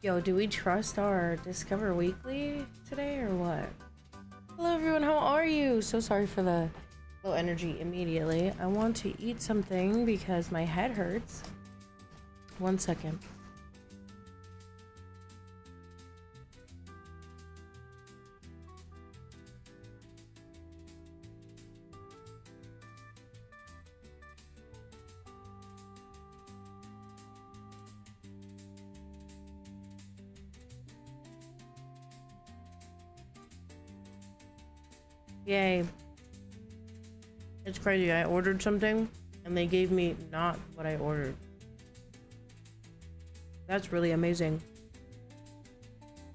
Yo, do we trust our Discover Weekly today or what? Hello everyone, how are you? So sorry for the low energy immediately. I want to eat something because my head hurts. 1 second. Yay. It's crazy. I ordered something and they gave me not what I ordered. That's really amazing.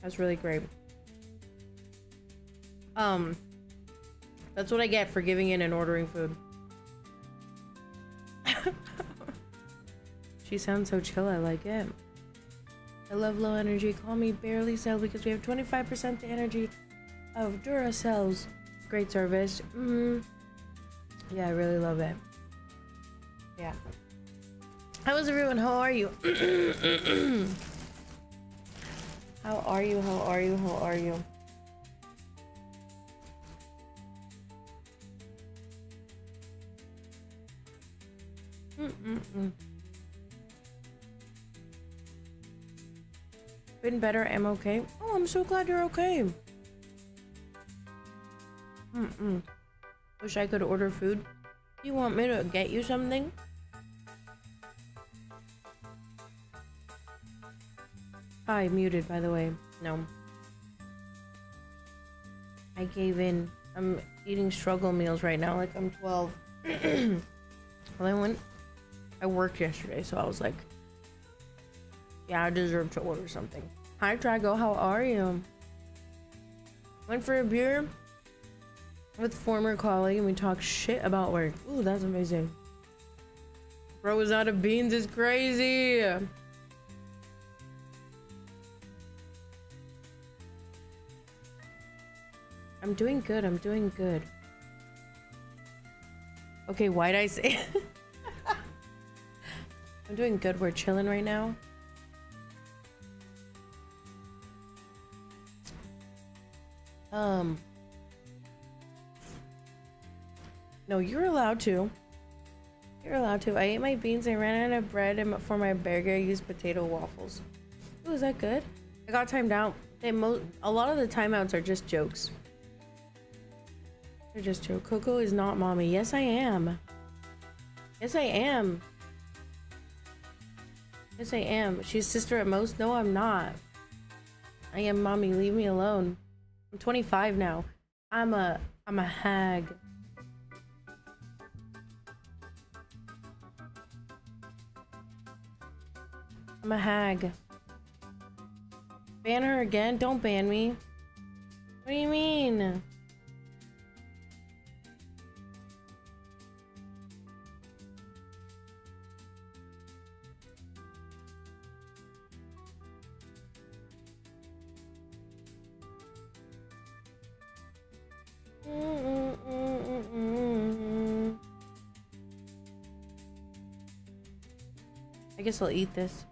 That's really great. That's what I get for giving in and ordering food. She sounds so chill, I like it. I love low energy. Call me barely cell because we have 25% the energy of Duracells. Great service. Yeah, I really love it. Yeah. How is everyone? How are you? How are you? How are you? How are you? Been better. I'm okay. Oh, I'm so glad you're okay. Wish I could order food. You want me to get you something? Hi, muted by the way. No. I gave in. I'm eating struggle meals right now like I'm 12. Well, I worked yesterday, so I was like, yeah, I deserve to order something. Hi, Trago, how are you? Went for a beer with former colleague and we talked shit about work. Ooh, that's amazing. Bro is out of beans is crazy. I'm doing good. I'm doing good. Okay, why'd I say? I'm doing good. We're chilling right now. No, you're allowed to. You're allowed to. I ate my beans. I ran out of bread, and for my burger, I used potato waffles. Ooh, is that good? I got timed out. A lot of the timeouts are just jokes. They're just jokes. Coco is not mommy. Yes, I am. Yes, I am. Yes, I am. She's sister at most. No, I'm not. I am mommy. Leave me alone. I'm 25 now. I'm a hag. I'm a hag. Ban her again? Don't ban me. What do you mean? I guess I'll eat this.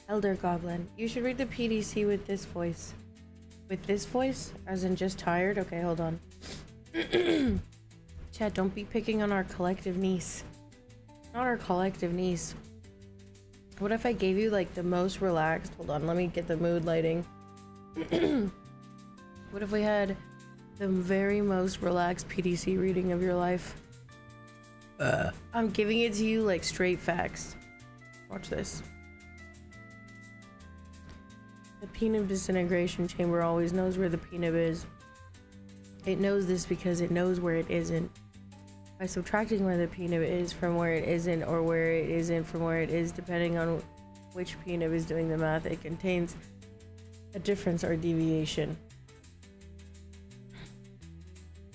Elder Goblin. You should read the PDC with this voice. With this voice? As in just tired? Okay, hold on. Chad, don't be picking on our collective niece. Not our collective niece. What if I gave you like the most relaxed? Hold on, let me get the mood lighting. What if we had the very most relaxed PDC reading of your life? I'm giving it to you like straight facts. Watch this. The peanut disintegration chamber always knows where the peanut is. It knows this because it knows where it isn't. By subtracting where the peanut is from where it isn't, or where it isn't from where it is, depending on which peanut is doing the math, it contains a difference or deviation.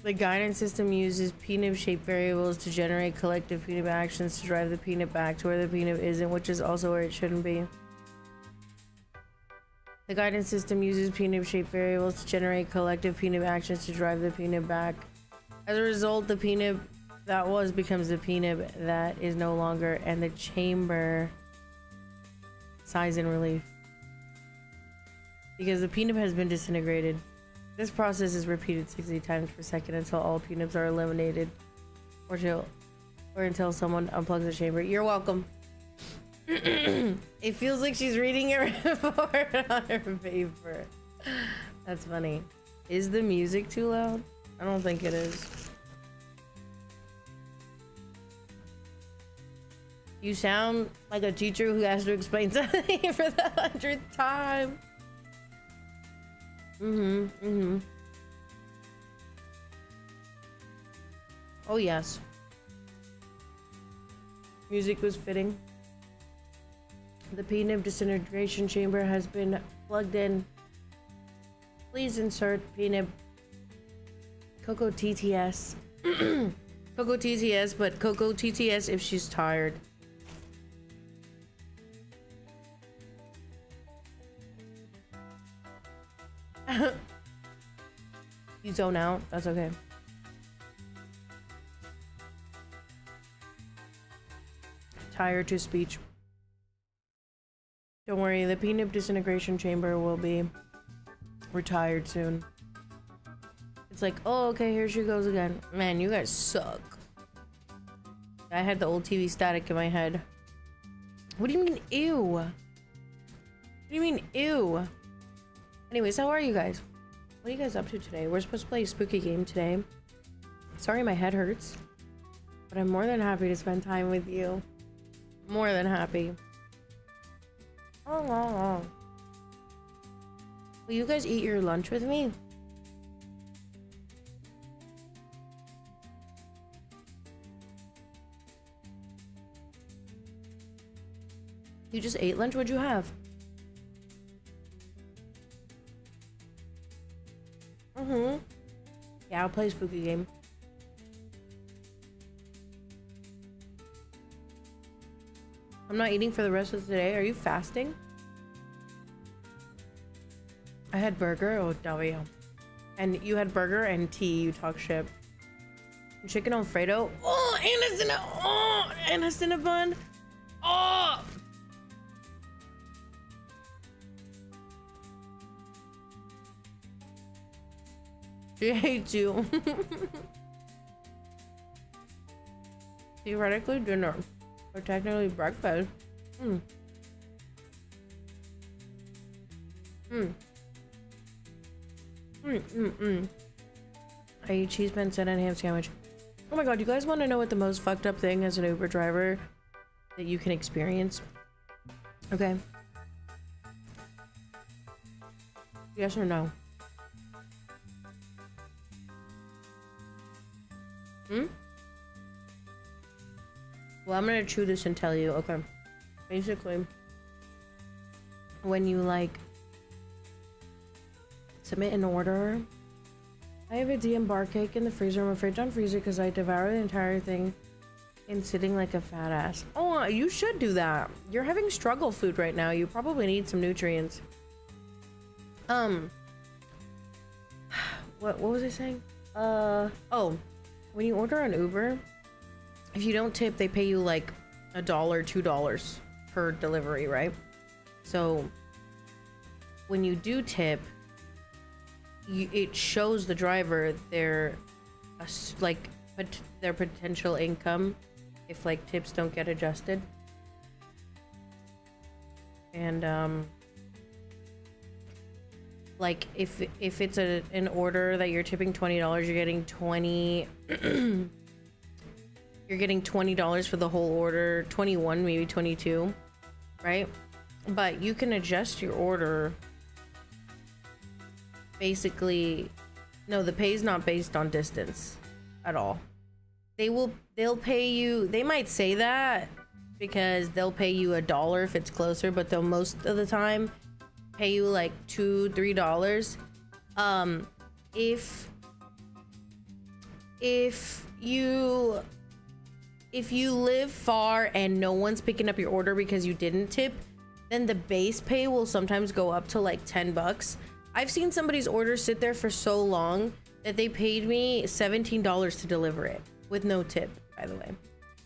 The guidance system uses peanut-shaped variables to generate collective peanut actions to drive the peanut back to where the peanut isn't, which is also where it shouldn't be. The guidance system uses peanut-shaped variables to generate collective peanut actions to drive the peanut back. As a result, the peanut that was becomes the peanut that is no longer, and the chamber sighs in relief. Because the peanut has been disintegrated. This process is repeated 60 times per second until all peanuts are eliminated. Or until someone unplugs the chamber. You're welcome. It feels like she's reading a report on her paper. That's funny. Is the music too loud? I don't think it is. You sound like a teacher who has to explain something for the 100th time. Oh yes. Music was fitting. The peanut disintegration chamber has been plugged in. Please insert peanut KoKo TTS. KoKo TTS, but KoKo TTS if she's tired. You zone out, that's okay. Tired to speech. Don't worry, the peanut disintegration chamber will be retired soon. It's like, oh, okay, here she goes again. Man, you guys suck. I had the old TV static in my head. What do you mean, ew? What do you mean, ew? Anyways, how are you guys? What are you guys up to today? We're supposed to play a spooky game today. Sorry my head hurts, but I'm more than happy to spend time with you. More than happy. Oh. Will you guys eat your lunch with me? You just ate lunch? What'd you have? Yeah, I'll play a spooky game. I'm not eating for the rest of the day. Are you fasting? I had burger. Oh, W. And you had burger and tea. You talk shit. And chicken Alfredo. Oh, and a Cinnabon. Oh. She hates you. Theoretically dinner, but technically breakfast. I eat cheese pizza and ham sandwich. Oh my god, you guys want to know what the most fucked up thing as an Uber driver that you can experience? Okay. Yes or no? Well, I'm gonna chew this and tell you. Okay. Basically, when you like submit an order, I have a DM bar cake in the freezer. I'm afraid to unfreeze it because I devour the entire thing and sitting like a fat ass. Oh, you should do that. You're having struggle food right now. You probably need some nutrients. What was I saying? Oh. When you order an Uber, if you don't tip, they pay you like $1, $2 per delivery, right? So when you do tip, it shows the driver their potential income if like tips don't get adjusted. And like if it's an order that you're tipping $20, you're getting you're getting $20 for the whole order, 21, maybe 22, right? But you can adjust your order. Basically, no, the pay is not based on distance at all. They'll pay you, they might say that because they'll pay you $1 if it's closer, but they'll most of the time pay you like $2, $3. If you live far and no one's picking up your order because you didn't tip, then the base pay will sometimes go up to like $10. I've seen somebody's order sit there for so long that they paid me $17 to deliver it with no tip, by the way.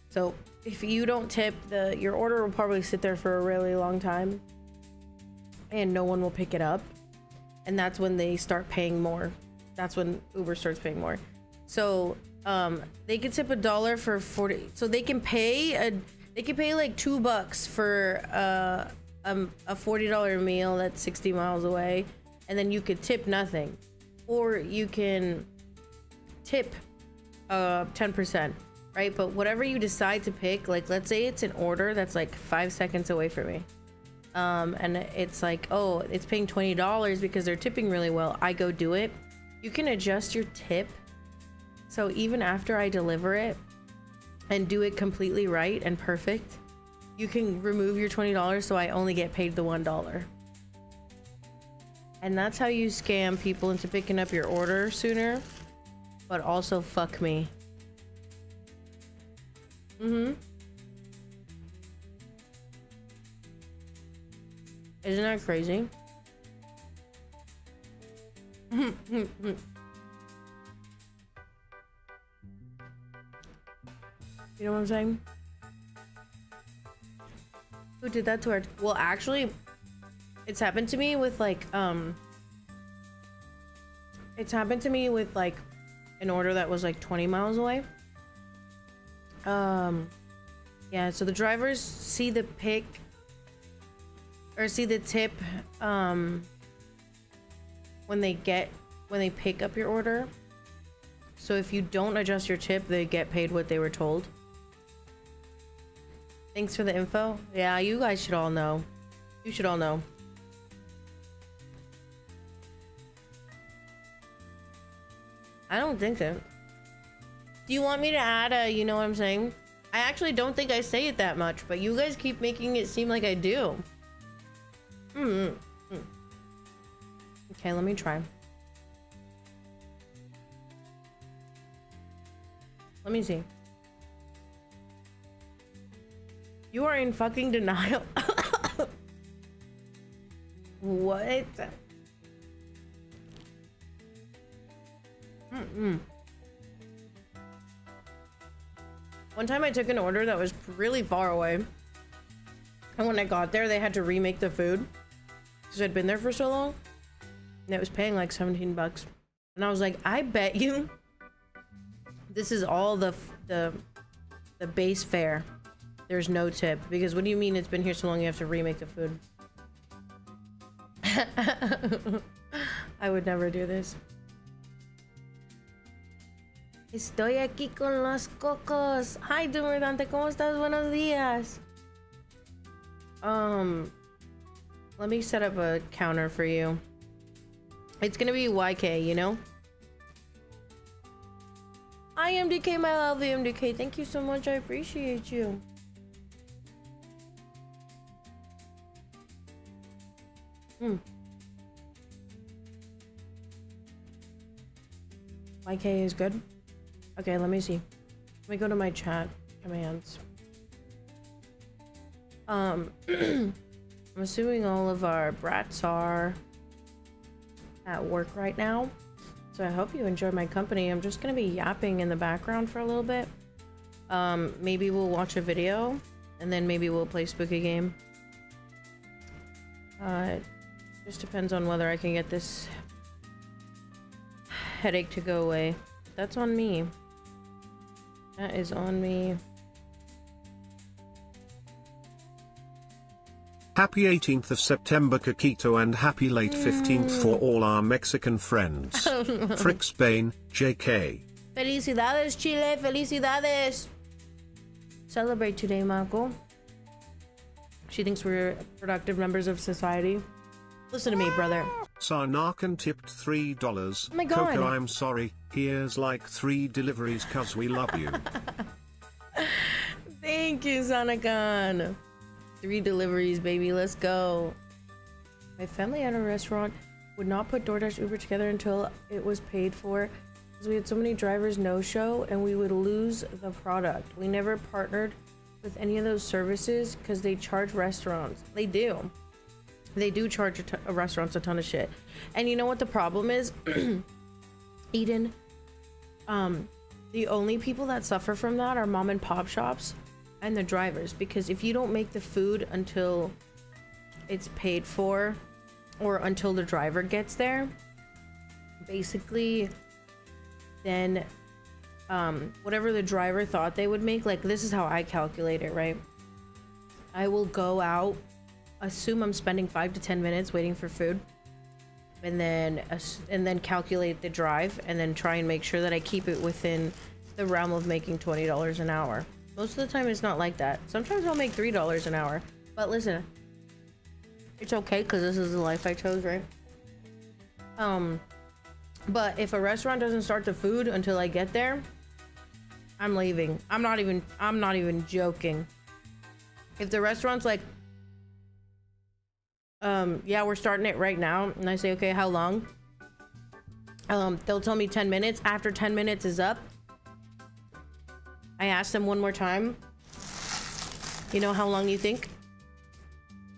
So if you don't tip, your order will probably sit there for a really long time and no one will pick it up, and that's when they start paying more. That's when Uber starts paying more. So they can tip $1 for 40, so they can pay like $2 for a $40 meal that's 60 miles away, and then you could tip nothing, or you can tip 10%, right? But whatever you decide to pick, like let's say it's an order that's like 5 seconds away from me, and it's like, oh, it's paying $20 because they're tipping really well. I go do it. You can adjust your tip, so even after I deliver it and do it completely right and perfect, you can remove your $20, so I only get paid the $1. And that's how you scam people into picking up your order sooner, but also fuck me. Isn't that crazy? You know what I'm saying? Who did that to her? Well, actually, it's happened to me with like it's happened to me with like an order that was like 20 miles away. Yeah, so the drivers see the pick or see the tip when they pick up your order. So if you don't adjust your tip, they get paid what they were told. Thanks for the info. Yeah, you guys should all know. You should all know. I don't think so. Do you want me to add a, you know what I'm saying? I actually don't think I say it that much, but you guys keep making it seem like I do. Okay, let me try. Let me see. You are in fucking denial. What? One time I took an order that was really far away, and when I got there they had to remake the food because I'd been there for so long, and it was paying like 17 bucks, and I was like, I bet you this is all the base fare. There's no tip, because what do you mean it's been here so long you have to remake the food? I would never do this. Estoy aquí con los cocos. Hi, Doomer Dante, ¿cómo estás? Buenos días. Let me set up a counter for you. It's gonna be YK, you know? Hi, MDK, my lovely MDK. Thank you so much. I appreciate you. YK is good. Okay, let me see. Let me go to my chat commands. I'm assuming all of our brats are at work right now, so I hope you enjoy my company. I'm just gonna be yapping in the background for a little bit. Maybe we'll watch a video, and then maybe we'll play Spooky Game. Just depends on whether I can get this headache to go away. That's on me. That is on me. Happy 18th of September, Coquito, and happy late 15th for all our Mexican friends. Frick Spain, JK. Felicidades, Chile. Felicidades. Celebrate today, Marco. She thinks we're productive members of society. Listen to me, brother. Sarnakan tipped $3. Oh my God. Coco, I'm sorry. Here's like 3 deliveries cause we love you. Thank you, Sanakan. 3 deliveries, baby. Let's go. My family at a restaurant would not put DoorDash Uber together until it was paid for, because we had so many drivers no-show and we would lose the product. We never partnered with any of those services because they charge restaurants. They do. They do charge restaurants a ton of shit. And you know what the problem is? Eden, the only people that suffer from that are mom and pop shops, and the drivers, because if you don't make the food until it's paid for or until the driver gets there, basically then whatever the driver thought they would make, like this is how I calculate it, right? I will go out, assume I'm spending 5 to 10 minutes waiting for food, and then calculate the drive, and then try and make sure that I keep it within the realm of making $20 an hour. Most of the time it's not like that. Sometimes I'll make $3 an hour, but listen, it's okay because this is the life I chose, right? But if a restaurant doesn't start the food until I get there, I'm leaving. I'm not even joking. If the restaurant's like, yeah, we're starting it right now, and I say, okay, how long? They'll tell me 10 minutes. After 10 minutes is up, I ask them one more time, you know, how long you think?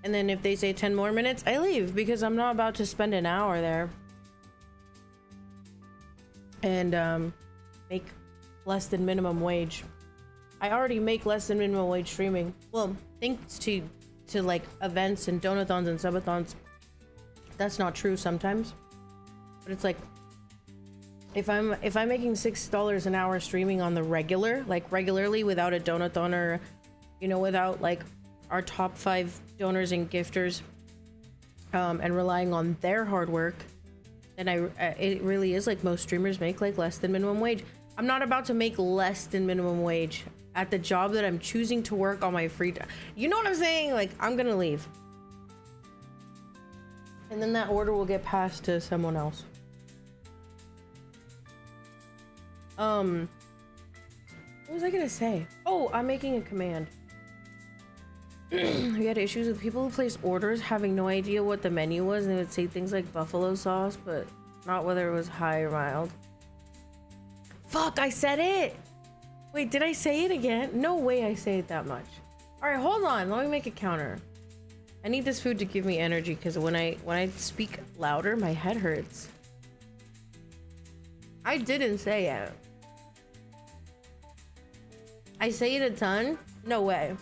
And then if they say 10 more minutes, I leave, because I'm not about to spend an hour there and make less than minimum wage. I already make less than minimum wage streaming. Well, thanks to like events and donathons and subathons. That's not true sometimes, but it's like if I'm making $6 an hour streaming on the regular, like regularly, without a donathon, or you know, without like our top 5 donors and gifters, and relying on their hard work, then it really is like most streamers make like less than minimum wage. I'm not about to make less than minimum wage at the job that I'm choosing to work on my free time. You know what I'm saying? Like, I'm gonna leave, and then that order will get passed to someone else. What was I gonna say? Oh, I'm making a command. We had issues with people who placed orders having no idea what the menu was, and they would say things like buffalo sauce, but not whether it was high or mild. Fuck, I said it! Wait, did I say it again? No way I say it that much. Alright, hold on, let me make a counter. I need this food to give me energy, because when I speak louder, my head hurts. I didn't say it. I say it a ton? No way.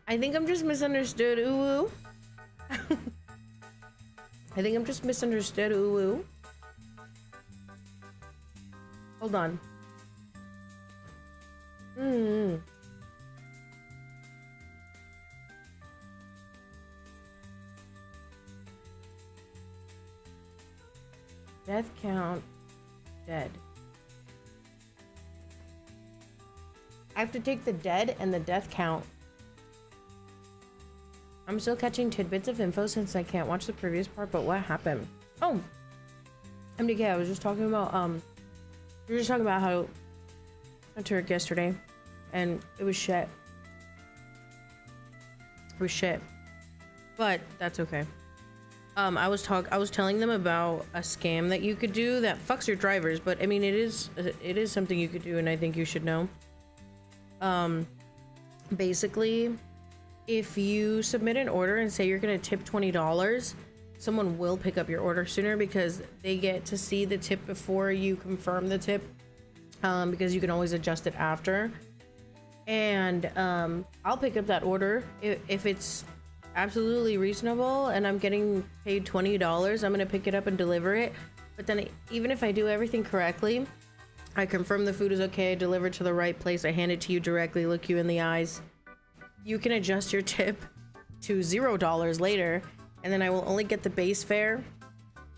I think I'm just misunderstood, ooh. I think I'm just misunderstood, ooh. Hold on. Death count, dead. I have to take the dead and the death count. I'm still catching tidbits of info since I can't watch the previous part, but what happened? Oh, MDK, I was just talking about, we were just talking about how I went to work yesterday, and it was shit. It was shit. But that's okay. I was telling them about a scam that you could do that fucks your drivers, but I mean, it is something you could do, and I think you should know. Basically, if you submit an order and say you're gonna tip $20, someone will pick up your order sooner, because they get to see the tip before you confirm the tip, because you can always adjust it after. And I'll pick up that order if it's absolutely reasonable and I'm getting paid $20. I'm gonna pick it up and deliver it. But then even if I do everything correctly, I confirm the food is okay, I deliver it to the right place, I hand it to you directly, look you in the eyes, you can adjust your tip to $0 later, and then I will only get the base fare,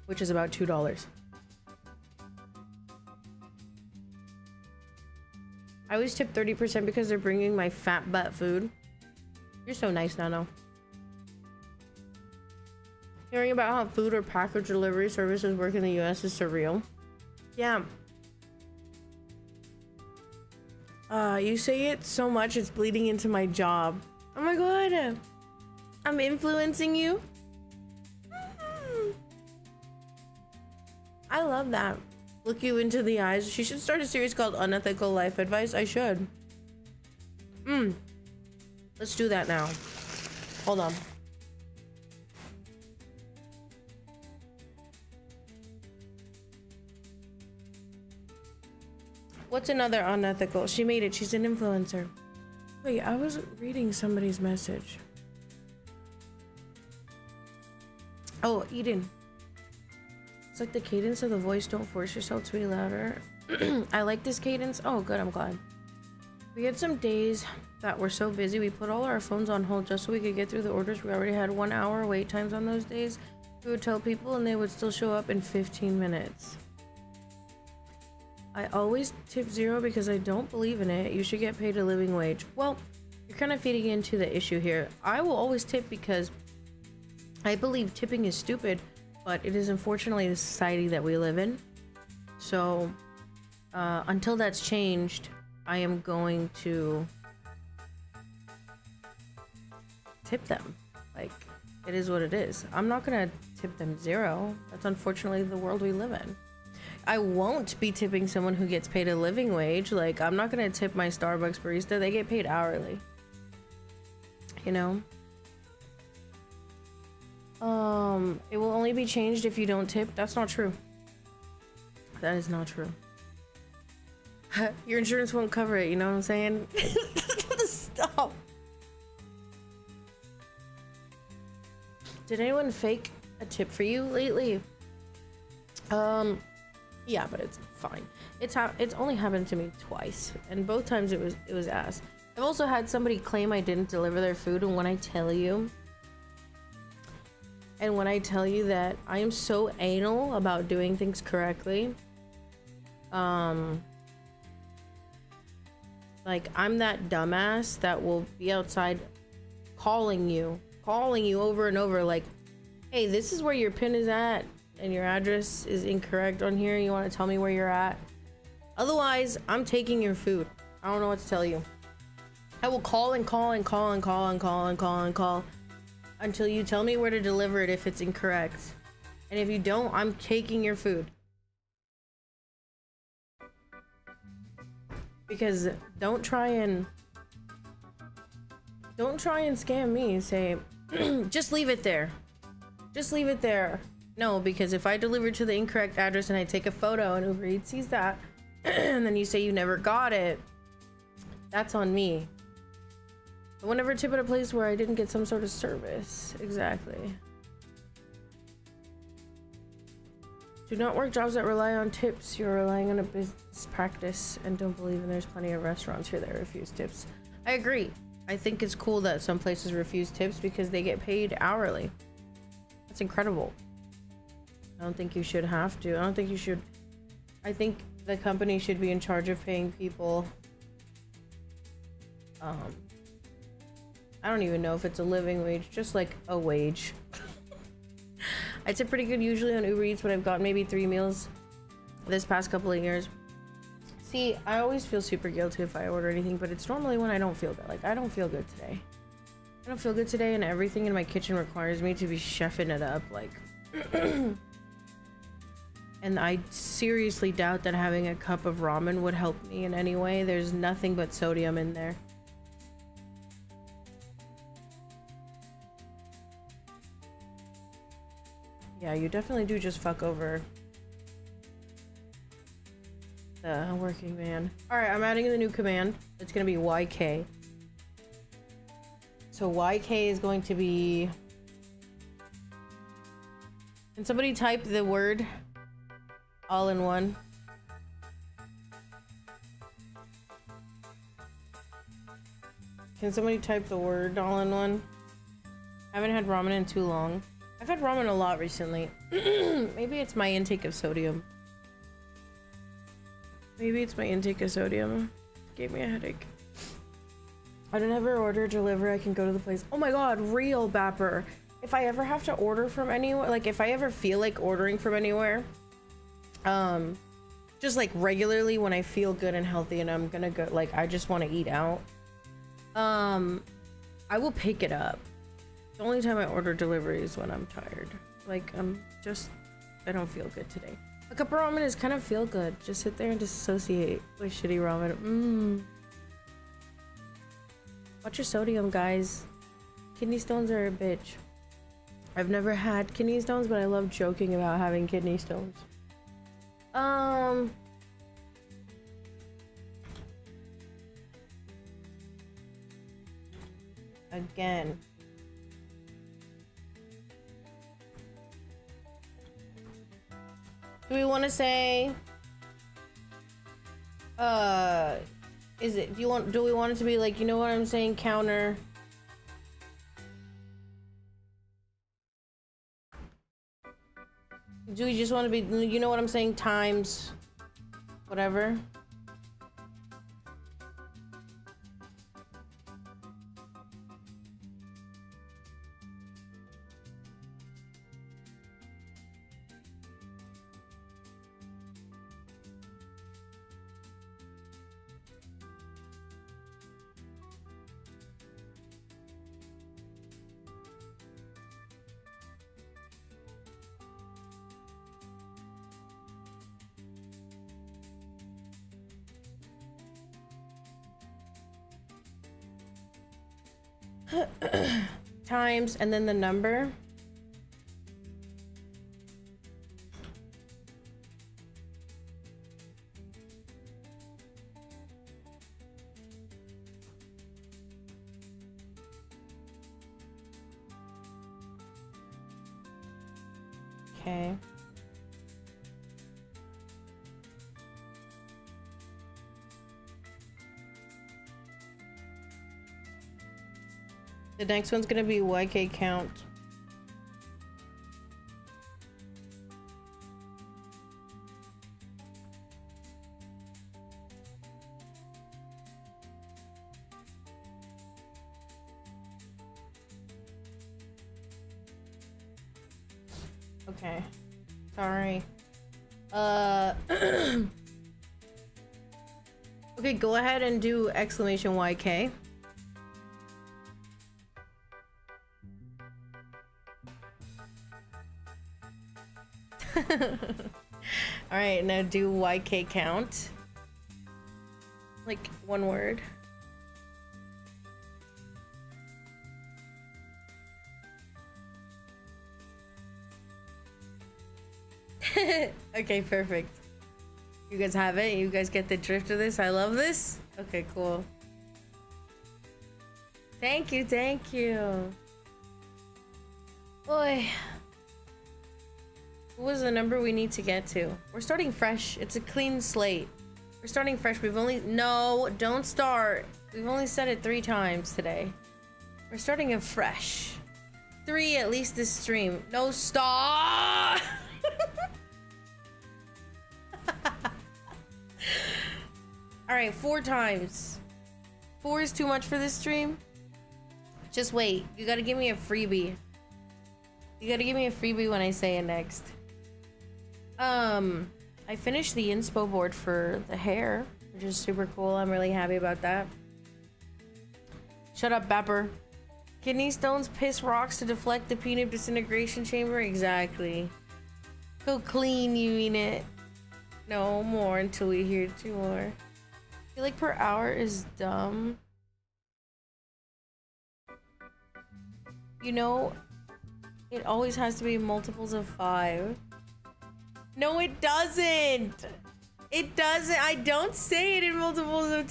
which is about $2. I always tip 30% because they're bringing my fat butt food. You're so nice, Nano. Hearing about how food or package delivery services work in the US is surreal. Yeah. You say it so much, it's bleeding into my job. Oh my god. I'm influencing you. I love that. Look you into the eyes. She should start a series called Unethical Life Advice. I should. Let's do that now. Hold on. What's another unethical? She made it. She's an influencer. Wait, I was reading somebody's message. Oh, Eden. It's like the cadence of the voice. Don't force yourself to be louder. I like this cadence. Oh, good. I'm glad. We had some days that were so busy. We put all our phones on hold just so we could get through the orders. We already had 1 hour wait times on those days. We would tell people and they would still show up in 15 minutes. I always tip 0 because I don't believe in it. You should get paid a living wage. Well, you're kind of feeding into the issue here. I will always tip because I believe tipping is stupid, but it is unfortunately the society that we live in. So until that's changed, I am going to tip them. Like, it is what it is. I'm not gonna tip them 0. That's unfortunately the world we live in. I won't be tipping someone who gets paid a living wage. Like, I'm not gonna tip my Starbucks barista. They get paid hourly. You know? It will only be changed if you don't tip. That's not true. That is not true. Your insurance won't cover it, you know what I'm saying? Stop. Did anyone fake a tip for you lately? Yeah, but it's fine. It's only happened to me twice, and both times it was ass. I've also had somebody claim I didn't deliver their food, and when I tell you that I am so anal about doing things correctly, like, I'm that dumbass that will be outside calling you over and over, like, hey, this is where your pin is at and your address is incorrect on here. You want to tell me where you're at? Otherwise, I'm taking your food. I don't know what to tell you. I will call and call and call and call and call and call and call until you tell me where to deliver it if it's incorrect. And if you don't, I'm taking your food. Because don't try and scam me and say, just leave it there. Just leave it there. No, because if I deliver to the incorrect address and I take a photo and Uber Eats sees that, and then you say you never got it, that's on me. I would never tip at a place where I didn't get some sort of service. Exactly. Do not work jobs that rely on tips. You're relying on a business practice and don't believe in. There's plenty of restaurants here that refuse tips. I agree. I think it's cool that some places refuse tips because they get paid hourly. That's incredible. I don't think you should have to. I don't think you should. I think the company should be in charge of paying people. I don't even know if it's a living wage, just like a wage. I tip pretty good usually on Uber Eats, but I've gotten maybe 3 meals this past couple of years. See, I always feel super guilty if I order anything, but it's normally when I don't feel good. Like, I don't feel good today. I don't feel good today, and everything in my kitchen requires me to be chefing it up, like... And I seriously doubt that having a cup of ramen would help me in any way. There's nothing but sodium in there. Yeah, you definitely do just fuck over the working man. Alright, I'm adding the new command. It's gonna be YK. So YK is going to be... Can somebody type the word all in one? Can somebody type the word all in one? I haven't had ramen in too long. I've had ramen a lot recently. Maybe it's my intake of sodium. Maybe it's my intake of sodium. It gave me a headache. I don't ever order deliver. I can go to the place. Oh my god, real Bapper. If I ever have to order from anywhere, like if I ever feel like ordering from anywhere, just like regularly when I feel good and healthy and I'm gonna go, like I just want to eat out, I will pick it up. The only time I order delivery is when I'm tired. Like, I don't feel good today. A cup of ramen is kind of feel good. Just sit there and disassociate with shitty ramen. Watch your sodium, guys. Kidney stones are a bitch. I've never had kidney stones, but I love joking about having kidney stones. again. Do we want to say do we want it to be like, you know what I'm saying, counter? Do we just want to be, you know what I'm saying, times whatever? Times and then the number. Okay. The next one's gonna be YK count. Okay. Sorry. Okay, go ahead and do exclamation YK. All right, now do YK count. Like one word. Okay, perfect. You guys have it? You guys get the drift of this? I love this. Okay, cool. Thank you, thank you. Boy. What was the number we need to get to? We're starting fresh. It's a clean slate. We're starting fresh. We've only... No, don't start. We've only said it 3 times today. We're starting afresh. 3 at least this stream. No, stop! Alright, 4 times. 4 is too much for this stream? Just wait. You gotta give me a freebie. You gotta give me a freebie when I say it next. I finished the inspo board for the hair, which is super cool. I'm really happy about that. Shut up, Bapper. Kidney stones piss rocks to deflect the peanut disintegration chamber? Exactly. Go clean, you mean it. No more until we hear 2 more. I feel like per hour is dumb. You know, it always has to be multiples of 5. No, it doesn't. It doesn't. I don't say it in multiples of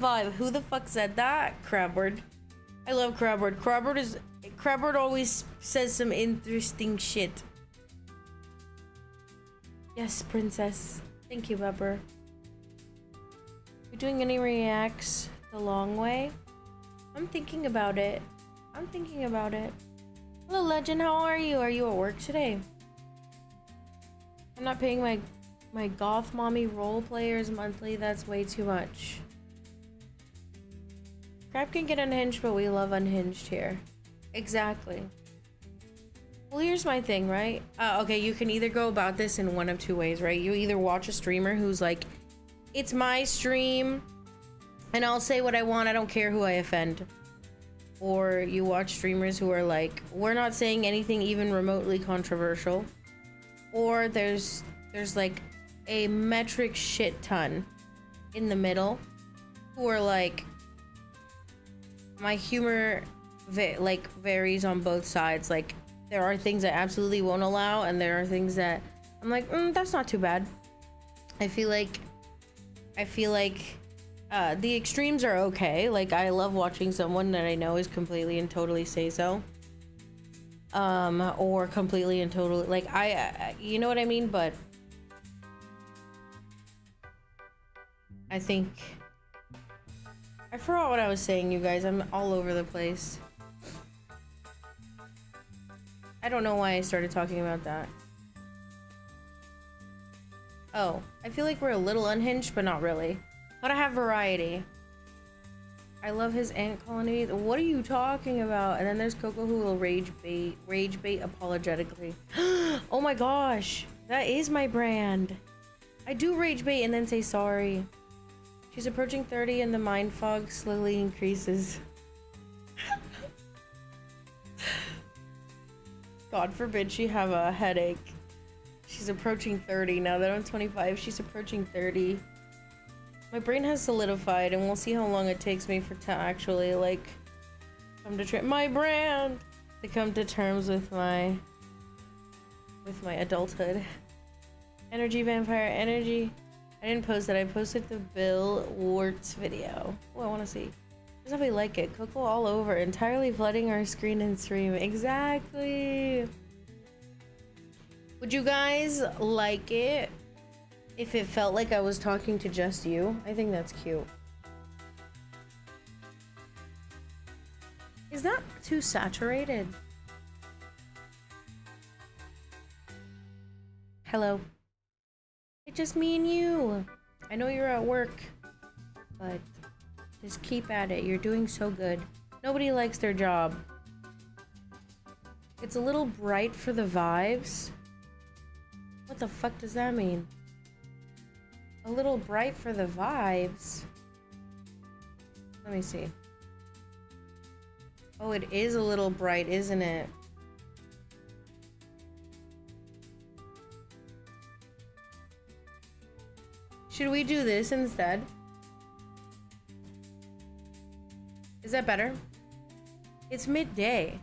5. Who the fuck said that? Crabward. I love Crabward. Crabward always says some interesting shit. Yes, princess. Thank you, Pepper. You doing any reacts the long way? I'm thinking about it. I'm thinking about it. Hello, Legend. How are you? Are you at work today? I'm not paying my goth mommy role players monthly. That's way too much. Crab can get unhinged, but we love unhinged here. Exactly. Well, here's my thing, right? Okay, you can either go about this in one of 2 ways, right? You either watch a streamer who's like, it's my stream, and I'll say what I want. I don't care who I offend. Or you watch streamers who are like, we're not saying anything even remotely controversial. Or there's like a metric shit ton in the middle who are like, my humor varies on both sides. Like, there are things I absolutely won't allow, and there are things that I'm like, that's not too bad. I feel like The extremes are okay. Like, I love watching someone that I know is completely and totally say so. Or completely and totally, like, you know what I mean? But I think I forgot what I was saying, you guys. I'm all over the place. I don't know why I started talking about that. Oh, I feel like we're a little unhinged, but not really. But I have variety. I love his ant colony. What are you talking about? And then there's KoKo who will rage bait apologetically. Oh my gosh, that is my brand. I do rage bait and then say sorry. She's approaching 30 and the mind fog slowly increases. God forbid she have a headache. She's approaching 30 now that I'm 25. She's approaching 30. My brain has solidified, and we'll see how long it takes me to actually, like, come to my brand to come to terms with my adulthood. Energy vampire energy. I didn't post it. I posted the Bill Warts video. Oh, I want to see. Does nobody like it? KoKo all over, entirely flooding our screen and stream. Exactly. Would you guys like it if it felt like I was talking to just you? I think that's cute. Is that too saturated? Hello. It's just me and you. I know you're at work, but just keep at it. You're doing so good. Nobody likes their job. It's a little bright for the vibes. What the fuck does that mean? A little bright for the vibes. Let me see. Oh, it is a little bright, isn't it? Should we do this instead? Is that better? It's midday.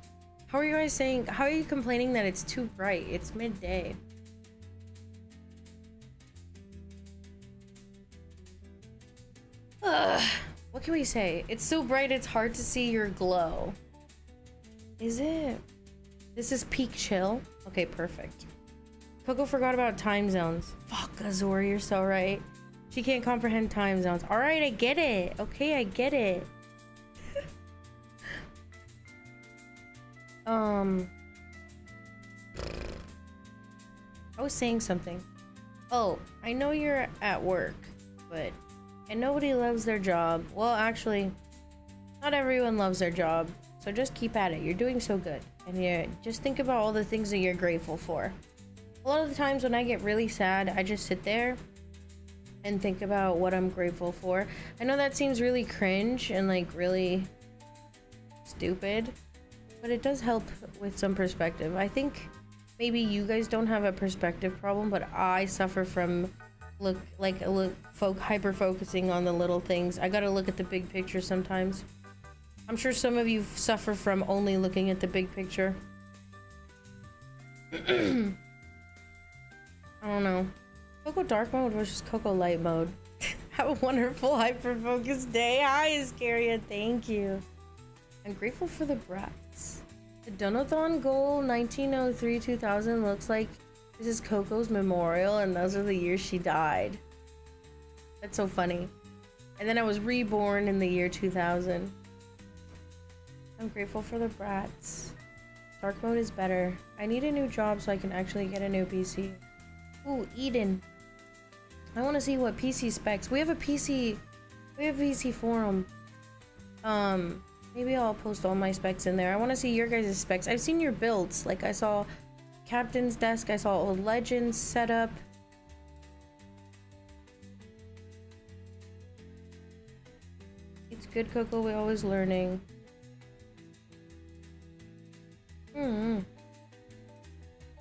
How are you guys saying? How are you complaining that it's too bright? It's midday. Ugh. What can we say? It's so bright it's hard to see your glow. Is it? This is peak chill? Okay, perfect. KoKo forgot about time zones. Fuck, Azor, you're so right. She can't comprehend time zones. Alright, I get it. Okay, I get it. I was saying something. Oh, I know you're at work, but... And nobody loves their job. Well, actually, not everyone loves their job. So just keep at it. You're doing so good. And you just think about all the things that you're grateful for. A lot of the times when I get really sad, I just sit there and think about what I'm grateful for. I know that seems really cringe and like really stupid, but it does help with some perspective. I think maybe you guys don't have a perspective problem, but I suffer from hyper focusing on the little things. I gotta look at the big picture sometimes. I'm sure some of you suffer from only looking at the big picture. I don't know. KoKo dark mode versus KoKo light mode. Have a wonderful hyper focused day. Hi, Iscaria. Thank you. I'm grateful for the brats. The Donathon goal 1903-2000 looks like this is KoKo's memorial, and those are the years she died. That's so funny. And then I was reborn in the year 2000. I'm grateful for the brats. Dark mode is better. I need a new job so I can actually get a new PC. Ooh, Eden. I want to see what PC specs. We have a PC forum. Maybe I'll post all my specs in there. I want to see your guys' specs. I've seen your builds. Like, I saw Captain's Desk, I saw Old Legends setup. It's good, KoKo. We're always learning.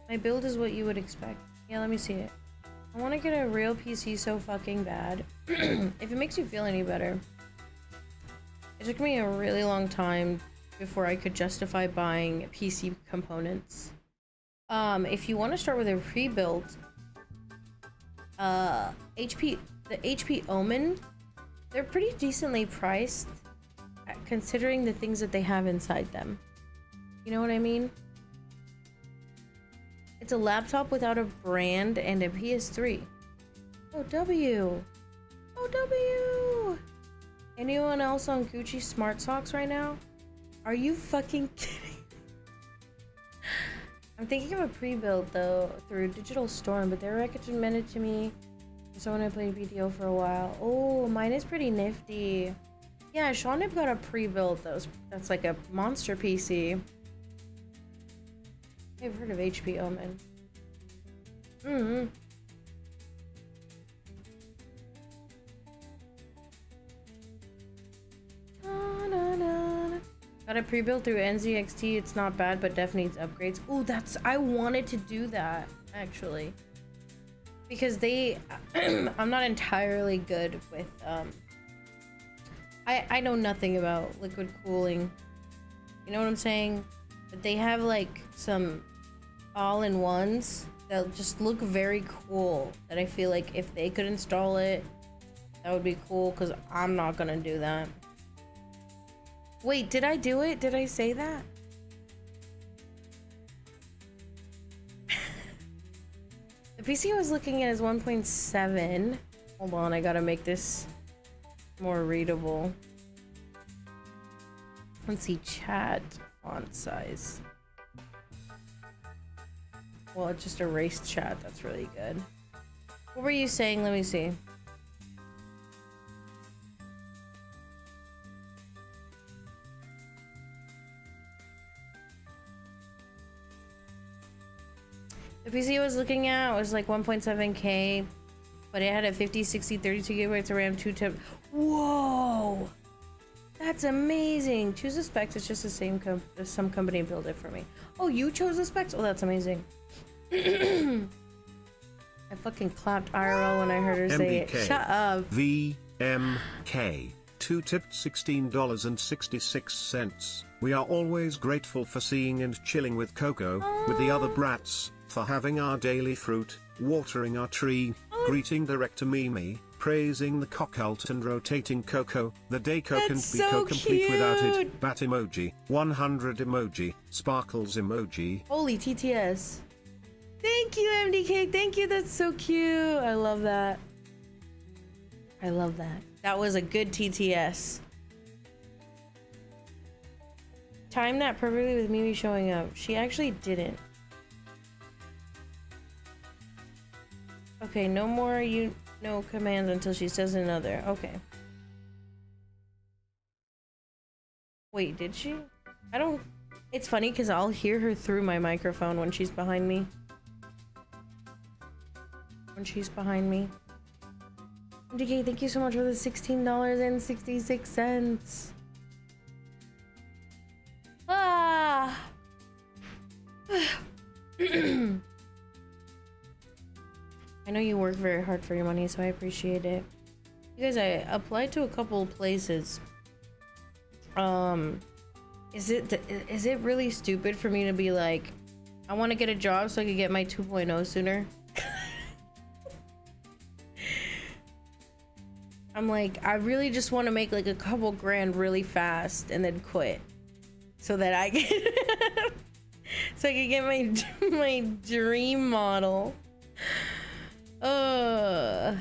My build is what you would expect. Yeah, let me see it. I want to get a real PC so fucking bad. If it makes you feel any better. It took me a really long time before I could justify buying PC components. If you want to start with a pre-built, the HP Omen, they're pretty decently priced considering the things that they have inside them. You know what I mean? It's a laptop without a brand and a PS3. Oh, W. Oh, W. Anyone else on Gucci smart socks right now? Are you fucking kidding? I'm thinking of a pre-build though through Digital Storm, but they recommended to me so when I played BDO for a while. Oh, mine is pretty nifty. Yeah, Shawnip got a pre-build though. That's like a monster PC. I've heard of HP Omen. Got a pre-built through NZXT. It's not bad, but definitely needs upgrades. Ooh, I wanted to do that actually, because I'm not entirely good with I know nothing about liquid cooling. You know what I'm saying? But they have like some all-in-ones that just look very cool. That I feel like if they could install it, that would be cool. Because I'm not gonna do that. Wait, did I do it? Did I say that? The PC I was looking at is 1.7. Hold on, I gotta make this more readable. Let's see, chat font size. Well, it just erased chat. That's really good. What were you saying? Let me see. The PC I was looking at was like 1.7K, but it had a 50, 60, 32 gigabytes of RAM, 2 TB. Whoa! That's amazing. Choose the specs. It's just the same some company built it for me. Oh, you chose the specs? Oh, that's amazing. I fucking clapped IRL when I heard her say it. Shut up. VMK. 2 tipped $16.66. We are always grateful for seeing and chilling with KoKo, with the other brats, for having our daily fruit, watering our tree, greeting Director Mimi, praising the cockcult and rotating KoKo. The DayCare can't be so complete without it. cute. Bat emoji, 100 emoji, sparkles emoji. Holy TTS. Thank you, MDK. Thank you. That's so cute. I love that. I love that. That was a good TTS. Timed that perfectly with Mimi showing up. She actually didn't. Okay, no more no commands until she says another. Okay. Wait, did she? I don't... It's funny because I'll hear her through my microphone when she's behind me. MDK, thank you so much for the $16.66. Ah! I know you work very hard for your money, so I appreciate it. You guys, I applied to a couple places. Is it really stupid for me to be like, I want to get a job so I can get my 2.0 sooner? I'm like, I really just want to make like a couple grand really fast and then quit, so that I can so I can get my dream model. I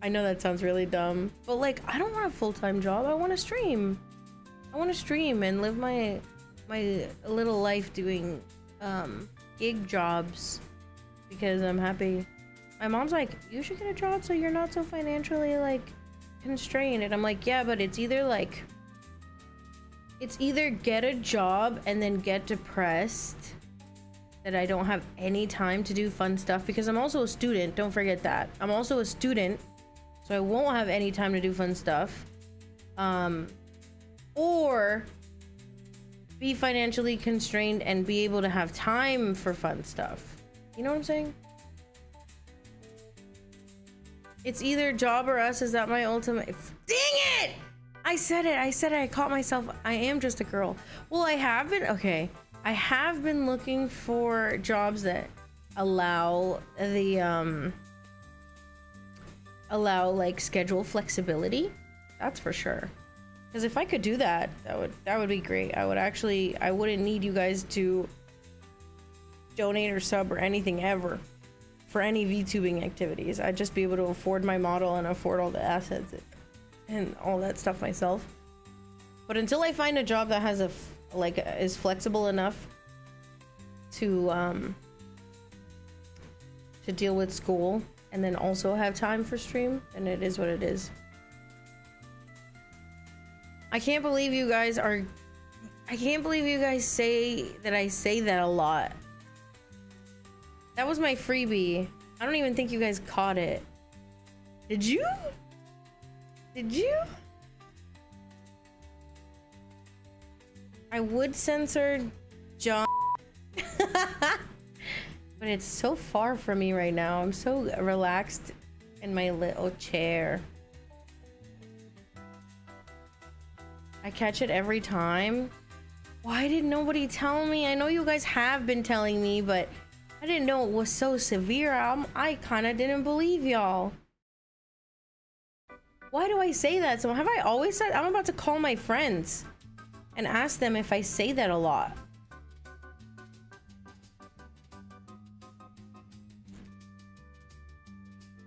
know that sounds really dumb, but like, I don't want a full-time job. I want to stream. I want to stream and live my little life doing gig jobs because I'm happy. My mom's like, you should get a job so you're not so financially like constrained, and I'm like, yeah, but it's either get a job and then get depressed that I don't have any time to do fun stuff, because I'm also a student. Don't forget that I'm also a student, so I won't have any time to do fun stuff, or be financially constrained and be able to have time for fun stuff. You know what I'm saying? It's either job or us. Is that my ultimate? Dang it! I said it. I caught myself. I am just a girl. Well, I have been. Okay. I have been looking for jobs that allow the allow like schedule flexibility. That's for sure. Because if I could do that, that would be great. I wouldn't need you guys to donate or sub or anything ever for any VTubing activities. I'd just be able to afford my model and afford all the assets and all that stuff myself. But until I find a job that has is flexible enough to deal with school and then also have time for stream, then it is what it is. I can't believe you guys say that I say that a lot. That was my freebie. I don't even think you guys caught it. Did you? Did you? I would censor John. But it's so far from me right now. I'm so relaxed in my little chair. I catch it every time. Why did nobody tell me? I know you guys have been telling me, but I didn't know it was so severe. I kind of didn't believe y'all. Why do I say that? So have I always said? I'm about to call my friends and ask them if I say that a lot.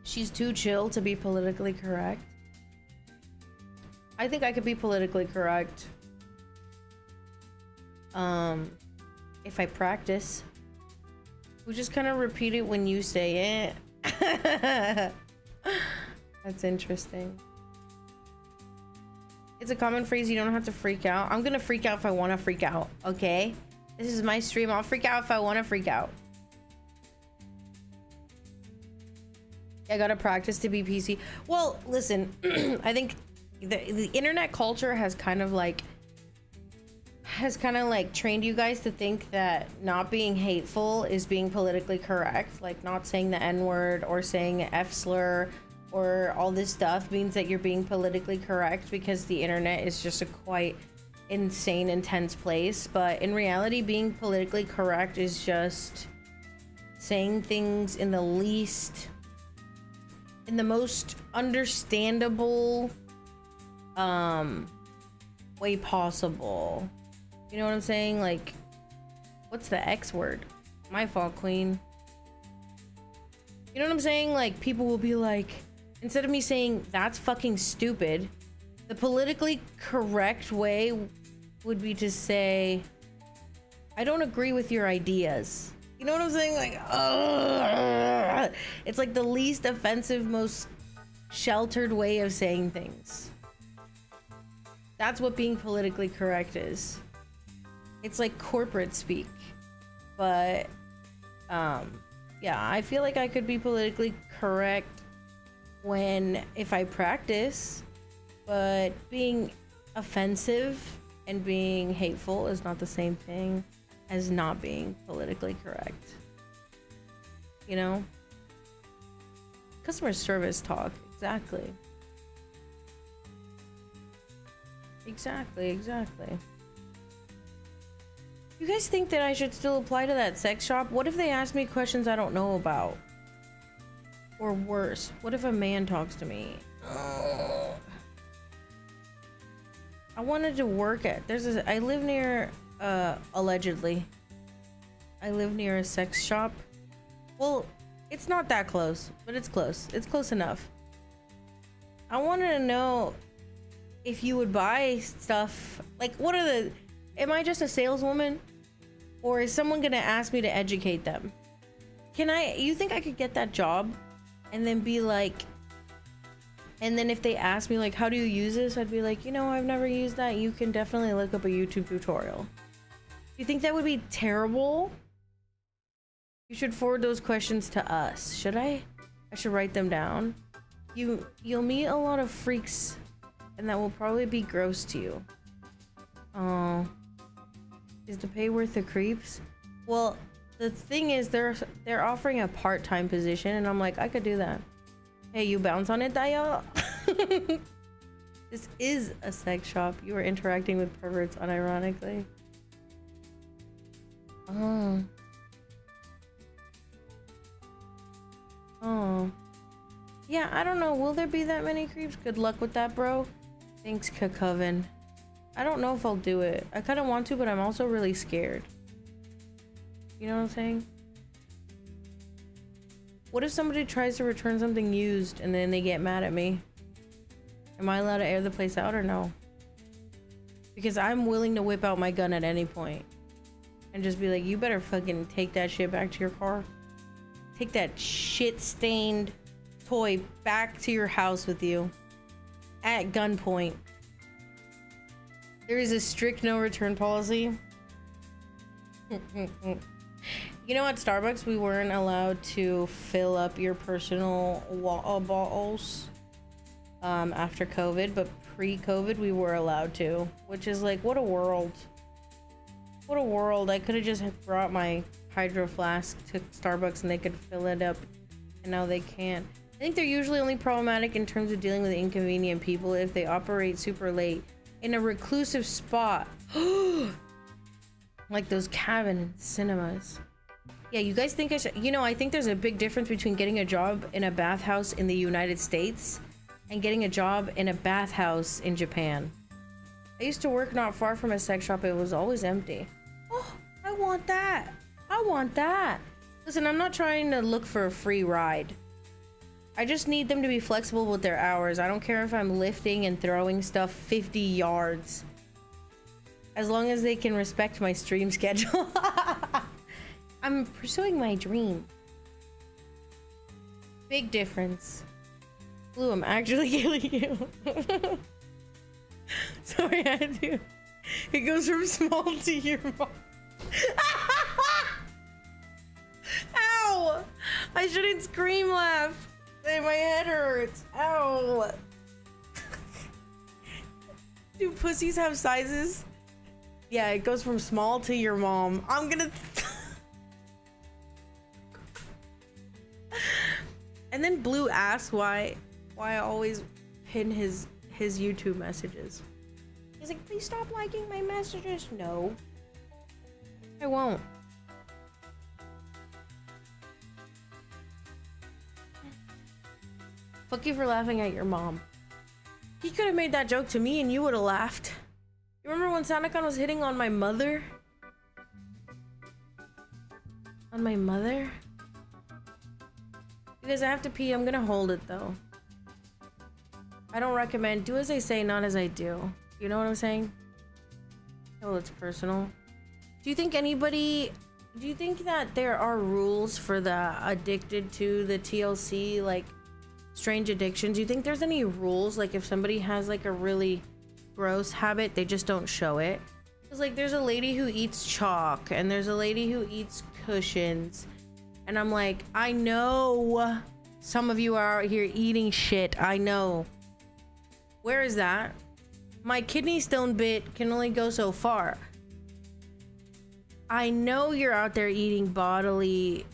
She's too chill to be politically correct. I think I could be politically correct. If I practice. We just kind of repeat it when you say it. That's interesting. It's a common phrase. You don't have to freak out. I'm gonna freak out if I want to freak out. Okay? This is my stream. I'll freak out if I want to freak out. I gotta practice to be PC. Well, listen. I think the internet culture has kind of like trained you guys to think that not being hateful is being politically correct. Like not saying the N-word or saying an F slur or all this stuff means that you're being politically correct, because the internet is just a quite insane, intense place. But in reality, being politically correct is just saying things in the most understandable way possible. You know what I'm saying? Like, what's the X word? My fault, queen. You know what I'm saying? Like, people will be like, instead of me saying that's fucking stupid, the politically correct way would be to say, I don't agree with your ideas. You know what I'm saying? Like, ugh. It's like the least offensive, most sheltered way of saying things. That's what being politically correct is. It's like corporate speak. But yeah, I feel like I could be politically correct if I practice, but being offensive and being hateful is not the same thing as not being politically correct. You know? Customer service talk. Exactly. Exactly. You guys think that I should still apply to that sex shop? What if they ask me questions I don't know about? Or worse, what if a man talks to me? I wanted to work at, I live near, allegedly. I live near a sex shop. Well, it's not that close, but it's close. It's close enough. I wanted to know if you would buy stuff. Like, am I just a saleswoman? Or is someone gonna ask me to educate them? You think I could get that job? And then be like, and then if they ask me like, how do you use this? I'd be like, you know, I've never used that. You can definitely look up a YouTube tutorial. You think that would be terrible? You should forward those questions to us. Should I? I should write them down. You'll meet a lot of freaks, and that will probably be gross to you. Oh, is the pay worth the creeps? Well, the thing is, they're offering a part-time position, and I'm like, I could do that. Hey, you bounce on it, Daya? This is a sex shop. You are interacting with perverts unironically. Oh. Yeah, I don't know. Will there be that many creeps? Good luck with that, bro. Thanks, Kakoven. I don't know if I'll do it. I kind of want to, but I'm also really scared. You know what I'm saying? What if somebody tries to return something used and then they get mad at me? Am I allowed to air the place out or no? Because I'm willing to whip out my gun at any point and just be like, you better fucking take that shit back to your car. Take that shit-stained toy back to your house with you at gunpoint. There is a strict no return policy. You know, at Starbucks, we weren't allowed to fill up your personal water bottles after COVID, but pre-COVID, we were allowed to, which is like, what a world. What a world. I could have just brought my hydro flask to Starbucks and they could fill it up, and now they can't. I think they're usually only problematic in terms of dealing with inconvenient people if they operate super late in a reclusive spot. Like those cabin cinemas. Yeah, you guys think I should... You know, I think there's a big difference between getting a job in a bathhouse in the United States and getting a job in a bathhouse in Japan. I used to work not far from a sex shop. It was always empty. Oh, I want that. I want that. Listen, I'm not trying to look for a free ride. I just need them to be flexible with their hours. I don't care if I'm lifting and throwing stuff 50 yards. As long as they can respect my stream schedule. I'm pursuing my dream. Big difference. Blue, I'm actually killing you. Sorry, I had to. It goes from small to your mom. Ow! I shouldn't scream laugh. My head hurts. Ow. Do pussies have sizes? Yeah, it goes from small to your mom. I'm gonna... And then Blue asks why I always pin his YouTube messages. He's like, please stop liking my messages. No, I won't. Fuck you for laughing at your mom. He could have made that joke to me and you would have laughed. You remember when SantaCon was hitting on my mother? On my mother? Because I have to pee, I'm gonna hold it though. I don't recommend, do as I say, not as I do. You know what I'm saying? Oh, it's personal. Do you think that there are rules for the addicted to the TLC, like strange addictions? Do you think there's any rules? Like if somebody has like a really gross habit, they just don't show it? Because like there's a lady who eats chalk and there's a lady who eats cushions. And I'm like, I know some of you are out here eating shit. I know. Where is that? My kidney stone bit can only go so far. I know you're out there eating bodily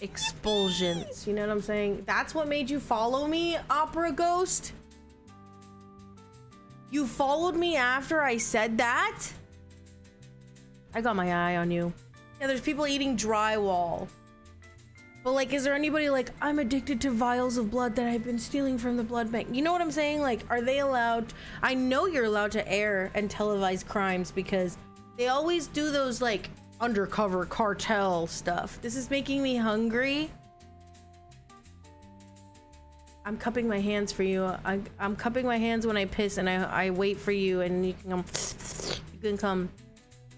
expulsions. You know what I'm saying? That's what made you follow me, Opera Ghost? You followed me after I said that? I got my eye on you. Yeah, there's people eating drywall. But like, is there anybody like, I'm addicted to vials of blood that I've been stealing from the blood bank? You know what I'm saying? Like, are they allowed? I know you're allowed to air and televise crimes because they always do those like undercover cartel stuff. This is making me hungry. I'm cupping my hands for you. I'm cupping my hands when I piss and I wait for you and you can come.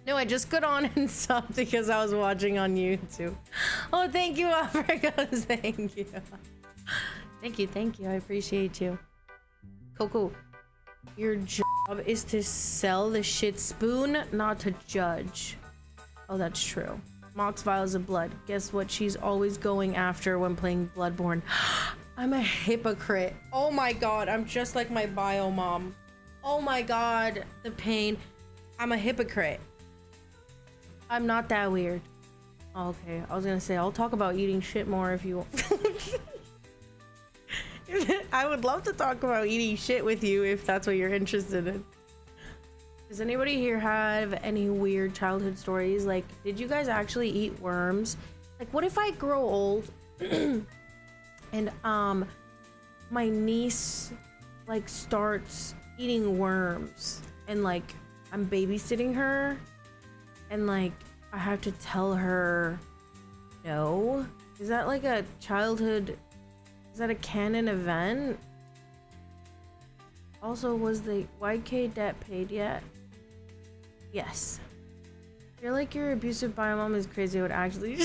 No, I just got on and subbed because I was watching on YouTube. Oh, thank you, Africa. Thank you. Thank you. I appreciate you. Coco, your job is to sell the shit spoon, not to judge. Oh, that's true. Mox vials of blood. Guess what she's always going after when playing Bloodborne? I'm a hypocrite. Oh my god, I'm just like my bio mom. Oh my god, the pain. I'm a hypocrite. I'm not that weird. Oh, okay, I was gonna say, I'll talk about eating shit more if you want. I would love to talk about eating shit with you if that's what you're interested in. Does anybody here have any weird childhood stories? Like, did you guys actually eat worms? Like, what if I grow old and my niece like starts eating worms and like I'm babysitting her and like I have to tell her no. Is that like a childhood, is that a canon event? Also, was the YK debt paid yet? Yes. You're like your abusive bio mom is crazy. I would actually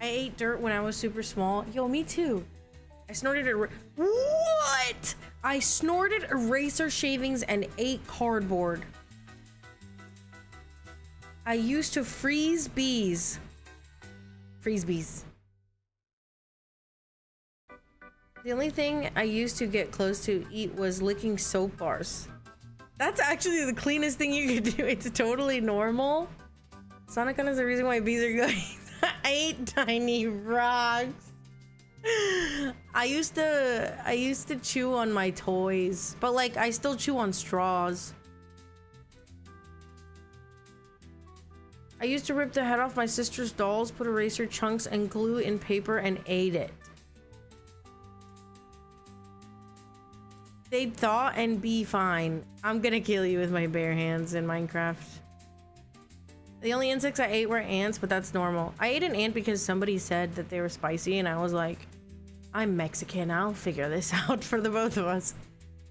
I ate dirt when I was super small. Yo, me too. I snorted what? I snorted eraser shavings and ate cardboard. I used to freeze bees. Freeze bees. The only thing I used to get close to eat was licking soap bars. That's actually the cleanest thing you could do. It's totally normal. Sonic Gun is the reason why bees are going. I ate tiny rocks. I used to chew on my toys, but like I still chew on straws. I used to rip the head off my sister's dolls, put eraser chunks and glue in paper and ate it. They'd thaw and be fine. I'm gonna kill you with my bare hands in Minecraft. The only insects I ate were ants, but that's normal. I ate an ant because somebody said that they were spicy and I was like, I'm Mexican, I'll figure this out for the both of us.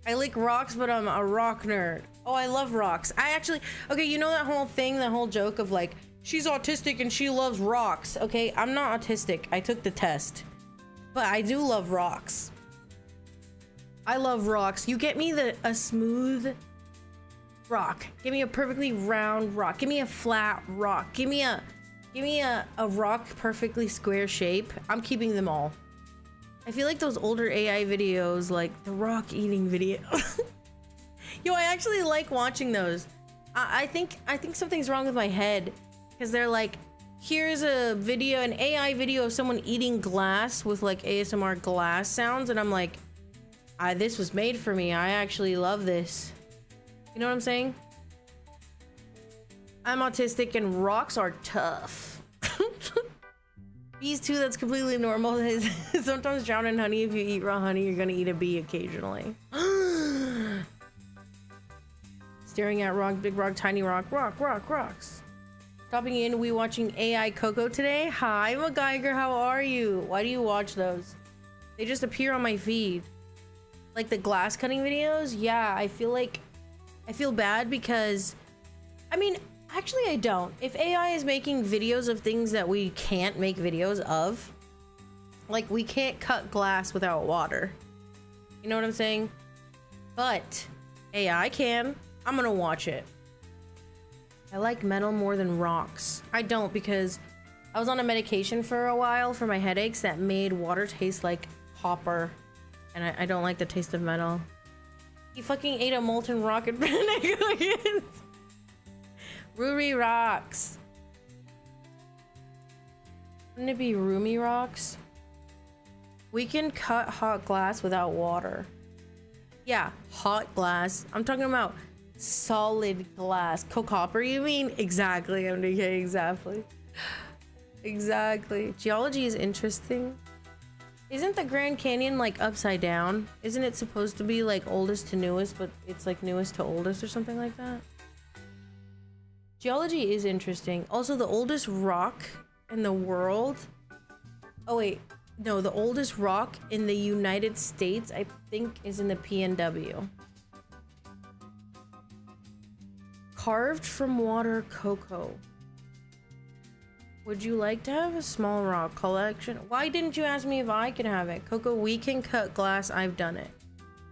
I lick rocks, but I'm a rock nerd. Oh, I love rocks. I actually, okay, you know that whole thing, that whole joke of like, she's autistic and she loves rocks. Okay, I'm not autistic. I took the test. But I do love rocks. I love rocks. You get me a smooth rock. Give me a perfectly round rock. Give me a flat rock. Give me a rock perfectly square shape. I'm keeping them all. I feel like those older AI videos, like the rock eating video. Yo, I actually like watching those. I think something's wrong with my head because they're like, here's a video, an AI video of someone eating glass with like ASMR glass sounds, and I'm like, this was made for me. I actually love this. You know what I'm saying? I'm autistic and rocks are tough. Bees too, that's completely normal. Sometimes drown in honey. If you eat raw honey, you're gonna eat a bee occasionally. Staring at rock, big rock, tiny rock, rocks. Stopping in, we watching AI KoKo today? Hi, MacGyver, how are you? Why do you watch those? They just appear on my feed. Like the glass cutting videos? Yeah, I feel bad because, I mean, actually I don't. If AI is making videos of things that we can't make videos of, like we can't cut glass without water. You know what I'm saying? But AI can. I'm gonna watch it. I like metal more than rocks. I don't, because I was on a medication for a while for my headaches that made water taste like copper. And I don't like the taste of metal. He fucking ate a molten rock and Ruri rocks. Wouldn't it be Rumi rocks? We can cut hot glass without water. Yeah, hot glass. I'm talking about solid glass. Copper, you mean? Exactly, MDK, exactly. Exactly. Geology is interesting. Isn't the Grand Canyon like upside down? Isn't it supposed to be like oldest to newest, but it's like newest to oldest or something like that? Geology is interesting. Also, the oldest rock in the world. Oh wait, no, the oldest rock in the United States, I think, is in the PNW. Carved from water KoKo. Would you like to have a small rock collection? Why didn't you ask me if I can have it? KoKo, we can cut glass. I've done it.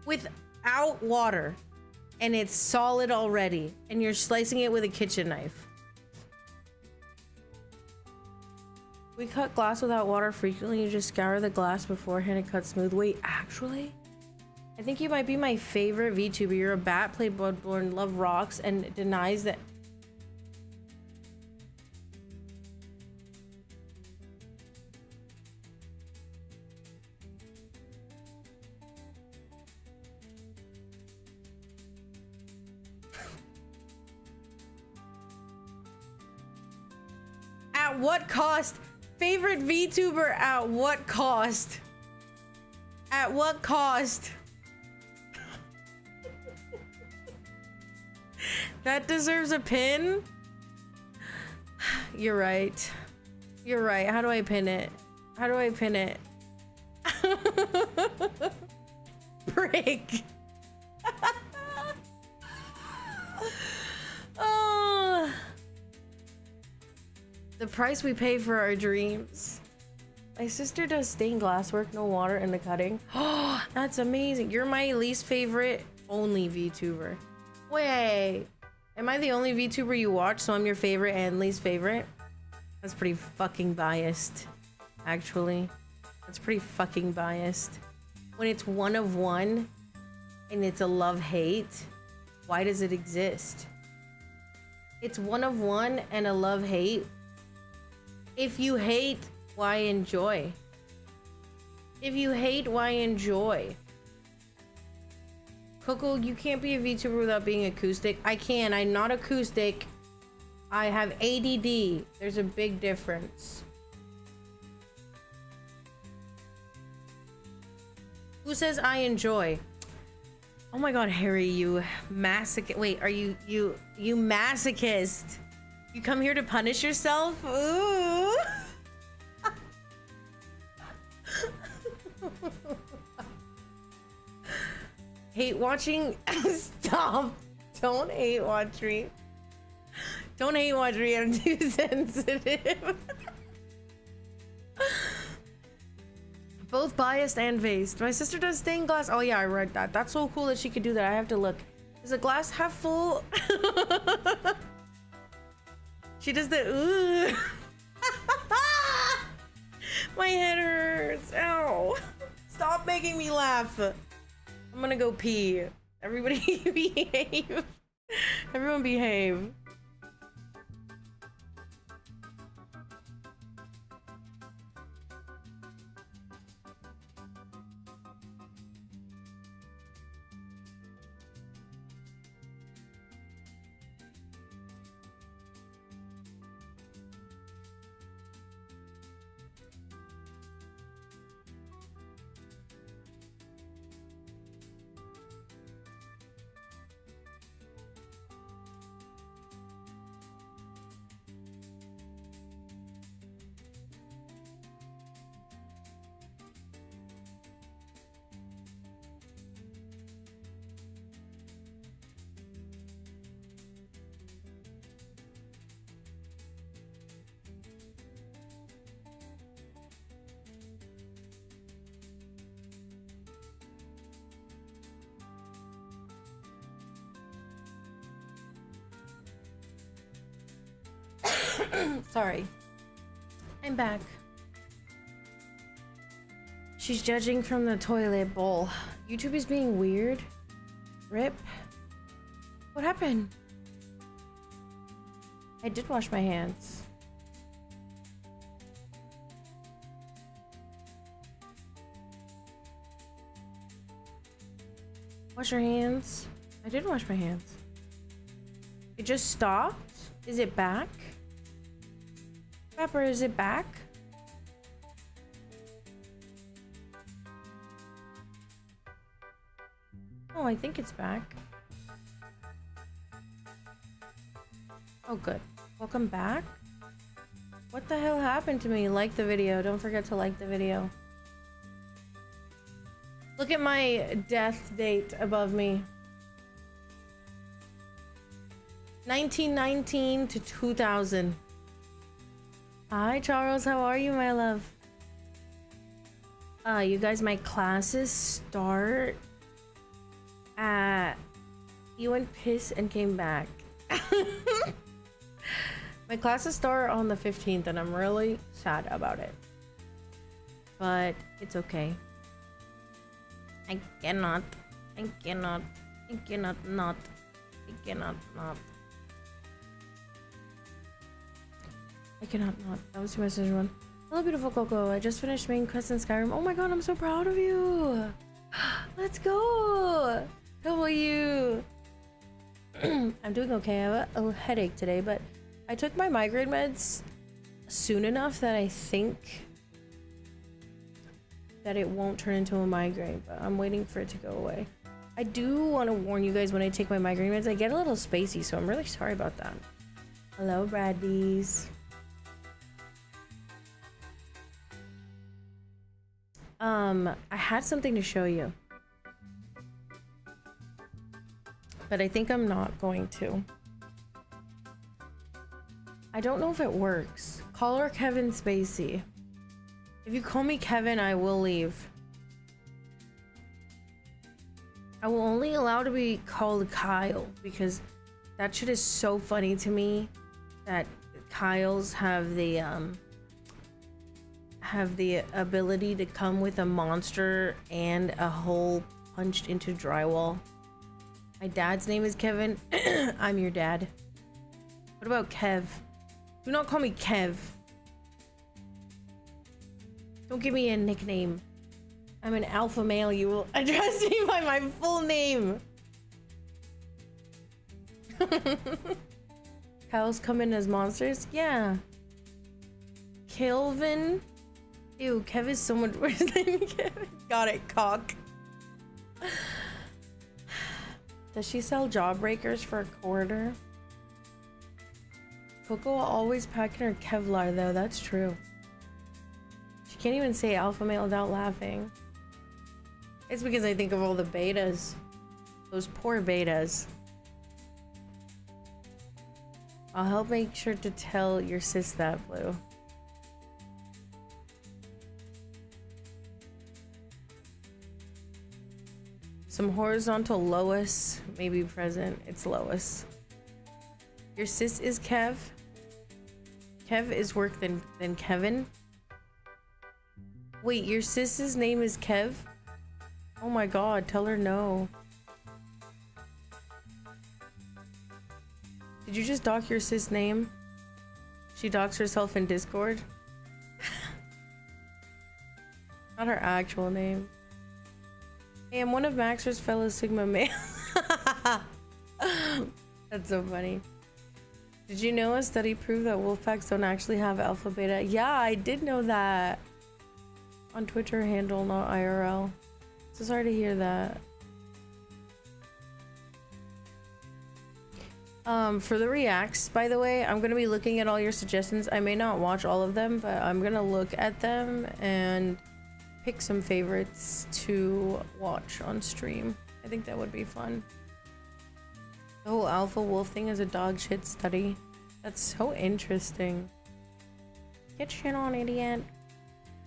Without water. And it's solid already. And you're slicing it with a kitchen knife. We cut glass without water frequently. You just scour the glass beforehand and cut smooth. Wait, actually? I think you might be my favorite VTuber. You're a bat, play Bloodborne, love rocks, and denies that. At what cost? Favorite VTuber at what cost? At what cost? That deserves a pin? You're right. You're right. How do I pin it? How do I pin it? Brick. Oh. The price we pay for our dreams. My sister does stained glass work, no water in the cutting. Oh, that's amazing. You're my least favorite only VTuber. Wait, am I the only VTuber you watch, so I'm your favorite and least favorite? That's pretty fucking biased, actually. That's pretty fucking biased. When it's one of one and it's a love-hate, why does it exist? It's one of one and a love-hate. If you hate, why enjoy? If you hate, why enjoy? Coco, you can't be a VTuber without being acoustic. I can. I'm not acoustic. I have ADD. There's a big difference. Who says I enjoy? Oh my god, Harry, you masochist. Wait, are you masochist? You come here to punish yourself? Ooh. Hate watching? Stop. Don't hate watch me. Don't hate watch me. I'm too sensitive. Both biased and based. My sister does stained glass. Oh yeah, I read that. That's so cool that she could do that. I have to look. Is the glass half full? She does the ooh. My head hurts. Ow. Stop making me laugh. I'm gonna go pee. Everybody behave. Everyone behave. Sorry. I'm back. She's judging from the toilet bowl. YouTube is being weird. Rip. What happened? I did wash my hands. Wash your hands. I did wash my hands. It just stopped? Is it back? Pepper, is it back? Oh, I think it's back. Oh, good. Welcome back. What the hell happened to me? Like the video. Don't forget to like the video. Look at my death date above me. 1919 to 2000. Hi, Charles. How are you, my love? You guys, my classes start at... You went piss and came back. My classes start on the 15th, and I'm really sad about it. But it's okay. I cannot not. I cannot not. That was too much, everyone. Hello, beautiful Coco. I just finished main quest in Skyrim. Oh my god, I'm so proud of you. Let's go. How about you? I'm doing okay. I have a headache today, but I took my migraine meds soon enough that I think that it won't turn into a migraine, but I'm waiting for it to go away. I do want to warn you guys, when I take my migraine meds, I get a little spacey, so I'm really sorry about that. Hello, Braddies. I had something to show you, but I think I'm not going to. I don't know if it works. Call her Kevin Spacey. If you call me Kevin, I will leave. I will only allow to be called Kyle because that shit is so funny to me that Kyles have the ability to come with a monster and a hole punched into drywall. My dad's name is Kevin. I'm your dad. What about Kev? Do not call me Kev. Don't give me a nickname. I'm an alpha male. You will address me by my full name. Cows come in as monsters? Yeah. Kelvin? Ew, Kev is so much worse than Kevin. Got it, cock. Does she sell jawbreakers for $1? Coco always packing her Kevlar though, that's true. She can't even say alpha male without laughing. It's because I think of all the betas. Those poor betas. I'll help make sure to tell your sis that, Blue. Some horizontal Lois may be present. It's Lois. Your sis is Kev. Kev is worse than Kevin. Wait, your sis's name is Kev? Oh my god, tell her no. Did you just dox your sis name? She doxed herself in Discord? Not her actual name. Hey, I'm one of Maxer's fellow Sigma male. That's so funny. Did you know a study proved that wolf packs don't actually have alpha beta? Yeah, I did know that. On Twitter handle, not IRL. So sorry to hear that. For the reacts, by the way, I'm gonna be looking at all your suggestions. I may not watch all of them, but I'm gonna look at them and pick some favorites to watch on stream. I think that would be fun. The whole alpha wolf thing is a dog shit study. That's so interesting. Get shit on, idiot.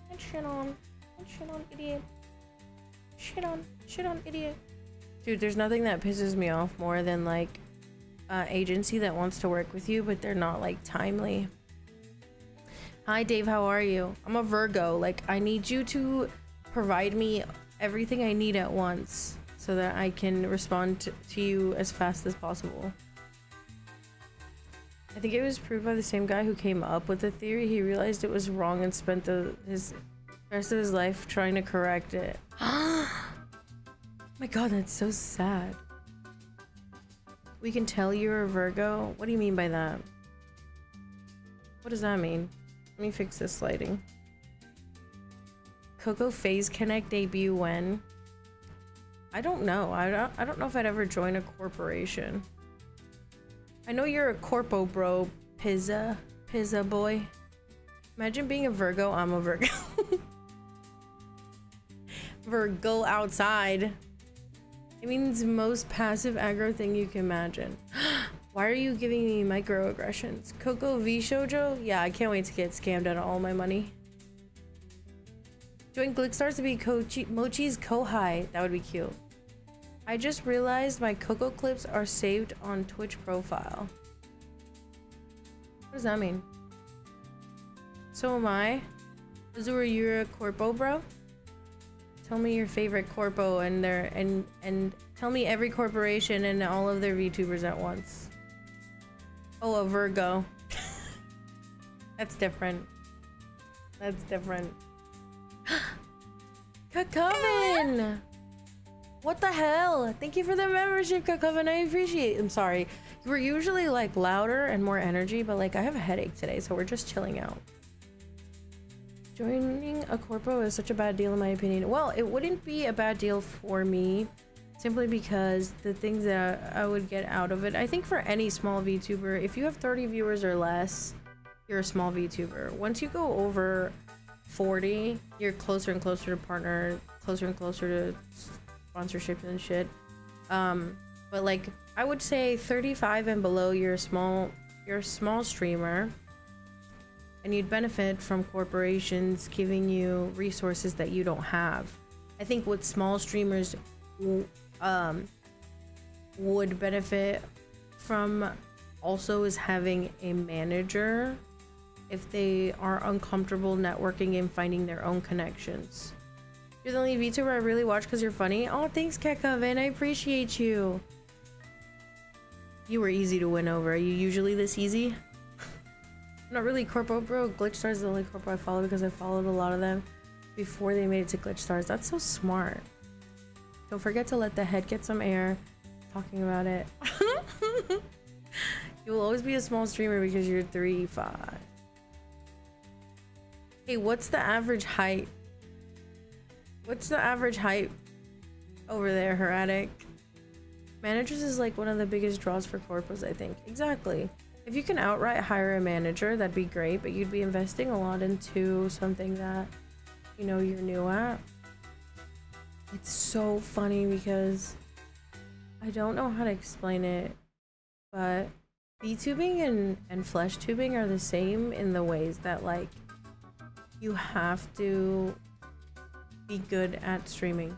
Get shit on. Get shit on, idiot. Shit on, idiot. Dude, there's nothing that pisses me off more than like agency that wants to work with you, but they're not like timely. Hi Dave, how are you? I'm a Virgo. Like, I need you to provide me everything I need at once so that I can respond to you as fast as possible. I think it was proved by the same guy who came up with the theory. He realized it was wrong and spent his rest of his life trying to correct it. My god, that's so sad. We can tell you're a Virgo? What do you mean by that? What does that mean? Let me fix this lighting. Coco Phase Connect debut when? I don't know. I don't know if I'd ever join a corporation. I know you're a corpo bro, Pizza boy. Imagine being a Virgo. I'm a Virgo. Virgo outside. It means most passive aggro thing you can imagine. Why are you giving me microaggressions? Coco V Shoujo? Yeah, I can't wait to get scammed out of all my money. Join Glickstars to be Mochi's Kohai. That would be cute. I just realized my Coco clips are saved on Twitch profile. What does that mean? So am I. Azura, you're a corpo bro? Tell me your favorite corpo and tell me every corporation and all of their VTubers at once. Oh, a Virgo. That's different. That's different. Kakoven! What the hell? Thank you for the membership, Kakoven. I appreciate it. I'm sorry. We're usually like louder and more energy, but like I have a headache today, so we're just chilling out. Joining a corpo is such a bad deal in my opinion. Well, it wouldn't be a bad deal for me simply because the things that I would get out of it. I think for any small VTuber, if you have 30 viewers or less, you're a small VTuber. Once you go over 40, you're closer and closer to partner, closer and closer to sponsorships and shit. But like I would say 35 and below, you're a small streamer. And you'd benefit from corporations giving you resources that you don't have. I think what small streamers would benefit from also is having a manager if they are uncomfortable networking and finding their own connections. You're the only VTuber I really watch because you're funny. Oh, thanks, Kekavin. I appreciate you. You were easy to win over. Are you usually this easy? Not really corpo, bro. Glitch Stars is the only corpo I follow because I followed a lot of them before they made it to Glitch Stars. That's so smart. Don't forget to let the head get some air. Talking about it. You will always be a small streamer because you're 3'5". Hey, what's the average height? What's the average height over there, Herratic? Managers is like one of the biggest draws for corpos, I think. Exactly. If you can outright hire a manager, that'd be great, but you'd be investing a lot into something that, you know, you're new at. It's so funny because I don't know how to explain it, but VTubing and flesh tubing are the same in the ways that, like, you have to be good at streaming.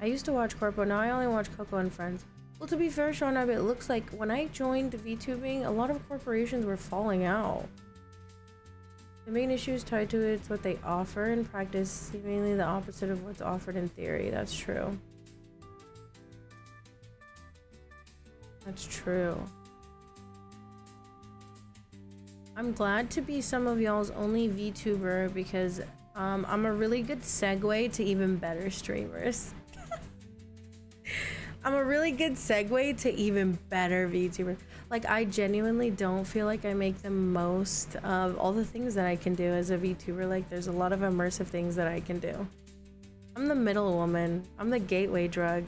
I used to watch Corpo, now I only watch KoKo and Friends. Well, to be fair, Shawnab, it looks like when I joined VTubing, a lot of corporations were falling out. The main issues tied to it is what they offer in practice, seemingly the opposite of what's offered in theory. That's true. That's true. I'm glad to be some of y'all's only VTuber because I'm a really good segue to even better streamers. I'm a really good segue to even better VTubers. Like, I genuinely don't feel like I make the most of all the things that I can do as a VTuber. Like, there's a lot of immersive things that I can do. I'm the middle woman. I'm the gateway drug.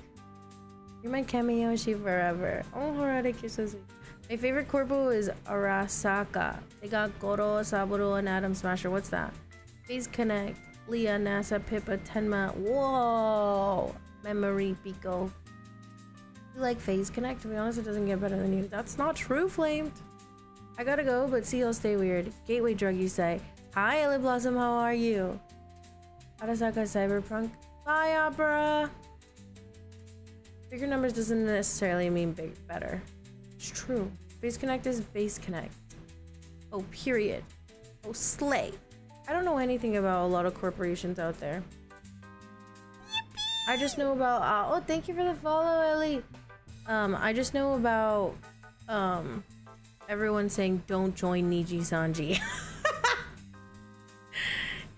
You're my Kamiyoshi forever. Oh, Herratic, you're so sweet. My favorite corpo is Arasaka. They got Goro, Saburo, and Atom Smasher. What's that? Phase Connect, Leah, NASA, Pippa, Tenma. Whoa! Memory, Pico. You like Phase Connect? To be honest, it doesn't get better than you. That's not true, Flamed. I gotta go, but see, you'll stay weird. Gateway drug, you say. Hi, Ellie Blossom, how are you? Arasaka Cyberpunk. Bye, Opera. Bigger numbers doesn't necessarily mean better. It's true. Base Connect is Base Connect. Oh, period. Oh, slay. I don't know anything about a lot of corporations out there. I just know about oh, thank you for the follow, Ellie. I just know about everyone saying don't join Niji Sanji.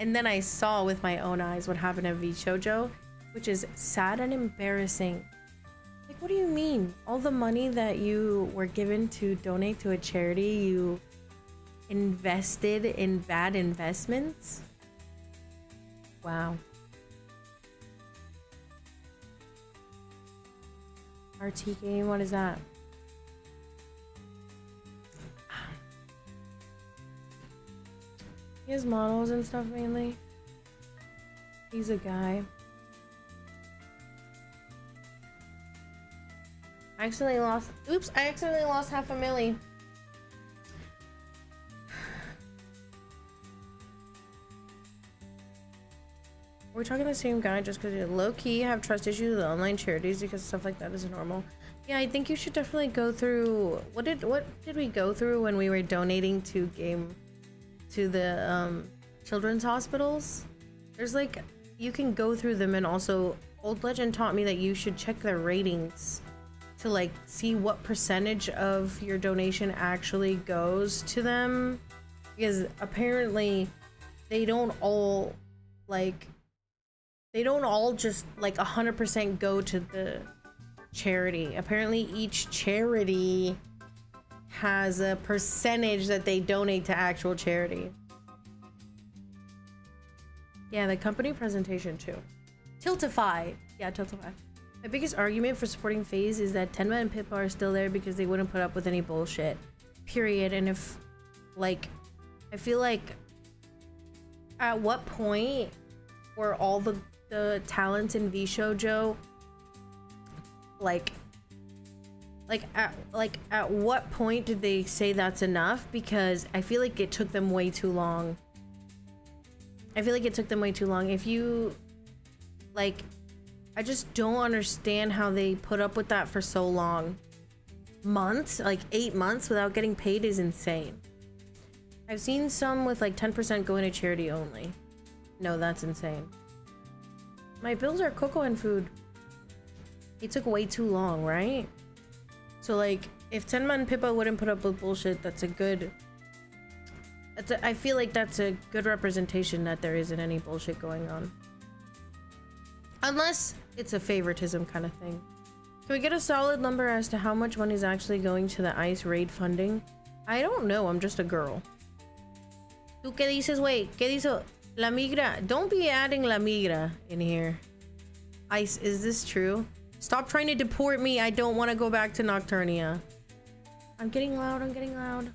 And then I saw with my own eyes what happened at VShojo, which is sad and embarrassing. Like, what do you mean? All the money that you were given to donate to a charity, you invested in bad investments? Wow. RT game, what is that? He has models and stuff mainly. He's a guy. I accidentally lost. Oops, I accidentally lost half a milli. We're talking the same guy just because you low-key have trust issues with online charities because stuff like that is normal. Yeah, I think you should definitely go through what did we go through when we were donating to the children's hospitals? There's like, you can go through them, and also Old Legend taught me that you should check their ratings to like see what percentage of your donation actually goes to them, because apparently they don't all just like 100% go to the charity. Apparently each charity has a percentage that they donate to actual charity. Yeah, the company presentation too. Tiltify. Yeah, Tiltify. My biggest argument for supporting FaZe is that Tenma and Pippa are still there because they wouldn't put up with any bullshit. Period. And if, like, I feel like at what point were all the talents in VShojo at what point did they say that's enough? Because I feel like it took them way too long. If you, like, I just don't understand how they put up with that for so long. Months, like 8 months without getting paid is insane. I've seen some with like 10% going to charity only. No, that's insane. My bills are cocoa and food. It took way too long, right? So like, if Tenma and Pippa wouldn't put up with bullshit, I feel like that's a good representation that there isn't any bullshit going on. Unless it's a favoritism kind of thing. Can we get a solid number as to how much money is actually going to the ICE raid funding? I don't know, I'm just a girl. ¿Tú qué dices, wey? ¿Qué dice la migra? Don't be adding la migra in here. ICE, is this true? Stop trying to deport me, I don't want to go back to Nocturnia. I'm getting loud.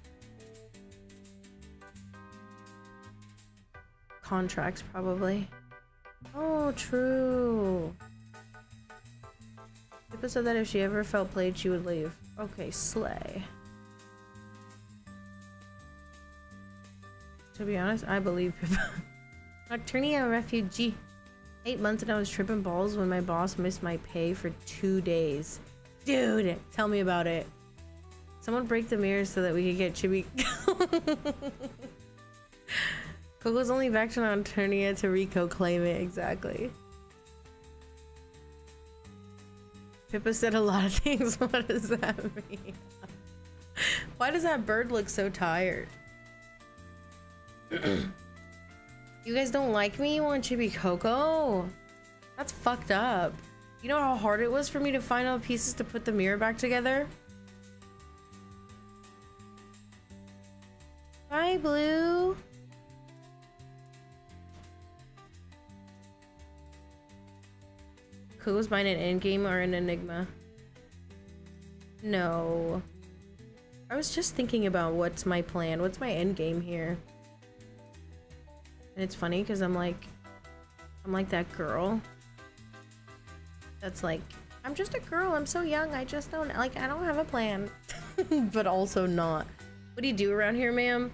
Contracts, probably. Oh, true. Pippa said that if she ever felt played, she would leave. Okay, slay. To be honest, I believe Pippa. Nocturnia refugee. 8 months and I was tripping balls when my boss missed my pay for 2 days. Dude, tell me about it. Someone break the mirrors so that we could get Chibi. Coco's only back to Nocturnia to Rico claim it, exactly. Pippa said a lot of things. What does that mean? Why does that bird look so tired? You guys don't like me? You want Chibi Coco? That's fucked up. You know how hard it was for me to find all the pieces to put the mirror back together? Bye, Blue. Coco's buying an endgame or an enigma? No. I was just thinking about what's my plan. What's my endgame here? And it's funny because I'm like that girl that's like, I'm just a girl, I'm so young, I just don't, like, I don't have a plan. But also not. What do you do around here, ma'am?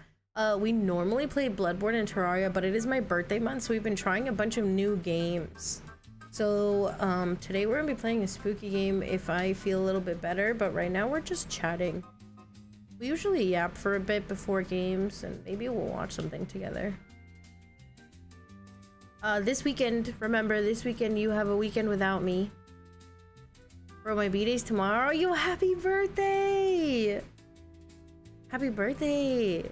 We normally play Bloodborne and Terraria, but it is my birthday month, so we've been trying a bunch of new games. So today we're gonna be playing a spooky game if I feel a little bit better, but right now we're just chatting. We usually yap for a bit before games, and maybe we'll watch something together. This weekend, remember, this weekend you have a weekend without me. Bro, my B-day's tomorrow. Yo, happy birthday! Happy birthday!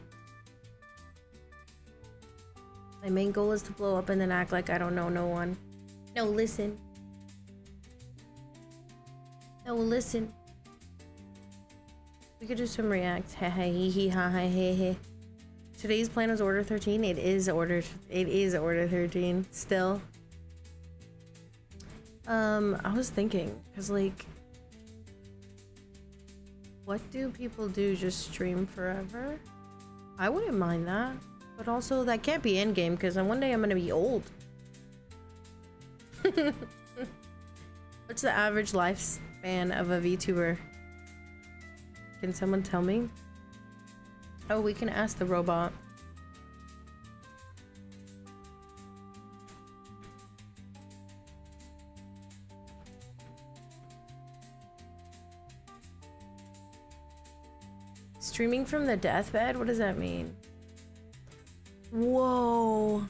My main goal is to blow up and then act like I don't know no one. No, listen. No, listen. We could do some reacts. Ha ha hee hee ha ha he he. Today's plan was order 13. It is order 13 still. I was thinking, cause like, what do people do? Just stream forever? I wouldn't mind that, but also that can't be endgame because one day I'm gonna be old. What's the average lifespan of a VTuber? Can someone tell me? Oh, we can ask the robot. Streaming from the deathbed? What does that mean? Whoa.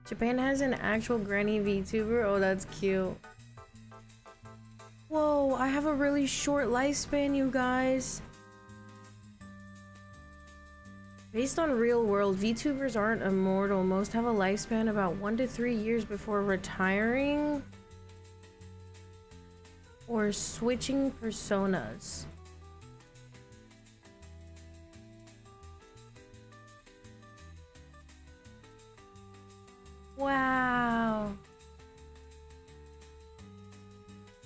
Japan has an actual granny VTuber? Oh, that's cute. Whoa, I have a really short lifespan, you guys. Based on real world, VTubers aren't immortal. Most have a lifespan about 1 to 3 years before retiring. or switching personas. Wow.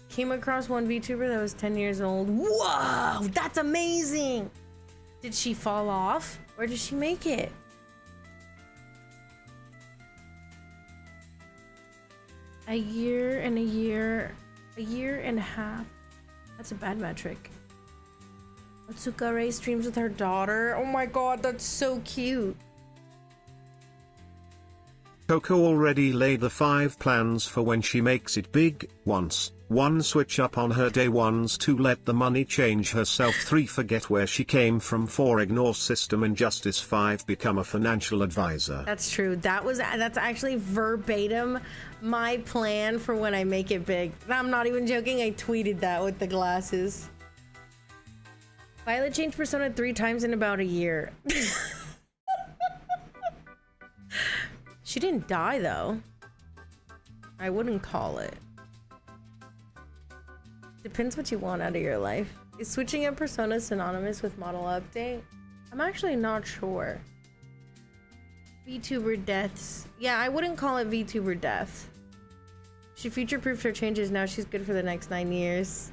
Came across one VTuber that was 10 years old. Whoa, that's amazing. Did she fall off or did she make it? A year and a half. That's a bad metric. Otsukare streams with her daughter. Oh my god, that's so cute. KoKo already laid the 5 plans for when she makes it big. 1. Switch up on her day. 2. Let the money change herself. 3. Forget where she came from. 4. Ignore system injustice. 5. Become a financial advisor. That's true. That's actually verbatim my plan for when I make it big. I'm not even joking. I tweeted that with the glasses. Violet changed persona 3 times in about a year. She didn't die though. I wouldn't call it. Depends what you want out of your life. Is switching a persona synonymous with model update? I'm actually not sure. VTuber deaths. Yeah, I wouldn't call it VTuber death. She future-proofed her changes. Now she's good for the next 9 years.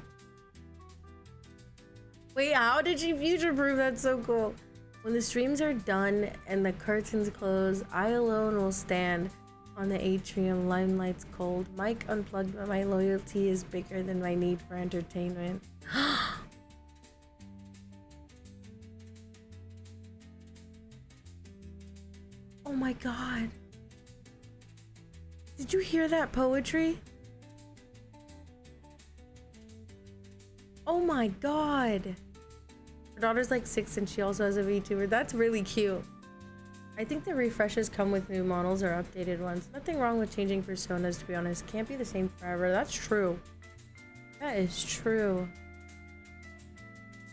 Wait, how did she future-proof? That's so cool. When the streams are done and the curtains close, I alone will stand on the atrium. Limelight's cold. Mic unplugged, but my loyalty is bigger than my need for entertainment. Oh my god. Did you hear that poetry? Oh my god. Her daughter's like 6 and she also has a VTuber. That's really cute. I think the refreshes come with new models or updated ones. Nothing wrong with changing personas, to be honest. Can't be the same forever. That's true. That is true.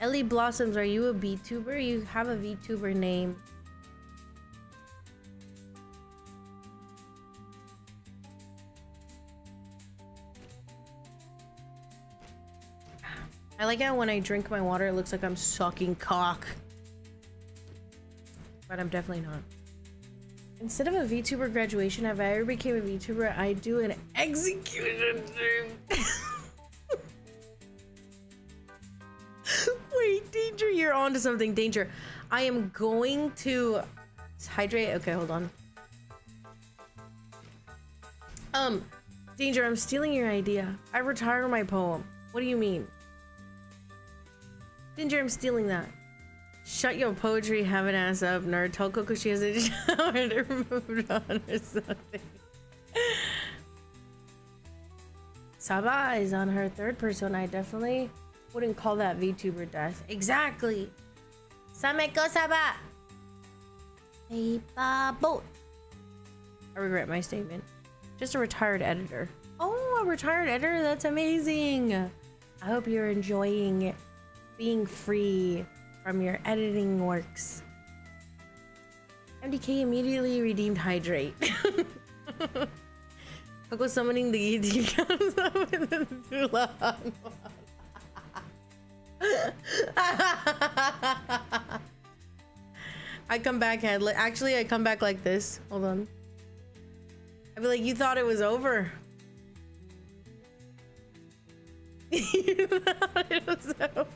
Ellie Blossoms, are you a VTuber? You have a VTuber name. I like how when I drink my water, it looks like I'm sucking cock. But I'm definitely not. Instead of a VTuber graduation, if I ever became a VTuber, I'd do an execution stream. Wait, Danger, you're onto something. Danger, I am going to hydrate. Okay, hold on. Danger, I'm stealing your idea. I retired my poem. What do you mean? Danger, I'm stealing that. Shut your poetry having ass up, nerd. Tell Coco she has a shower to remove on or something. Saba is on her 3rd persona. I definitely wouldn't call that VTuber death. Exactly. Sameko Saba. Hey, Babo. I regret my statement. Just a retired editor. Oh, a retired editor? That's amazing. I hope you're enjoying being free from your editing works. MDK immediately redeemed hydrate. Coco summoning the ET comes up with the Tula. I come back actually I come back like this. Hold on. I'd be like, you thought it was over. You thought it was over.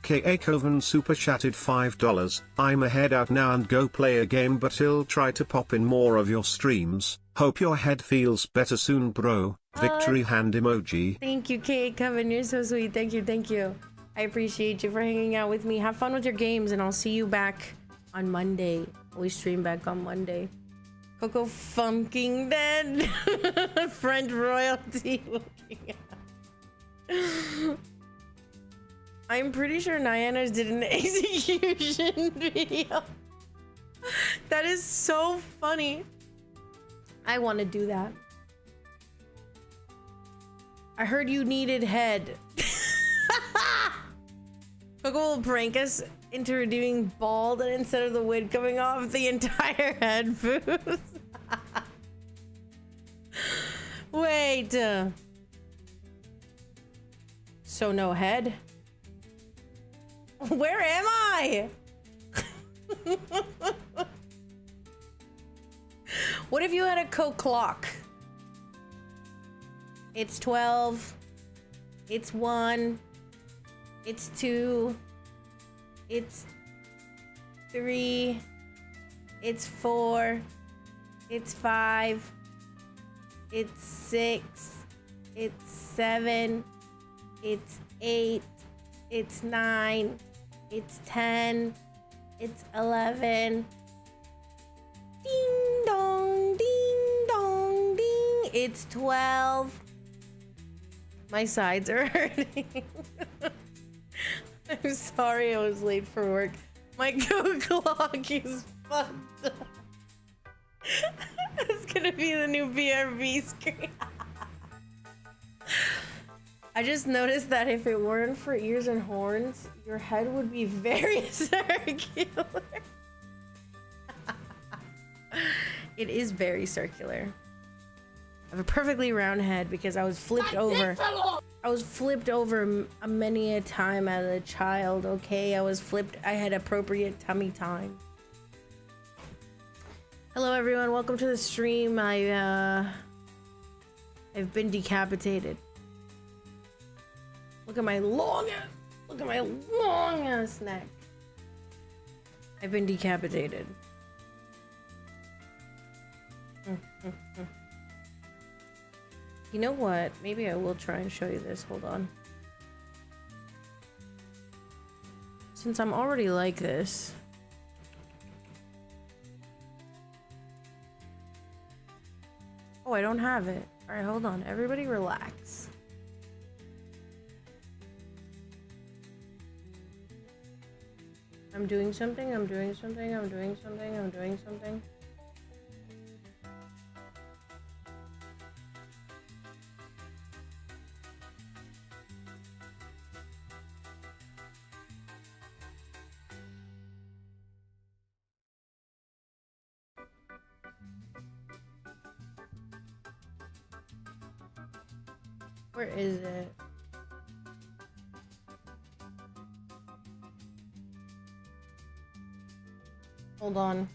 K.A. Coven super chatted $5. I'm a head out now and go play a game, but he'll try to pop in more of your streams. Hope your head feels better soon, bro. Victory hand emoji. Thank you, K.A. Coven. You're so sweet. Thank you, thank you. I appreciate you for hanging out with me. Have fun with your games, and I'll see you back on Monday. We stream back on Monday. Coco funking dead. French royalty looking at. I'm pretty sure Nyanas did an execution video. That is so funny. I want to do that. I heard you needed head. Coco will prank us into redeeming bald, and instead of the wig coming off, the entire head boost. right. So no head. Where am I? What if you had a clock? It's 12. It's 1. It's 2. It's 3. It's 4. It's 5. It's 6. It's 7. It's 8. It's 9. It's 10. It's 11. Ding dong, ding dong, ding. It's 12. My sides are hurting. I'm sorry I was late for work. My clock is fucked up. It's gonna be the new BRB screen. I just noticed that if it weren't for ears and horns, your head would be very circular. It is very circular. I have a perfectly round head because I was flipped over. I was flipped over many a time as a child, okay? I was flipped. I had appropriate tummy time. Hello everyone, welcome to the stream. I've been decapitated. Look at my long ass neck. I've been decapitated. You know what? Maybe I will try and show you this. Hold on. Since I'm already like this. Oh, I don't have it. All right, hold on. Everybody relax. I'm doing something. I'm doing something. I'm doing something. I'm doing something. Where is it? Hold on.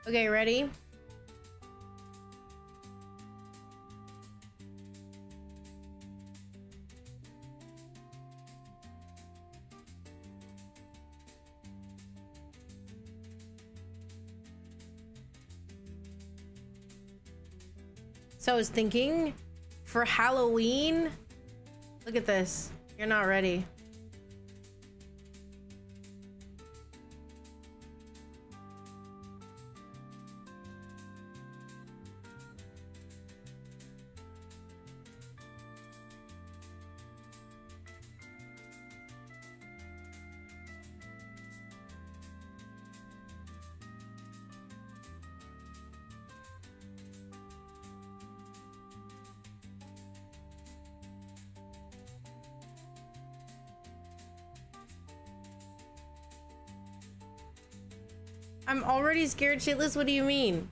Okay, ready? So I was thinking for Halloween, look at this. You're not ready. I'm already scared shitless. What do you mean?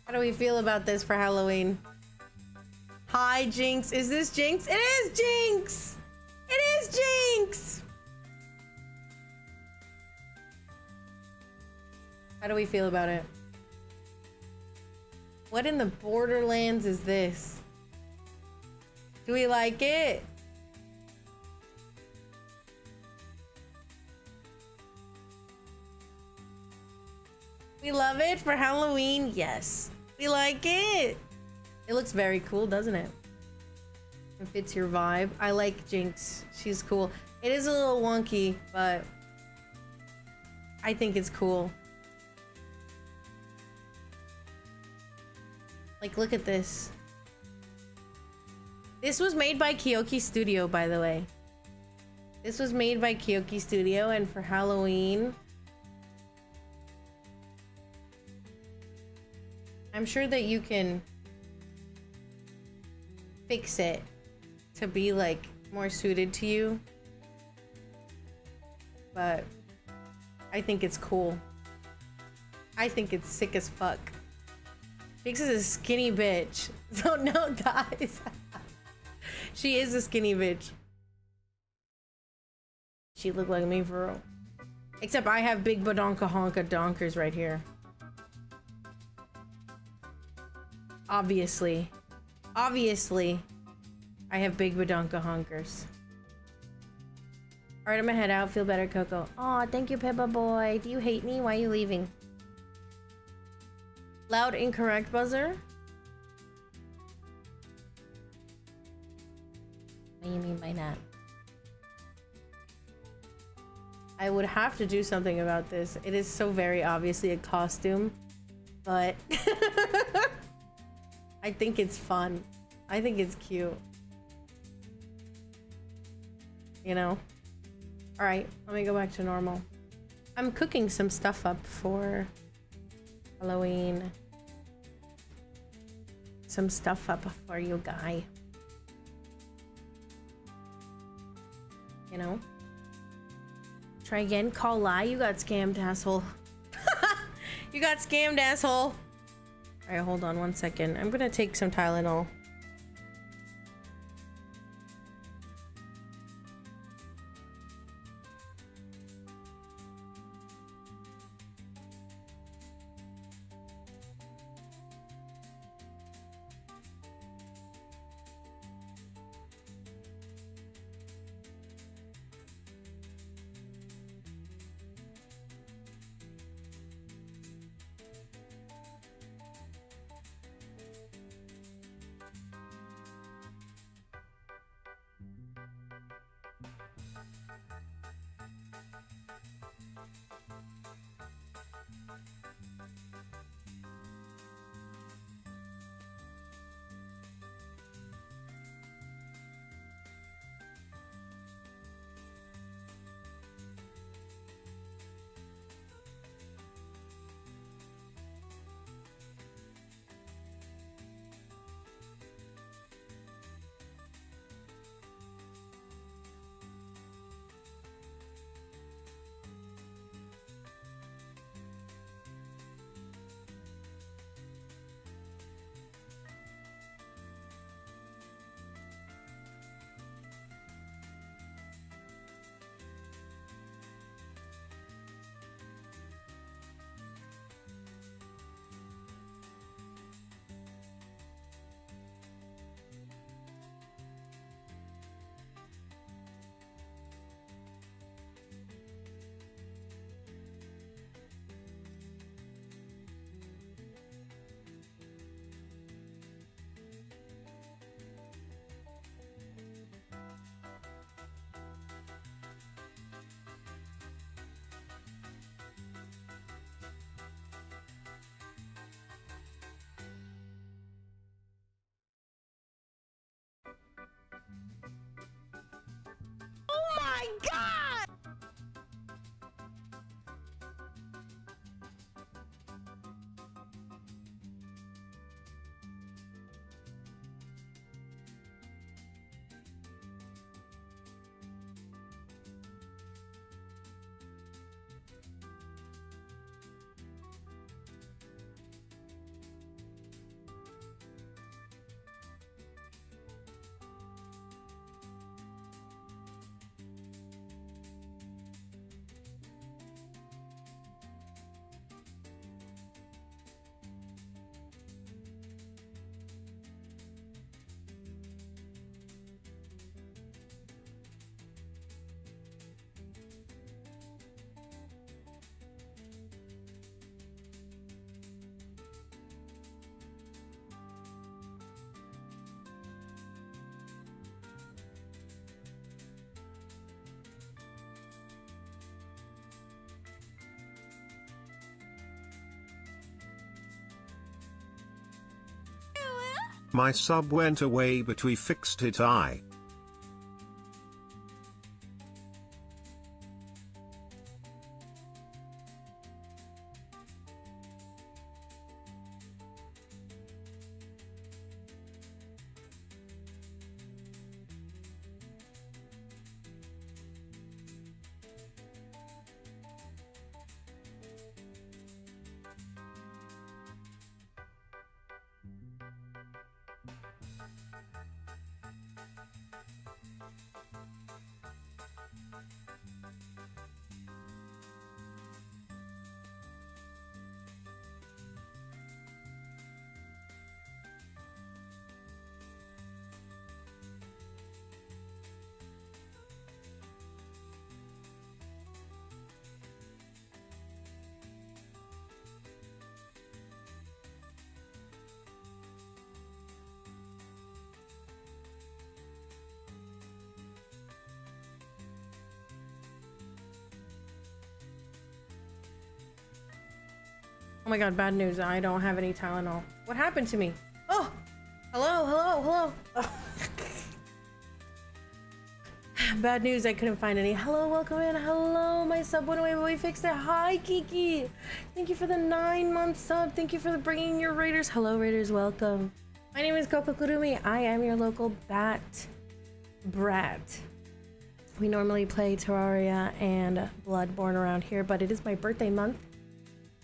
How do we feel about this for Halloween? Hi, Jinx. Is this Jinx? It is Jinx! It is Jinx! How do we feel about it? What in the Borderlands is this? Do we like it? We love it for Halloween? Yes. We like it. It looks very cool, doesn't it? It fits your vibe. I like Jinx. She's cool. It is a little wonky, but I think it's cool. Like, look at this. This was made by Kyoki Studio, by the way. This was made by Kyoki Studio, and for Halloween, I'm sure that you can fix it to be like more suited to you, but I think it's cool. I think it's sick as fuck. Vix is a skinny bitch, so no dies. She is a skinny bitch. She look like me for real. Except I have big badonka honka donkers right here. Obviously. Obviously, I have big badonka honkers. Alright, I'm gonna head out. Feel better, Coco. Aw, thank you, Peppa boy. Do you hate me? Why are you leaving? Loud incorrect buzzer? What do you mean by that? I would have to do something about this. It is so very obviously a costume, but I think it's fun. I think it's cute. You know? Alright, let me go back to normal. I'm cooking some stuff up for Halloween. Some stuff up for you guy. You know? Try again. Call lie. You got scammed, asshole. You got scammed, asshole. Alright, hold on one second. I'm gonna take some Tylenol. Oh my god! My sub went away but we fixed it. Oh my god, bad news. I don't have any Tylenol. What happened to me? Oh! Hello, hello, hello! Oh. Bad news, I couldn't find any. Hello, welcome in. Hello, my sub went away, but we fixed it. Hi, Kiki! Thank you for the 9-month sub. Thank you for bringing your raiders. Hello, raiders, welcome. My name is KOKOKURUMI. I am your local brat. We normally play Terraria and Bloodborne around here, but it is my birthday month.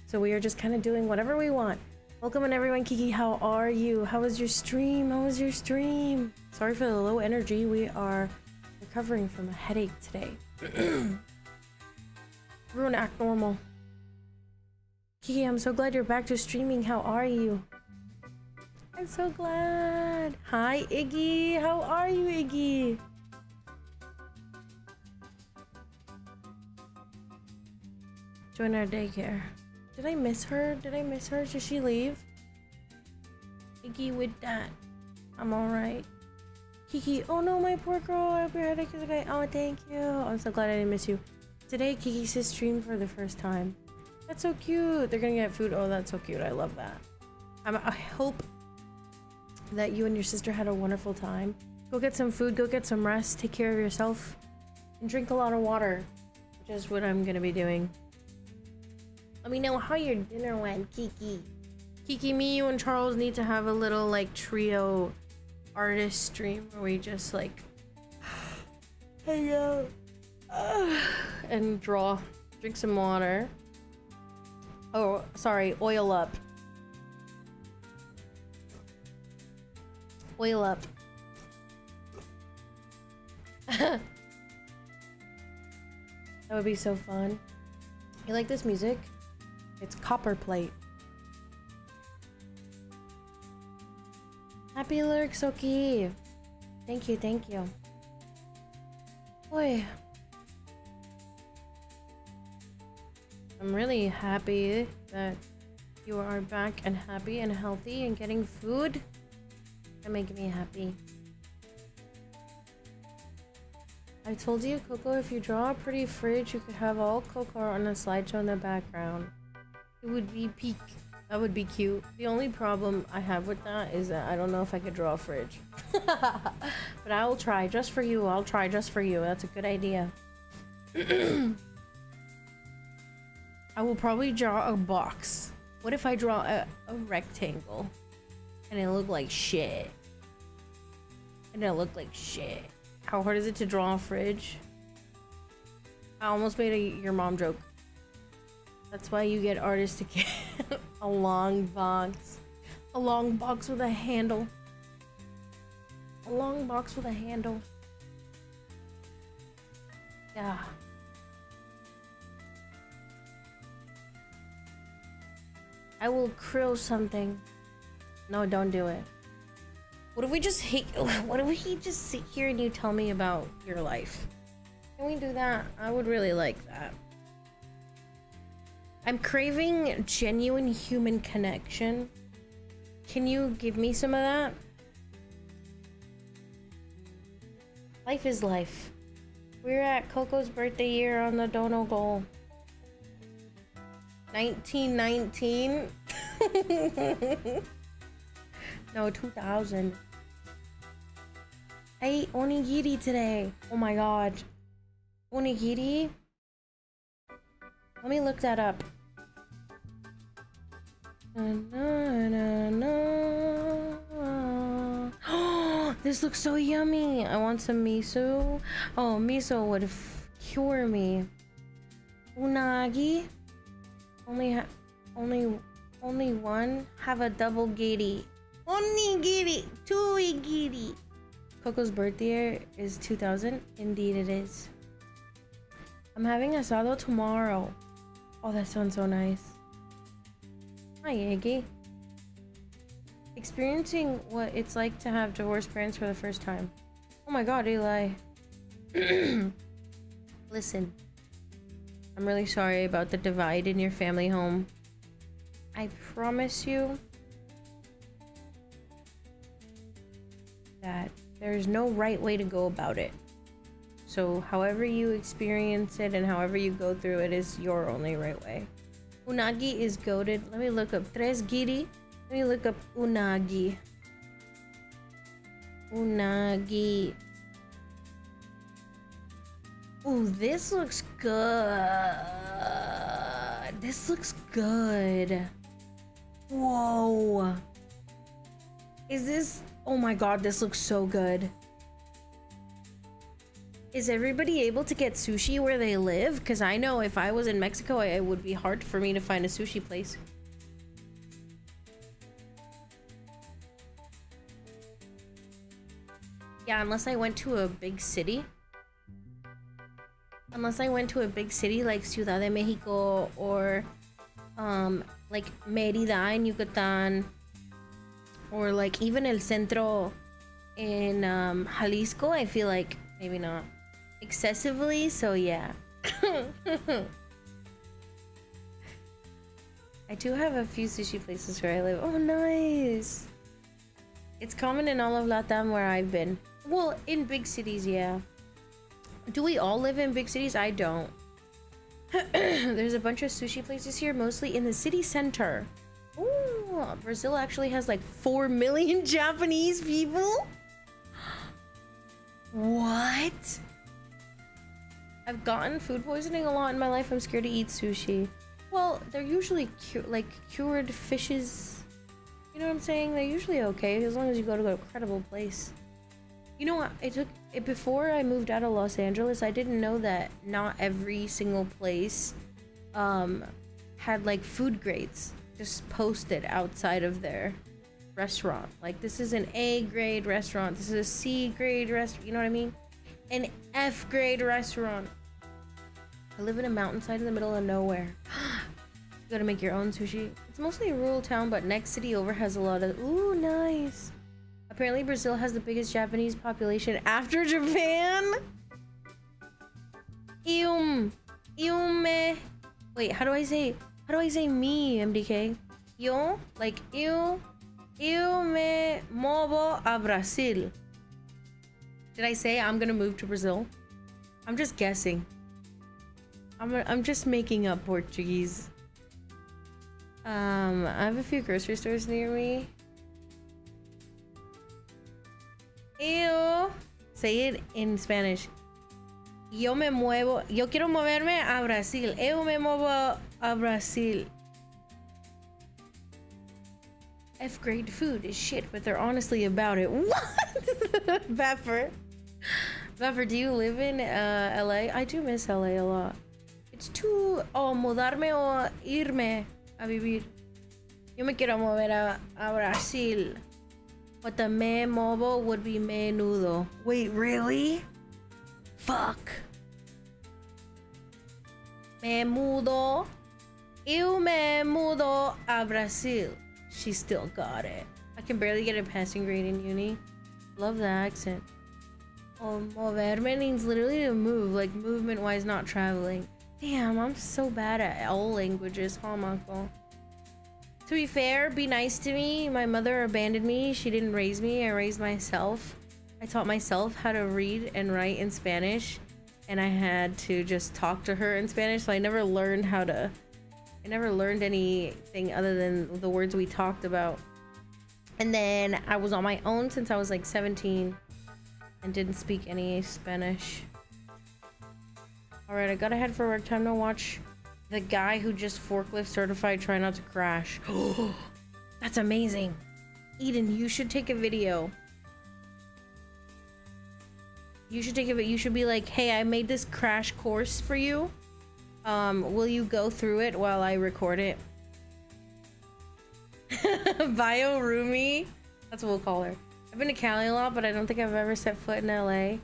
So we are just kind of doing whatever we want. Welcome in everyone. Kiki, how are you? How was your stream? How was your stream? Sorry for the low energy. We are recovering from a headache today. Everyone act normal. Kiki, I'm so glad you're back to streaming. How are you? I'm so glad. Hi, Iggy. How are you, Iggy? Join our daycare. Did I miss her? Did I miss her? Did she leave? Iggy with that. I'm alright. Kiki, oh no, my poor girl. I hope your headache is okay. Oh, thank you. I'm so glad I didn't miss you. Today, Kiki says stream for the first time. That's so cute. They're gonna get food. Oh, that's so cute. I love that. I hope that you and your sister had a wonderful time. Go get some food. Go get some rest. Take care of yourself. And drink a lot of water. Which is what I'm gonna be doing. Let me know how your dinner went, Kiki. Kiki, me, you, and Charles need to have a little like trio artist stream where we just like hang out and draw. Drink some water. Oh, sorry, oil up. Oil up. That would be so fun. You like this music? It's copper plate. Happy lyrics, Soki. Thank you, thank you. Boy. I'm really happy that you are back and happy and healthy and getting food. That makes me happy. I told you, Coco, if you draw a pretty fridge, you could have all Coco on a slideshow in the background. It would be peak. That would be cute. The only problem I have with that is that I don't know if I could draw a fridge. But I will try just for you. I'll try just for you. That's a good idea. I will probably draw a box. What if I draw a rectangle? And it looked like shit. And it looked like shit. How hard is it to draw a fridge? I almost made a your mom joke. That's why you get artists to get a long box. A long box with a handle. A long box with a handle. Yeah. I will krill something. No, don't do it. What if we just what if we just sit here and you tell me about your life? Can we do that? I would really like that. I'm craving genuine human connection. Can you give me some of that? Life is life. We're at Coco's birthday year on the Dono Goal. 1919? No, 2,000. I ate onigiri today. Oh my god. Onigiri? Let me look that up. This looks so yummy. I want some miso. Oh, miso would cure me. Unagi. Only one. Have a double giri. Onigiri. Two igiri. Coco's birthday is 2000. Indeed it is. I'm having asado tomorrow. Oh, that sounds so nice. Hi, Iggy. Experiencing what it's like to have divorced parents for the first time. Oh my god, Eli. Listen. I'm really sorry about the divide in your family home. I promise you that there's no right way to go about it. So however you experience it and however you go through it is your only right way. Unagi is goated. Let me look up tres giri. Let me look up unagi. Unagi. Ooh, this looks good. This looks good. Whoa. Is this... Oh my god, this looks so good. Is everybody able to get sushi where they live? Because I know if I was in Mexico, it would be hard for me to find a sushi place. Yeah, unless I went to a big city. Unless I went to a big city like Ciudad de Mexico or like Mérida in Yucatan, or like even El Centro in Jalisco, I feel like maybe not excessively, so yeah. I do have a few sushi places where I live. Oh, nice. It's common in all of Latam where I've been. Well, in big cities, yeah. Do we all live in big cities? I don't. There's a bunch of sushi places here, mostly in the city center. Ooh, Brazil actually has like 4 million Japanese people? What? I've gotten food poisoning a lot in my life. I'm scared to eat sushi. Well, they're usually cured fishes. You know what I'm saying? They're usually okay as long as you go to a credible place. You know what? Before I moved out of Los Angeles, I didn't know that not every single place had like food grades just posted outside of their restaurant. Like, this is an A grade restaurant, this is a C grade restaurant, you know what I mean? An F grade restaurant. I live in a mountainside in the middle of nowhere. You gotta make your own sushi. It's mostly a rural town, but next city over has a lot of... Ooh, nice. Apparently Brazil has the biggest Japanese population after Japan. Wait, how do I say me, MDK? Yo, like eu me movo a Brazil. Did I say I'm gonna move to Brazil? I'm just guessing. I'm just making up Portuguese. I have a few grocery stores near me. Eu. Say it in Spanish. Yo quiero moverme a Brasil. Eu me movo a Brasil. F grade food is shit, but they're honestly about it. What? Vapor, do you live in LA? I do miss LA a lot. It's too... Oh, mudarme o irme a vivir. Yo me quiero mover a Brasil. But the me movo would be menudo. Wait, really? Fuck. Me mudo. Eu me mudo a Brasil. She still got it. I can barely get a passing grade in uni. Love the accent. Oh, moverme means literally to move, like movement-wise, not traveling. Damn, I'm so bad at all languages, huh, Mako? To be fair, be nice to me. My mother abandoned me. She didn't raise me. I raised myself. I taught myself how to read and write in Spanish, and I had to just talk to her in Spanish, so I never learned how to... I never learned anything other than the words we talked about. And then I was on my own since I was like 17 and didn't speak any Spanish. Alright, I gotta head for work. Time to watch the guy who just forklift certified try not to crash. That's amazing. Eden, you should take a video. You should take a video. You should be like, hey, I made this crash course for you. Will you go through it while I record it? KOKOKURUMI. That's what we'll call her. I've been to Cali a lot, but I don't think I've ever set foot in LA.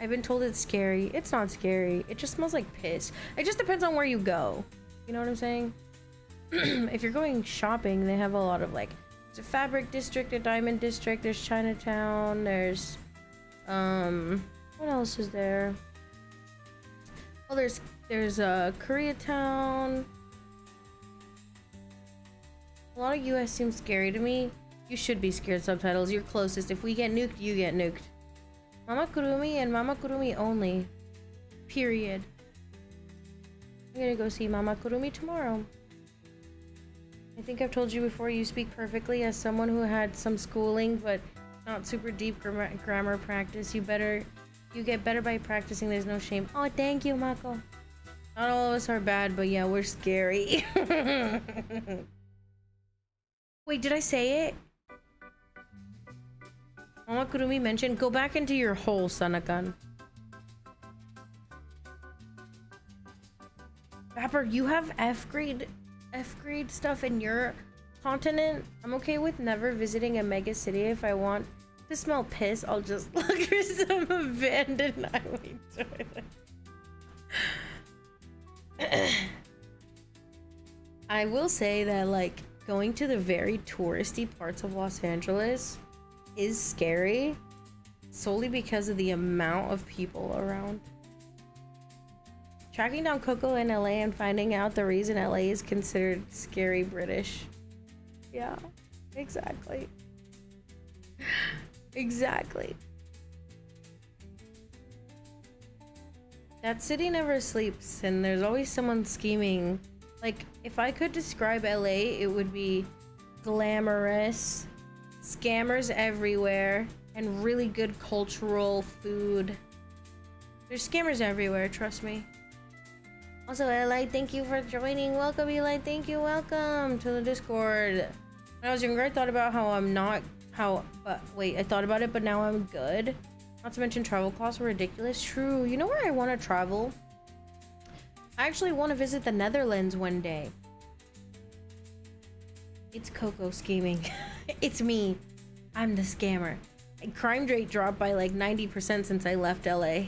I've been told it's scary. It's not scary. It just smells like piss. It just depends on where you go. You know what I'm saying? If you're going shopping, they have a lot of like, there's a fabric district, a diamond district, there's Chinatown, there's, what else is there? Oh, there's Koreatown. A lot of US seems scary to me. You should be scared, subtitles. You're closest. If we get nuked, you get nuked. Mama Kurumi and Mama Kurumi only. Period. I'm gonna go see Mama Kurumi tomorrow. I think I've told you before, you speak perfectly. As someone who had some schooling but not super deep grammar practice, you get better by practicing. There's no shame. Oh, thank you, Mako. Not all of us are bad, but yeah, we're scary. Wait, did I say it? Mama Kurumi mentioned, go back into your hole, Sanakan. Vapor, you have F grade stuff in your continent. I'm okay with never visiting a mega city. If I want to smell piss, I'll just look for some abandoned highway toilet. I will say that, like, going to the very touristy parts of Los Angeles is scary solely because of the amount of people around. Tracking down KoKo in LA and finding out the reason LA is considered scary British. Yeah, exactly. Exactly. That city never sleeps and there's always someone scheming. Like, if I could describe LA, it would be glamorous, scammers everywhere, and really good cultural food. There's scammers everywhere, trust me. Also, Eli, thank you for joining. Welcome, Eli. Thank you. Welcome to the Discord. When I was younger, I thought about how I'm not, I thought about it, but now I'm good. Not to mention travel costs were ridiculous. True. You know where I want to travel? I actually want to visit the Netherlands one day. It's KoKo scheming. It's me. I'm the scammer. Crime rate dropped by like 90% since I left LA.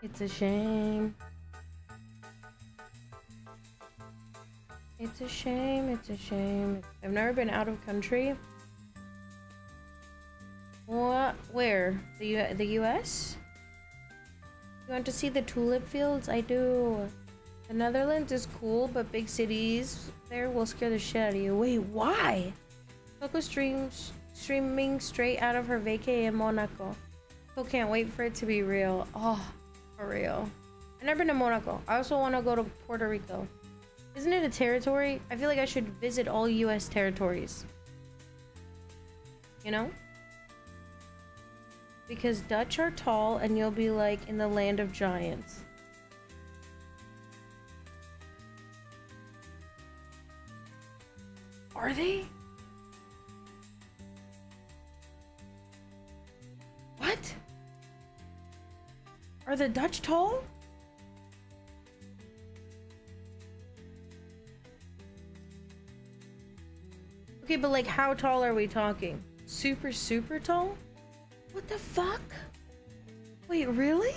It's a shame. It's a shame. It's a shame. I've never been out of country. What? Where? The US? You want to see the tulip fields? I do. The Netherlands is cool, but big cities there will scare the shit out of you. Wait, why? KoKo streaming straight out of her vacay in Monaco. KoKo can't wait for it to be real. Oh, for real. I've never been to Monaco. I also want to go to Puerto Rico. Isn't it a territory? I feel like I should visit all US territories. You know? Because Dutch are tall and you'll be like in the land of giants. Are they? What? Are the Dutch tall? Okay, but like how tall are we talking? Super, super tall? What the fuck? Wait, really?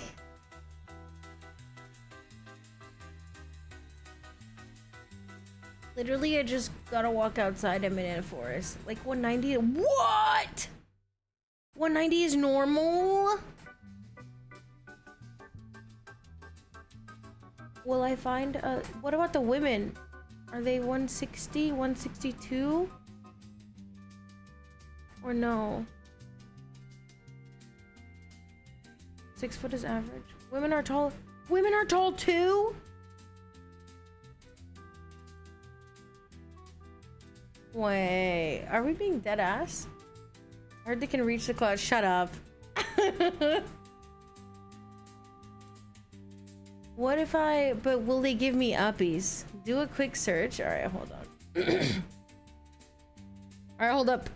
Literally, I just gotta walk outside a minute forest. Like 190. What? 190 is normal? Will I find what about the women? Are they 160, 162? Or no? 6 foot is average. Women are tall. Women are tall too? Wait, are we being dead ass? I heard they can reach the clouds. Shut up. What if but will they give me uppies? Do a quick search. All right, hold on. All right, hold up.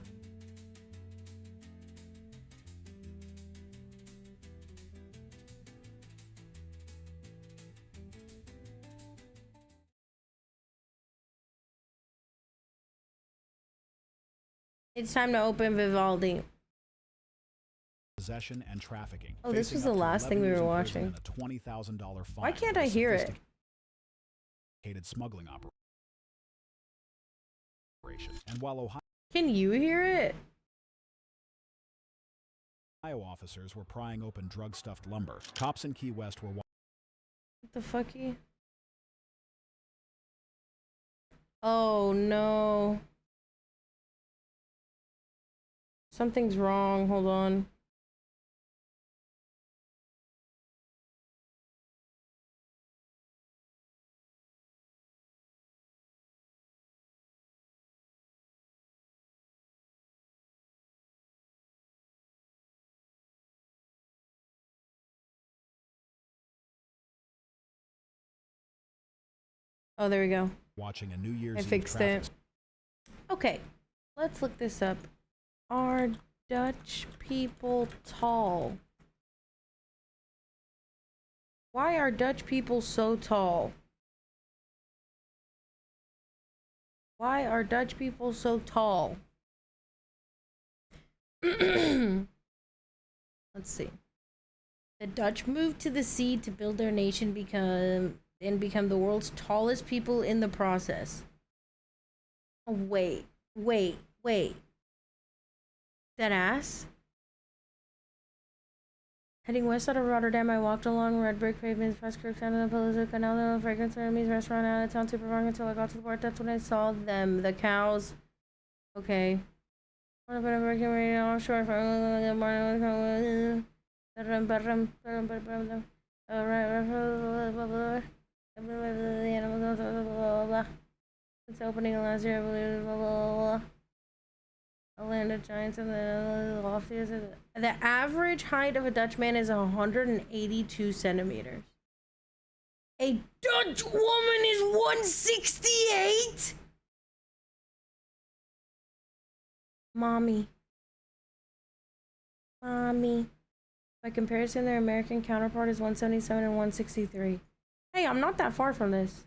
It's time to open Vivaldi. Possession and trafficking. Oh, this was the last thing we were watching. A $20,000 fine. Why can't I hear it? Smuggling operation. And while Ohio Can you hear it? officers were prying open drug-stuffed lumber, cops in Key West were What the fucky? Oh no. Something's wrong. Hold on. Oh, there we go. watching a New Year's I Eve fixed traffic it. Okay, let's look this up. Are Dutch people tall? Why are Dutch people so tall? Why are Dutch people so tall? Let's see. The Dutch moved to the sea to build their nation and become the world's tallest people in the process. Oh, wait. That ass? Heading west out of Rotterdam, I walked along red brick pavements, past Kirk down to the Palazzo Canal, the fragrance enemies restaurant out of town supermarket until I got to the port. That's when I saw them, the cows. Okay. I'm gonna working right now offshore for since opening last year, I believe a land of giants and the loftiest. The average height of a Dutch man is 182 centimeters. A Dutch woman is 168. Mommy. By comparison, their American counterpart is 177 and 163. Hey, I'm not that far from this.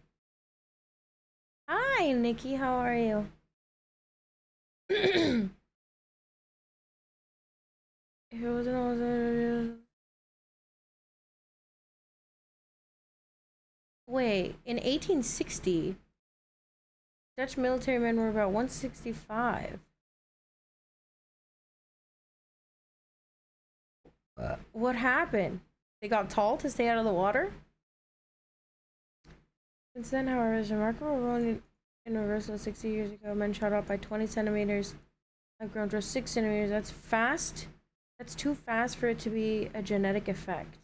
Hi, Nikki. How are you? Wait, in 1860, Dutch military men were about 165. What happened? They got tall to stay out of the water? Since then, however, it's remarkable growing in reversal 60 years ago. Men shot up by 20 centimeters. Have grown to 6 centimeters. That's fast. That's too fast for it to be a genetic effect.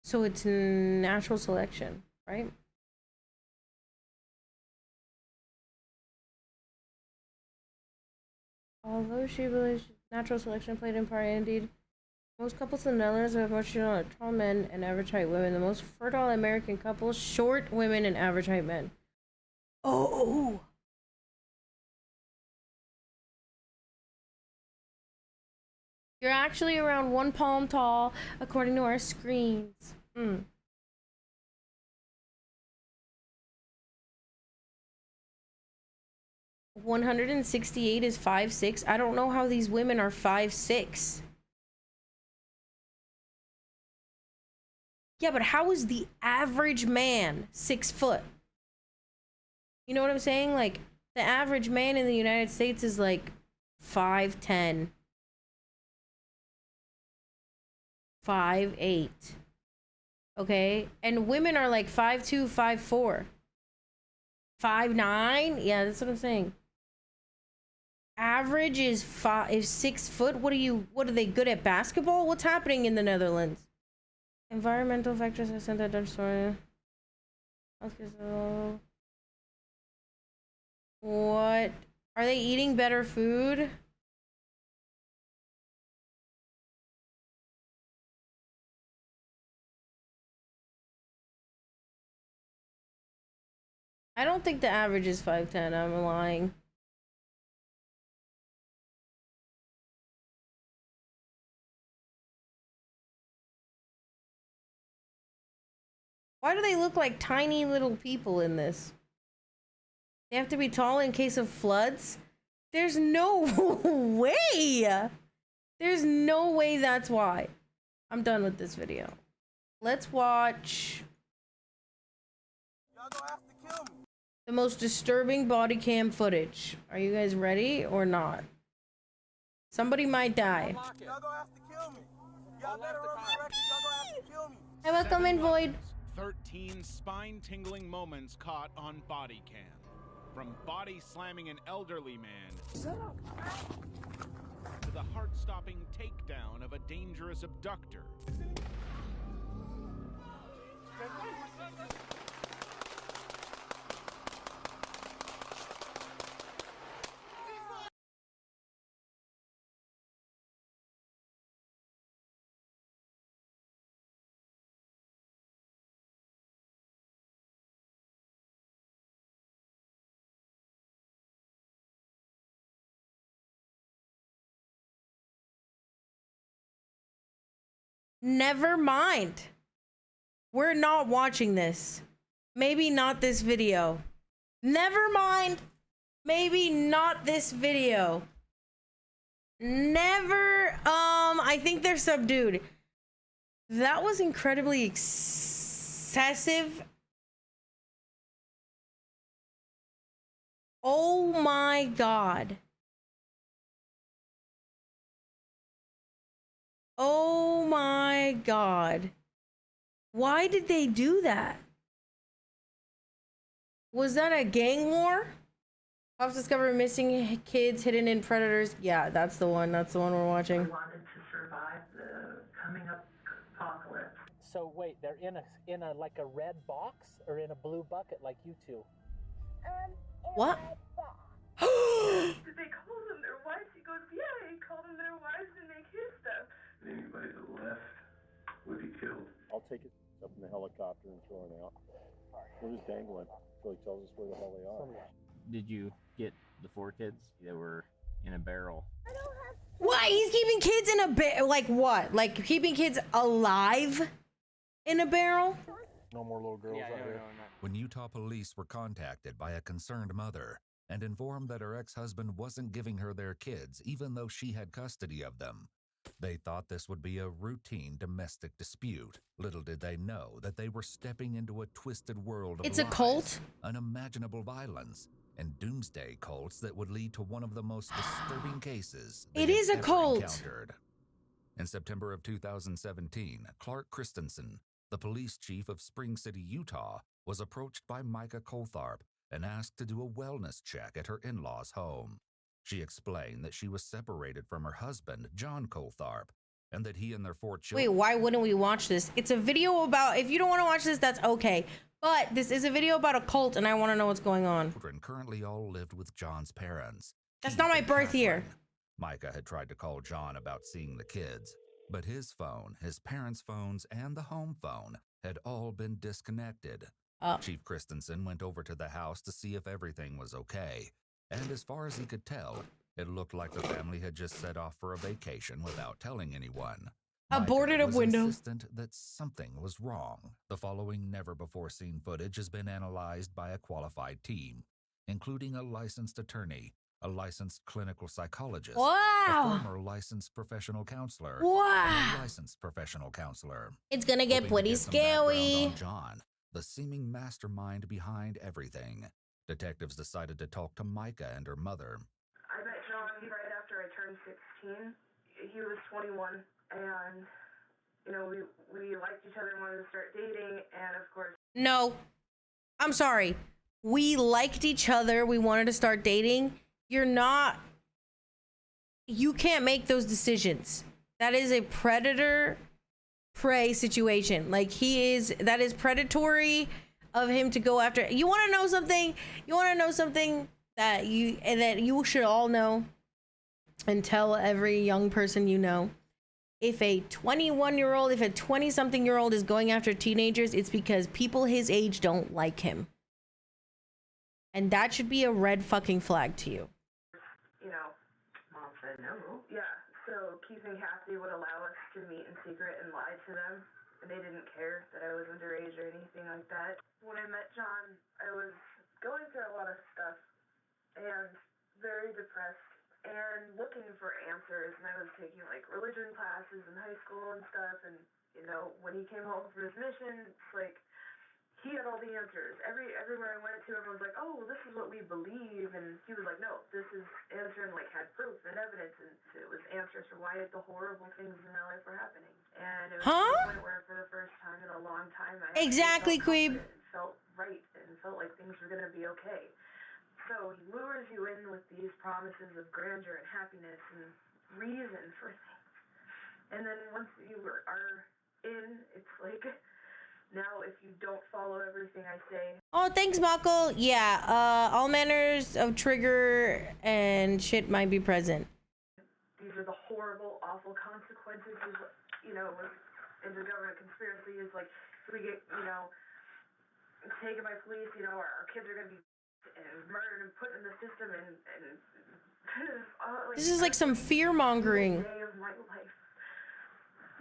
So it's natural selection, right? Although she believes natural selection played in part, indeed, most couples in the Netherlands have much tall men and average height women. The most fertile American couples, short women and average height men. Oh! You're actually around 1 palm tall, according to our screens. 168 is 5'6". I don't know how these women are 5'6". Yeah, but how is the average man 6 foot? You know what I'm saying? Like, the average man in the United States is like 5'10", 5'8". Okay? And women are like 5'2", 5'4". 5'9"? Yeah, that's what I'm saying. Average is 6 foot. What are they good at basketball? What's happening in the Netherlands? Environmental factors have sent that Dutch story. What Are they eating better food? I don't think the average is 5'10". I'm lying. Why do they look like tiny little people in this? They have to be tall in case of floods? There's no way! There's no way that's why. I'm done with this video. Let's watch the most disturbing body cam footage. Are you guys ready or not? Somebody might die. Y'all gonna have to kill me. Y'all better run the record. Y'all gonna have to kill me. I welcome in Void. 13 spine-tingling moments caught on body cam. From body slamming an elderly man to the heart-stopping takedown of a dangerous abductor. Never mind. We're not watching this. Maybe not this video. Never mind. Maybe not this video. Never. I think they're subdued. That was incredibly excessive. Oh my God. Oh my God. Why did they do that? Was that a gang war? Cops discover missing kids hidden in predators. Yeah, that's the one. That's the one we're watching. We wanted to survive the coming up apocalypse. So wait, they're in a like a red box or in a blue bucket like you two? What? Did they call them their wives? He goes, yeah, they called them their wives and they kissed them. Anybody that left would be killed. I'll take it up in the helicopter and throw it out. We're just dangling until he tells us where the hell they are. Did you get the 4 kids that were in a barrel? What? He's keeping kids in a like what? Like keeping kids alive in a barrel? No more little girls out here. When Utah police were contacted by a concerned mother and informed that her ex-husband wasn't giving her their kids even though she had custody of them, they thought this would be a routine domestic dispute. Little did they know that they were stepping into a twisted world of It's a lies, cult? unimaginable violence, and doomsday cults that would lead to one of the most disturbing cases It they is had a ever cult. encountered. In September of 2017, Clark Christensen, the police chief of Spring City, Utah, was approached by Micah Coltharp and asked to do a wellness check at her in-laws' home. She explained that she was separated from her husband, John Coltharp, and that he and their 4 Wait, children... why wouldn't we watch this? It's a video about, if you don't want to watch this, that's okay. But this is a video about a cult and I want to know what's going on. Children currently all lived with John's parents. That's Keith not my and birth year. Catherine. Micah had tried to call John about seeing the kids, but his phone, his parents' phones, and the home phone had all been disconnected. Chief Christensen went over to the house to see if everything was okay, and as far as he could tell, it looked like the family had just set off for a vacation without telling anyone. Aborted a was window. insistent that something was wrong. The following never-before-seen footage has been analyzed by a qualified team, including a licensed attorney, a licensed clinical psychologist, a Wow. former licensed professional counselor, Wow. and a licensed professional counselor. It's gonna get Hoping to pretty some background scary. on John, the seeming mastermind behind everything. Detectives decided to talk to Micah and her mother. I met John right after I turned 16. He was 21, and you know we liked each other and wanted to start dating, and of course. No, I'm sorry. We liked each other. We wanted to start dating. You're not. You can't make those decisions. That is a predator prey situation. Like that is predatory of him to go after. You want to know something? You want to know something that you should all know and tell every young person you know. If a 21-year-old, if a 20-something-year-old is going after teenagers, it's because people his age don't like him. And that should be a red fucking flag to you. You know, Mom said no. Yeah, so keeping Kathy would allow us to meet in secret and lie to them. And they didn't care that I was underage or anything like that. When I met John, I was going through a lot of stuff and very depressed and looking for answers. And I was taking like religion classes in high school and stuff. And, you know, when he came home from his mission, it's like, he had all the answers. Everywhere I went to, everyone was like, oh, well, this is what we believe. And he was like, no, this is answer, and like had proof and evidence. And it was answers for why the horrible things in my life were happening. And it was to the point where for the first time in a long time, I exactly, Queeb. Felt right and felt like things were going to be okay. So he lures you in with these promises of grandeur and happiness and reason for things. And then once you are in, it's like... Now, if you don't follow everything I say... Oh, thanks, Mako. Yeah, all manners of trigger and shit might be present. These are the horrible, awful consequences of, you know, into government conspiracy is like, if we get, you know, taken by police, you know, our kids are going to be murdered and put in the system and this is like some fear-mongering. Day of my life.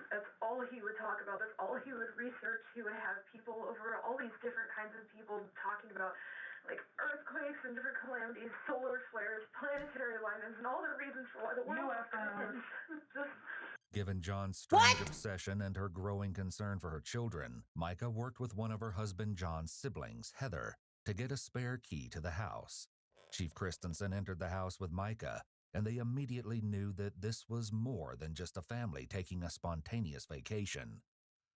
That's all he would talk about. That's all he would research. He would have people over, all these different kinds of people talking about, like, earthquakes and different calamities, solar flares, planetary alignments, and all the reasons for why the world is just... Given John's strange obsession and her growing concern for her children, Micah worked with one of her husband John's siblings, Heather, to get a spare key to the house. Chief Christensen entered the house with Micah, and they immediately knew that this was more than just a family taking a spontaneous vacation.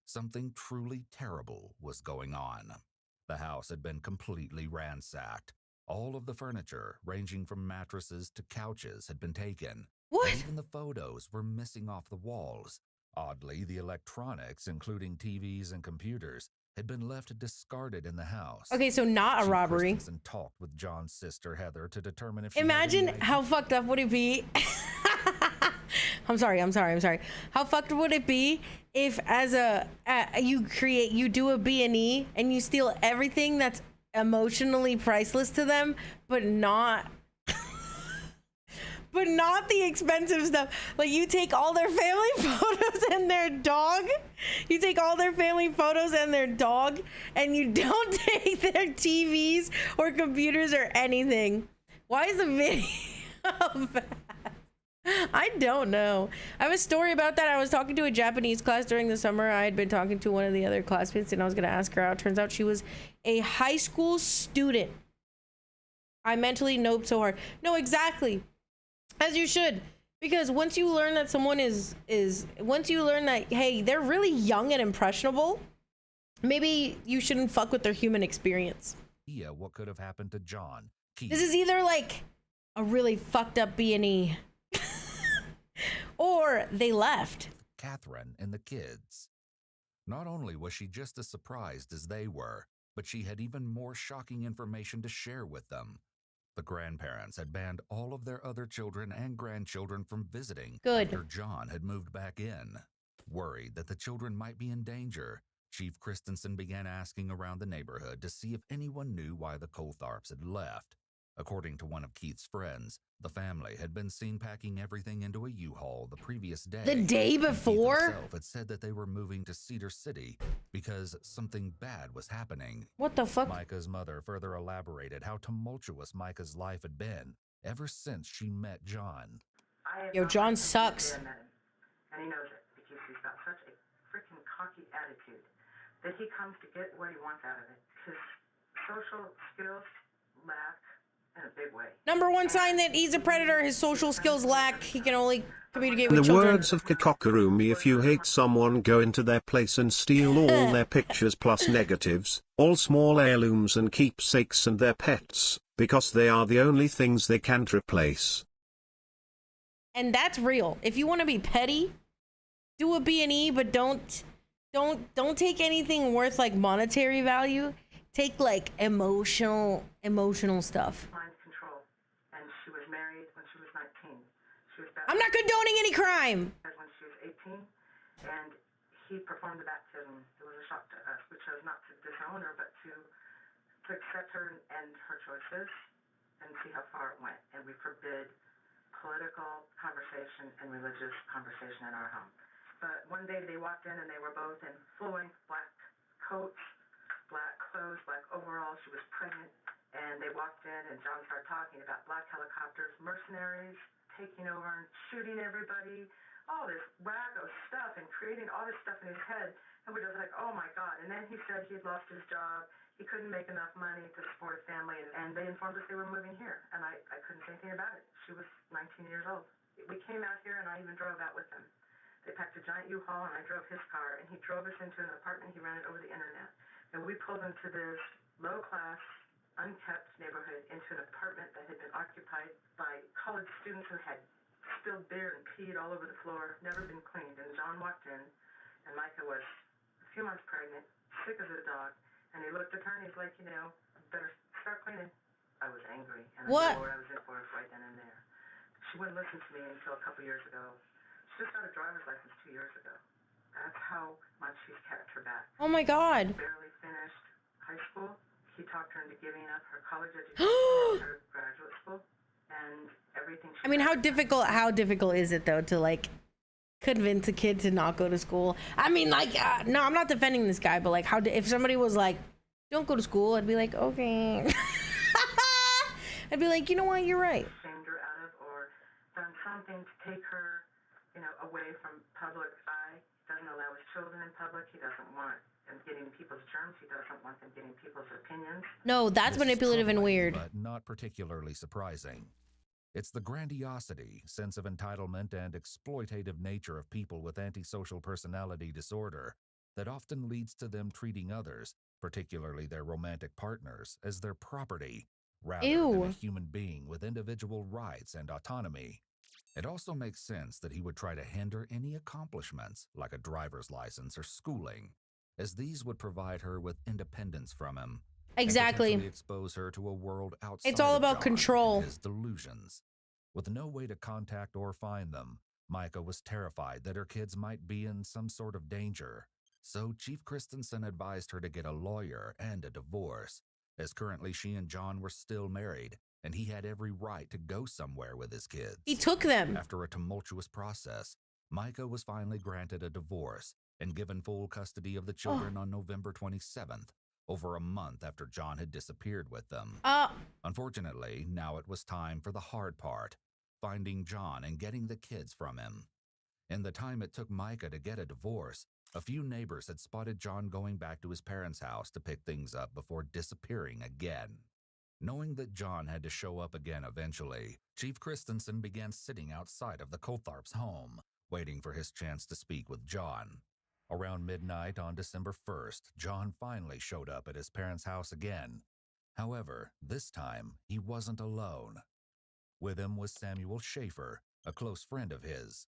Something truly terrible was going on. The house had been completely ransacked. All of the furniture, ranging from mattresses to couches, had been taken. What? And even the photos were missing off the walls. Oddly, the electronics, including TVs and computers, had been left discarded in the house. Okay, so not a robbery. Christensen talked with John's sister Heather to determine if she Imagine how fucked up would it be. I'm sorry. How fucked would it be if, as you do a B&E and you steal everything that's emotionally priceless to them, but not the expensive stuff. Like, you take all their family photos and their dog. You take all their family photos and their dog, and you don't take their TVs or computers or anything. Why is the video bad? I don't know. I have a story about that. I was talking to a Japanese class during the summer. I had been talking to one of the other classmates, and I was going to ask her out. Turns out she was a high school student. I mentally noped so hard. No, exactly. As you should, because once you learn that someone once you learn that, hey, they're really young and impressionable, maybe you shouldn't fuck with their human experience. Yeah, what could have happened to John? This is either like a really fucked up B&E, or they left. Catherine and the kids. Not only was she just as surprised as they were, but she had even more shocking information to share with them. The grandparents had banned all of their other children and grandchildren from visiting after John had moved back in. Worried that the children might be in danger, Chief Christensen began asking around the neighborhood to see if anyone knew why the Coltharps had left. According to one of Keith's friends, the family had been seen packing everything into a U-Haul the previous day. The day before? Keith himself had said that they were moving to Cedar City because something bad was happening. What the fuck? Micah's mother further elaborated how tumultuous Micah's life had been ever since she met John. Yo, John sucks. And he knows it because he's got such a freaking cocky attitude that he comes to get what he wants out of it. His social skills lack in a big way. Number one sign that he's a predator, his social skills lack. He can only communicate In with the children. words of KOKOKURUMI, if you hate someone, go into their place and steal all their pictures plus negatives, all small heirlooms and keepsakes and their pets, because they are the only things they can't replace. And that's real. If you want to be petty, do a B&E, but don't take anything worth like monetary value. Take like emotional stuff. Mind control. She was I'm not condoning any crime. when she was 18, and he performed the baptism. It was a shock to us. We chose not to disown her, but to accept her and her choices and see how far it went. And we forbid political conversation and religious conversation in our home. But one day they walked in and they were both in full-length black coats, black clothes, black overalls. She was pregnant. And they walked in and John started talking about black helicopters, mercenaries, taking over and shooting everybody, all this wacko stuff and creating all this stuff in his head. And we're just like, oh my God. And then he said he had lost his job. He couldn't make enough money to support a family. And they informed us they were moving here. And I couldn't say anything about it. She was 19 years old. We came out here and I even drove out with them. They packed a giant U-Haul and I drove his car. And he drove us into an apartment he rented over the internet. And we pulled into this low-class, unkept neighborhood into an apartment that had been occupied by college students who had spilled beer and peed all over the floor, never been cleaned. And John walked in, and Micah was a few months pregnant, sick as a dog, and he looked at her and he's like, you know, better start cleaning. I was angry, and I knew what I was in for right then and there. She wouldn't listen to me until a couple years ago. She just got a driver's license 2 years ago. That's how much he's kept her back. Oh my God. She barely finished high school. He talked her into giving up her college education and her graduate school and everything. I mean, how difficult is it though to like convince a kid to not go to school? I mean, like, no, I'm not defending this guy, but like, if somebody was like, don't go to school, I'd be like, okay. I'd be like, you know what, you're right. Shamed her out of or done something to take her, you know, away from public eye. Doesn't allow his children in public. He doesn't want them getting people's germs. He doesn't want them getting people's opinions. No, that's manipulative and weird. But not particularly surprising. It's the grandiosity, sense of entitlement, and exploitative nature of people with antisocial personality disorder that often leads to them treating others, particularly their romantic partners, as their property, rather than a human being with individual rights and autonomy. It also makes sense that he would try to hinder any accomplishments, like a driver's license or schooling, as these would provide her with independence from him. Exactly. And expose her to a world outside it's all about John control. and his delusions. With no way to contact or find them, Micah was terrified that her kids might be in some sort of danger. So Chief Christensen advised her to get a lawyer and a divorce, as currently she and John were still married, and he had every right to go somewhere with his kids. He took them. After a tumultuous process, Micah was finally granted a divorce and given full custody of the children on November 27th, over a month after John had disappeared with them. Unfortunately, now it was time for the hard part, finding John and getting the kids from him. In the time it took Micah to get a divorce, a few neighbors had spotted John going back to his parents' house to pick things up before disappearing again. Knowing that John had to show up again eventually, Chief Christensen began sitting outside of the Coltharps' home, waiting for his chance to speak with John. Around midnight on December 1st, John finally showed up at his parents' house again. However, this time, he wasn't alone. With him was Samuel Schaefer, a close friend of his.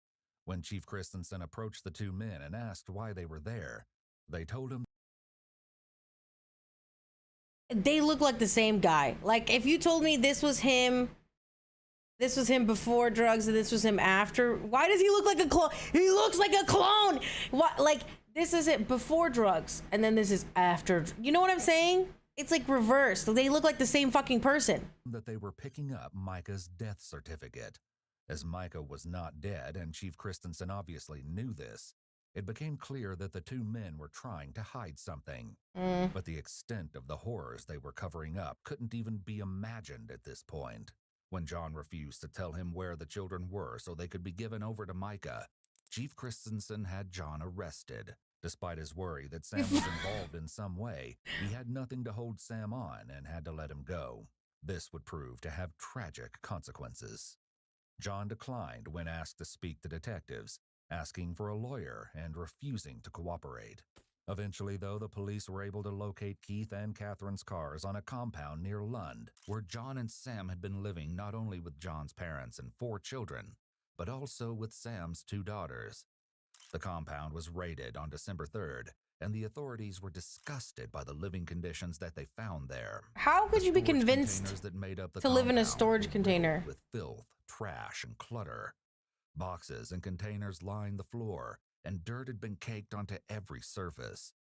When Chief Christensen approached the two men and asked why they were there, they told him they look like the same guy. Like, if you told me this was him before drugs and this was him after, why does he look like a clone? He looks like a clone. What? Like, this is it before drugs and then this is after. You know what I'm saying? It's like reversed. They look like the same fucking person. That they were picking up Micah's death certificate. As Micah was not dead, and Chief Christensen obviously knew this, it became clear that the two men were trying to hide something. But the extent of the horrors they were covering up couldn't even be imagined at this point. When John refused to tell him where the children were so they could be given over to Micah, Chief Christensen had John arrested. Despite his worry that Sam was involved in some way, he had nothing to hold Sam on and had to let him go. This would prove to have tragic consequences. John declined when asked to speak to detectives, asking for a lawyer and refusing to cooperate. Eventually, though, the police were able to locate Keith and Catherine's cars on a compound near Lund, where John and Sam had been living not only with John's parents and 4 children, but also with Sam's 2 daughters. The compound was raided on December 3rd, and the authorities were disgusted by the living conditions that they found there. How could you be convinced to live in a storage container? With filth, trash, and clutter. Boxes and containers lined the floor, and dirt had been caked onto every surface.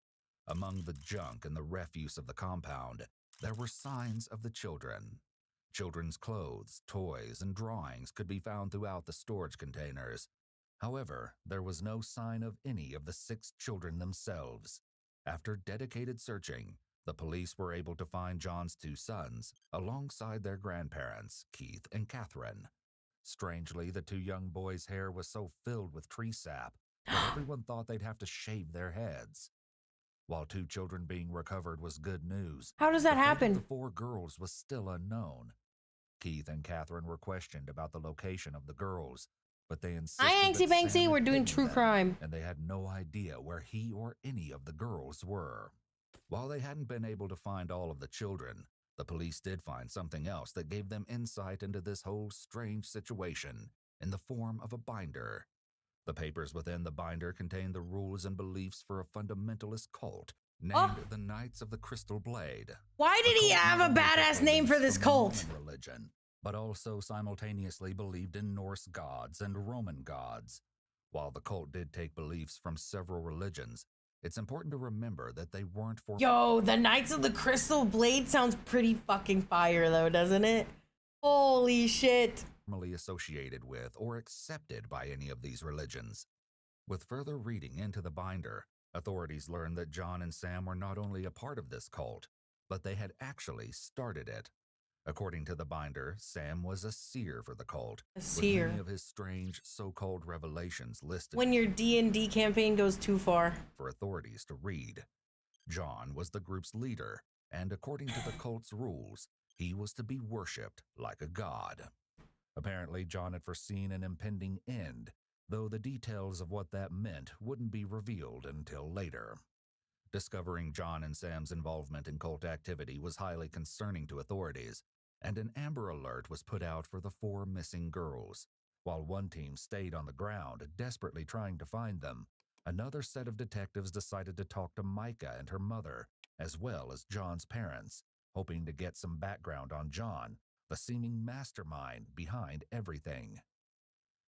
Among the junk and the refuse of the compound, there were signs of the children. Children's clothes, toys, and drawings could be found throughout the storage containers. However, there was no sign of any of the 6 children themselves. After dedicated searching, the police were able to find John's 2 sons, alongside their grandparents, Keith and Catherine. Strangely, the 2 young boys' hair was so filled with tree sap that everyone thought they'd have to shave their heads. While 2 children being recovered was good news, How does that the fate happen? of the 4 girls was still unknown. Keith and Catherine were questioned about the location of the girls, but they insisted Hi, Anksy that Sam Banksy, had we're doing hidden true them, crime. and they had no idea where he or any of the girls were. While they hadn't been able to find all of the children, the police did find something else that gave them insight into this whole strange situation in the form of a binder. The papers within the binder contained the rules and beliefs for a fundamentalist cult named the Knights of the Crystal Blade. Why did he have a badass name for this cult? Religion, but also simultaneously believed in Norse gods and Roman gods. While the cult did take beliefs from several religions, it's important to remember that they weren't for— Yo, the Knights of the Crystal Blade sounds pretty fucking fire though, doesn't it? Holy shit. Normally associated with or accepted by any of these religions. With further reading into the binder, authorities learned that John and Sam were not only a part of this cult, but they had actually started it. According to the binder, Sam was a seer for the cult, A seer. with many of his strange so-called revelations listed When your D&D campaign goes too far. for authorities to read. John was the group's leader, and according to the cult's rules, he was to be worshipped like a god. Apparently, John had foreseen an impending end, though the details of what that meant wouldn't be revealed until later. Discovering John and Sam's involvement in cult activity was highly concerning to authorities, and an Amber Alert was put out for the 4 missing girls. While one team stayed on the ground, desperately trying to find them, another set of detectives decided to talk to Micah and her mother, as well as John's parents, hoping to get some background on John, the seeming mastermind behind everything.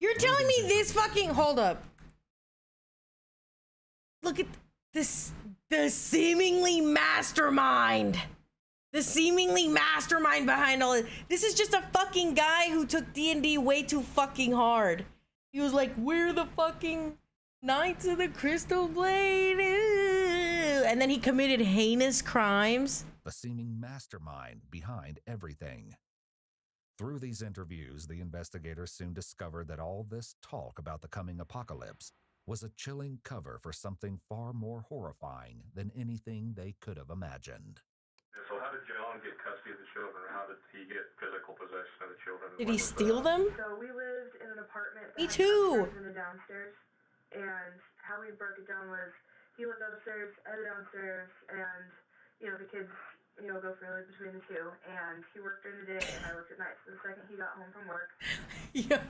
You're telling me this fucking— hold up. Look at this, the seemingly mastermind. The seemingly mastermind behind all this. This is just a fucking guy who took D&D way too fucking hard. He was like, we're the fucking Knights of the Crystal Blade. And then he committed heinous crimes. The seeming mastermind behind everything. Through these interviews, the investigators soon discovered that all this talk about the coming apocalypse was a chilling cover for something far more horrifying than anything they could have imagined. So how did John get custody of the children, or how did he get physical possession of the children? Did he steal them? So we lived in an apartment that Me had too. upstairs and a downstairs, and how we broke it down was he lived upstairs, I lived downstairs, and the kids go freely between the two, and he worked during the day and I worked at night. So the second he got home from work, Yeah.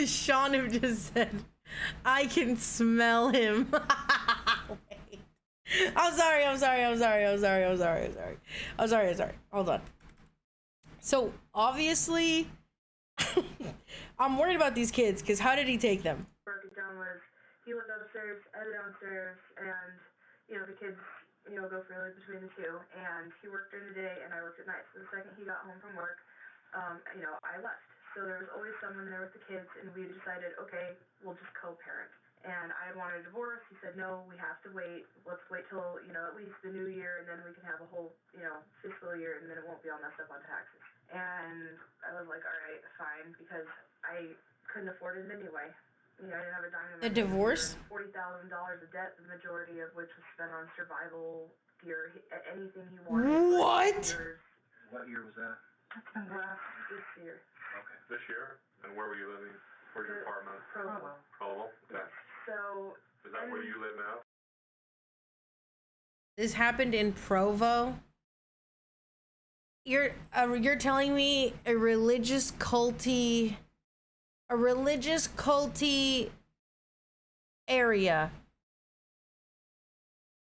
Sean have just said, I can smell him. Wait. I'm sorry. Hold on. So obviously, I'm worried about these kids, because how did he take them? broke it down was he lived upstairs, I lived downstairs, and the kids go freely between the two, and he worked during the day and I worked at night. So the second he got home from work, I left. So there was always someone there with the kids, and we decided, okay, we'll just co-parent. And I wanted a divorce. He said, no, we have to wait. Let's wait till, at least the new year, and then we can have a whole, fiscal year, and then it won't be all messed up on taxes. And I was like, all right, fine, because I couldn't afford it anyway. I didn't have a dime in my The divorce? $40,000 of debt, the majority of which was spent on survival gear, anything he wanted. What? What year was that? It's been this year. Okay. This year? And where were you living? Where's your apartment? Provo. Provo? Okay. So. Is that where you live now? This happened in Provo? You're telling me a religious culty area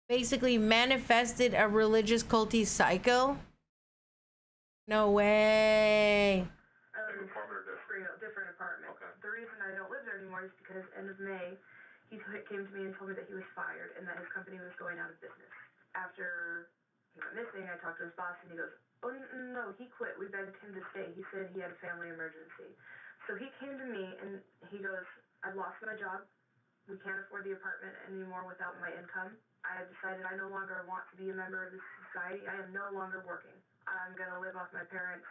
basically manifested a religious culty psycho? No way. Different apartment. Okay. The reason reason I don't live there anymore is because end of May, he came to me and told me that he was fired and that his company was going out of business. After he went missing, I talked to his boss and he goes, oh, no, he quit. We begged him to stay. He said he had a family emergency. So he came to me and he goes, I've lost my job. We can't afford the apartment anymore without my income. I have decided I no longer want to be a member of this society. I am no longer working. I'm going to live off my parents'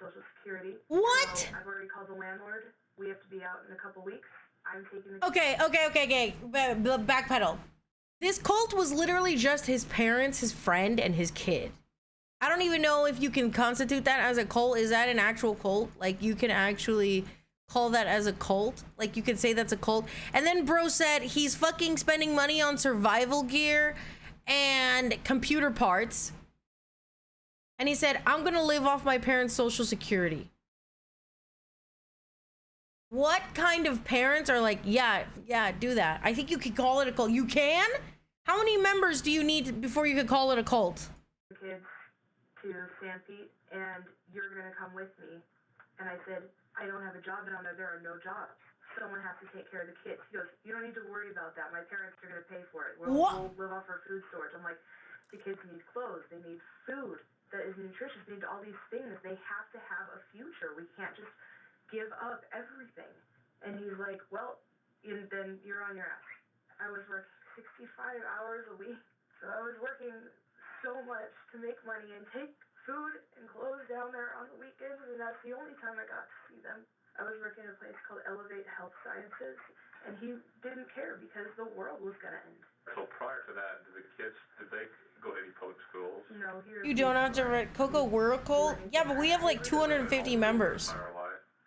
Social Security. What? So I've already called the landlord. We have to be out in a couple weeks. I'm taking the... Okay. Backpedal. This cult was literally just his parents, his friend, and his kid. I don't even know if you can constitute that as a cult. Is that an actual cult? Like, you can actually call that as a cult? Like, you could say that's a cult? And then bro said he's fucking spending money on survival gear and computer parts. And he said, I'm gonna live off my parents' Social Security. What kind of parents are like, yeah, do that? I think you could call it a cult. You can? How many members do you need before you could call it a cult? Kids to Sanpete, and you're gonna come with me. And I said, I don't have a job down there. There are no jobs. Someone has to take care of the kids. He goes, you don't need to worry about that. My parents are gonna pay for it. We'll live off our food storage. I'm like, the kids need clothes. They need food that is nutritious. They need all these things. They have to have a future. We can't just give up everything. And he's like, well, then you're on your ass. I was working 65 hours a week. So I was working so much to make money and take food and clothes down there on the weekends, and that's the only time I got to see them. I was working at a place called Elevate Health Sciences, and he didn't care because the world was going to end. So prior to that, did they go to any public schools? No, he You don't have to write KoKo. Yeah, but we have like 250 members.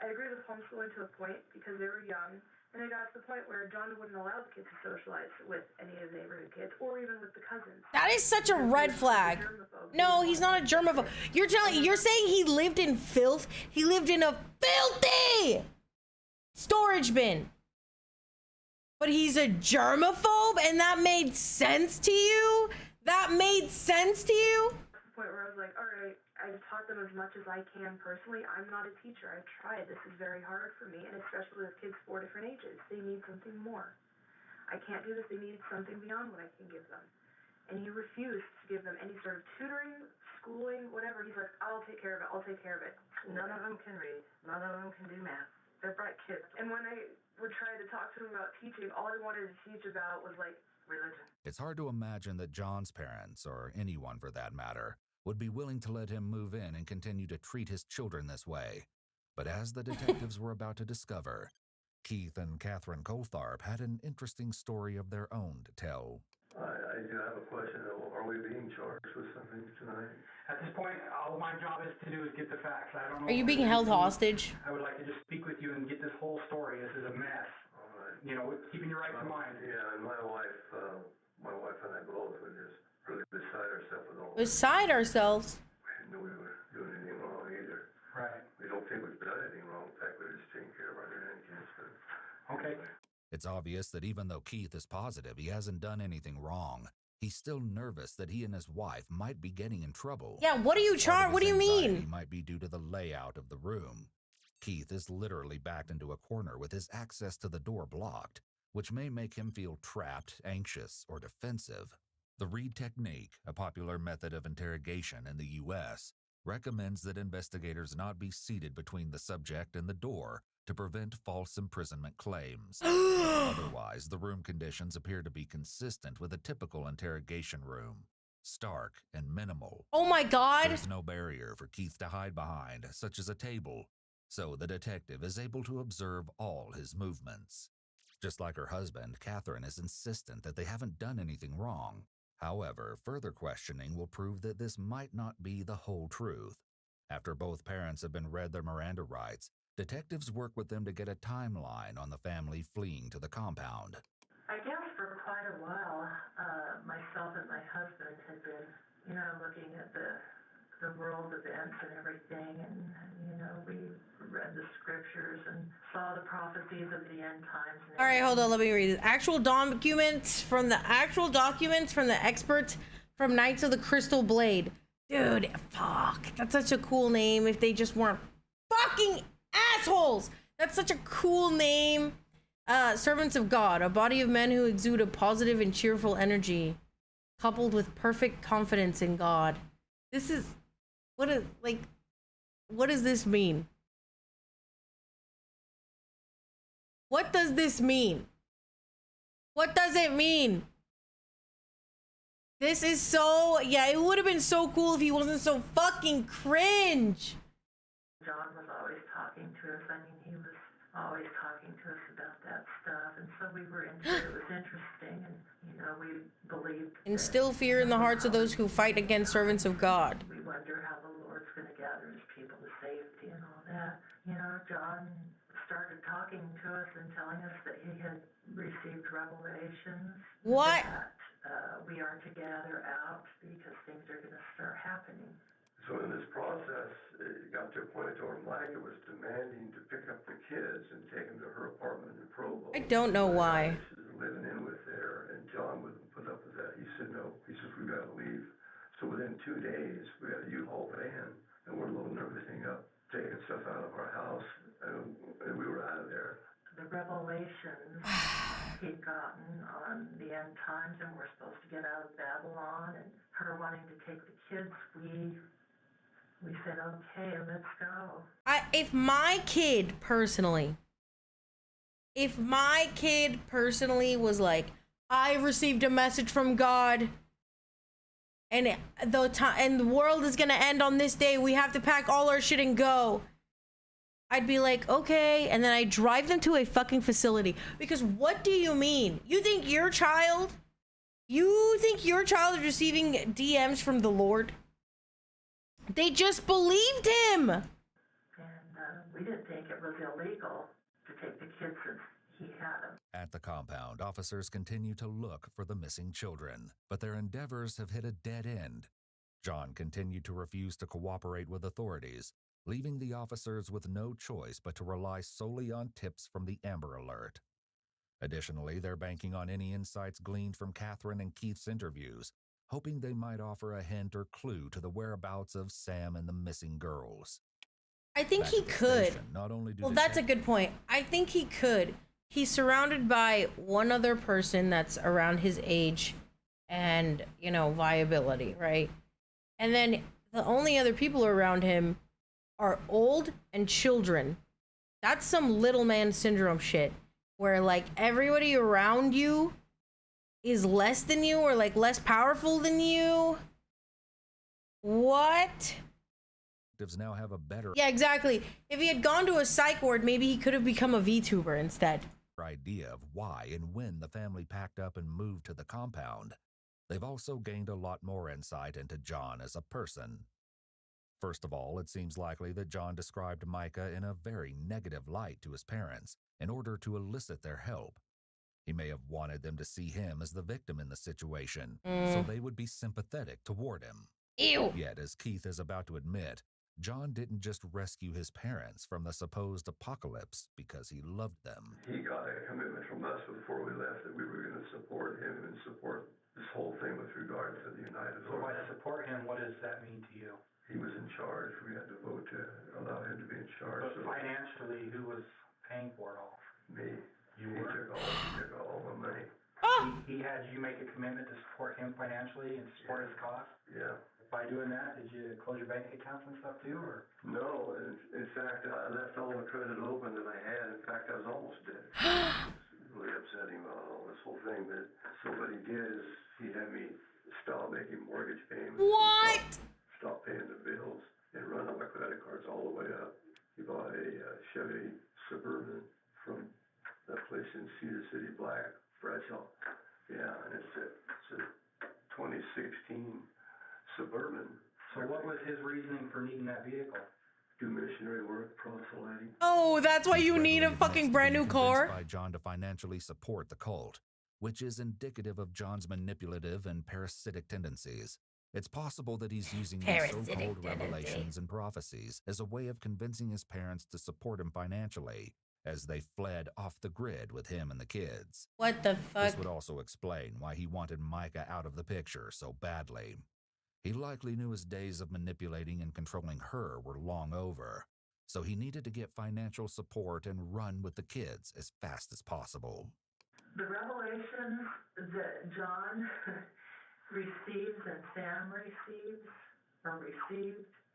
I agree with homeschooling to a point because they were young, and it got to the point where John wouldn't allow the kids to socialize with any of the neighborhood kids or even with the cousins. That is such a red flag. No, he's not a germaphobe. You're saying he lived in filth? He lived in a filthy storage bin. But he's a germaphobe, and that made sense to you? That made sense to you? To the point where I was like, all right, I've taught them as much as I can personally. I'm not a teacher. I've tried. This is very hard for me, and especially with kids 4 different ages. They need something more. I can't do this. They need something beyond what I can give them. And he refused to give them any sort of tutoring, schooling, whatever. He's like, I'll take care of it. I'll take care of it. None of them can read. None of them can do math. They're bright kids. And when I would try to talk to him about teaching, all he wanted to teach about was like religion. It's hard to imagine that John's parents, or anyone for that matter, would be willing to let him move in and continue to treat his children this way. But as the detectives were about to discover, Keith and Catherine Coltharp had an interesting story of their own to tell. I do have a question. Are we being charged with something tonight? At this point, all my job is to do is get the facts. I don't know. Are you being held hostage? I would like to just speak with you and get this whole story. This is a mess. All right. You know, keeping your right to mind. Yeah, and my wife and I both were just really beside ourselves with all Beside ourselves? We didn't know we were doing anything wrong either. Right. We don't think we've done anything wrong. In fact, we're just taking care of our grandkids. Okay. It's obvious that even though Keith is positive he hasn't done anything wrong, he's still nervous that he and his wife might be getting in trouble. Yeah, what do you charge? What do you mean? Might be due to the layout of the room. Keith is literally backed into a corner with his access to the door blocked, which may make him feel trapped, anxious, or defensive. The Reed technique, a popular method of interrogation in the U.S., recommends that investigators not be seated between the subject and the door to prevent false imprisonment claims. Otherwise, the room conditions appear to be consistent with a typical interrogation room. Stark and minimal. Oh my God! There's no barrier for Keith to hide behind, such as a table, so the detective is able to observe all his movements. Just like her husband, Catherine is insistent that they haven't done anything wrong. However, further questioning will prove that this might not be the whole truth. After both parents have been read their Miranda rights, detectives work with them to get a timeline on the family fleeing to the compound. I guess for quite a while, myself and my husband had been, looking at the world events and everything, and, we read the scriptures and saw the prophecies of the end times. All right, hold on, let me read it. Actual documents from the expert from Knights of the Crystal Blade. Dude, fuck, that's such a cool name if they just weren't fucking assholes. That's such a cool name. Servants of God, a body of men who exude a positive and cheerful energy, coupled with perfect confidence in God. This is, what does this mean? What does this mean? What does it mean? This is so, yeah, it would have been so cool if he wasn't so fucking cringe. John was always talking to us. I mean, he was always talking to us about that stuff, and so we were into it. It was interesting, and, you know, we believed. Instill fear in the hearts of those who fight against servants of God. We wonder how the Lord's going to gather his people to safety and all that. You know, John started talking to us and telling us that he had received revelations. What? That we are to gather out because things are going to start happening. So in this process, it got to a point where Micah was demanding to pick up the kids and take them to her apartment in Provo. I don't know why. Living in with there, and John wouldn't put up with that. He said, no. He says, we got to leave. So within 2 days, we had a U-Haul van, and we're loading everything up, taking stuff out of our house, and we were out of there. The revelations he'd gotten on the end times, and we're supposed to get out of Babylon, and her wanting to take the kids, we said, okay, let's go. If my kid personally was like, I've received a message from God, and the world is gonna end on this day, we have to pack all our shit and go, I'd be like, okay, and then I drive them to a fucking facility. Because what do you mean? You think your child is receiving DMs from the Lord? They just believed him. And we didn't think it was illegal to take the kids since he had them. At the compound, officers continue to look for the missing children, but their endeavors have hit a dead end. John continued to refuse to cooperate with authorities, leaving the officers with no choice but to rely solely on tips from the Amber Alert. Additionally, they're banking on any insights gleaned from Catherine and Keith's interviews, hoping they might offer a hint or clue to the whereabouts of Sam and the missing girls. I think he could. Well, that's a good point. I think he could. He's surrounded by one other person that's around his age and, you know, viability, right? And then the only other people around him are old and children. That's some little man syndrome shit, where like everybody around you is less than you or like less powerful than you. What? Now have a better exactly. If he had gone to a psych ward, maybe he could have become a VTuber instead. Idea of why and when the family packed up and moved to the compound. They've also gained a lot more insight into John as a person. First of all, it seems likely that John described Micah in a very negative light to his parents in order to elicit their help. He may have wanted them to see him as the victim in the situation, so they would be sympathetic toward him. Ew. Yet, as Keith is about to admit, John didn't just rescue his parents from the supposed apocalypse because he loved them. He got a commitment from us before we left that we were going to support him and support this whole thing with regard to the United So by support him, what does that mean to you? He was in charge. We had to vote to allow him to be in charge. But financially, who was paying for it all? Me. You He were? took all my money. He had you make a commitment to support him financially and support his costs? Yeah. By doing that, did you close your bank accounts and stuff too, or? No, in fact, I left all the credit open that I had. In fact, I was almost dead. It was really upsetting all this whole thing, but so what he did is he had me stop making mortgage payments. What? Stop paying the bills and run all my credit cards all the way up. He bought a Chevy Suburban from that place in Cedar City, Black, Bradshaw. Yeah, and it's a 2016 Suburban. So what was his reasoning for needing that vehicle? Do missionary work, proselyting. Oh, that's why you need a fucking brand new car? By John to financially support the cult, which is indicative of John's manipulative and parasitic tendencies. It's possible that he's using these so-called revelations and prophecies as a way of convincing his parents to support him financially as they fled off the grid with him and the kids. What the fuck? This would also explain why he wanted Micah out of the picture so badly. He likely knew his days of manipulating and controlling her were long over, so he needed to get financial support and run with the kids as fast as possible. The revelations that John receives and Sam receives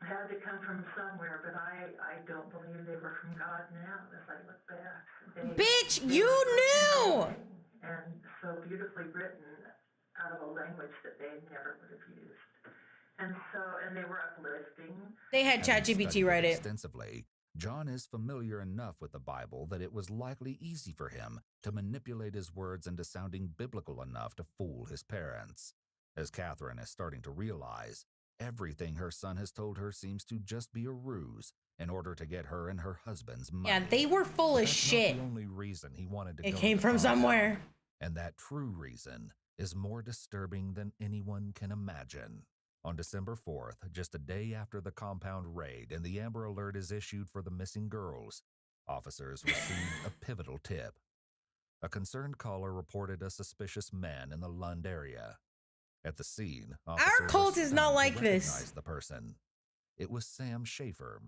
had to come from somewhere, but I don't believe they were from God now as I look back. Bitch, you knew! And so beautifully written out of a language that they never would have used. And they were uplifting. They had ChatGPT write it. Extensively, John is familiar enough with the Bible that it was likely easy for him to manipulate his words into sounding biblical enough to fool his parents. As Catherine is starting to realize, everything her son has told her seems to just be a ruse in order to get her and her husband's money. Yeah, they were full of shit. Not the only reason he wanted to it go came to from college. somewhere. And that true reason is more disturbing than anyone can imagine. On December 4th, just a day after the compound raid and the Amber Alert is issued for the missing girls, officers received a pivotal tip. A concerned caller reported a suspicious man in the Lund area. At the scene, our cult is not like this. The person. It was Sam Schaefer.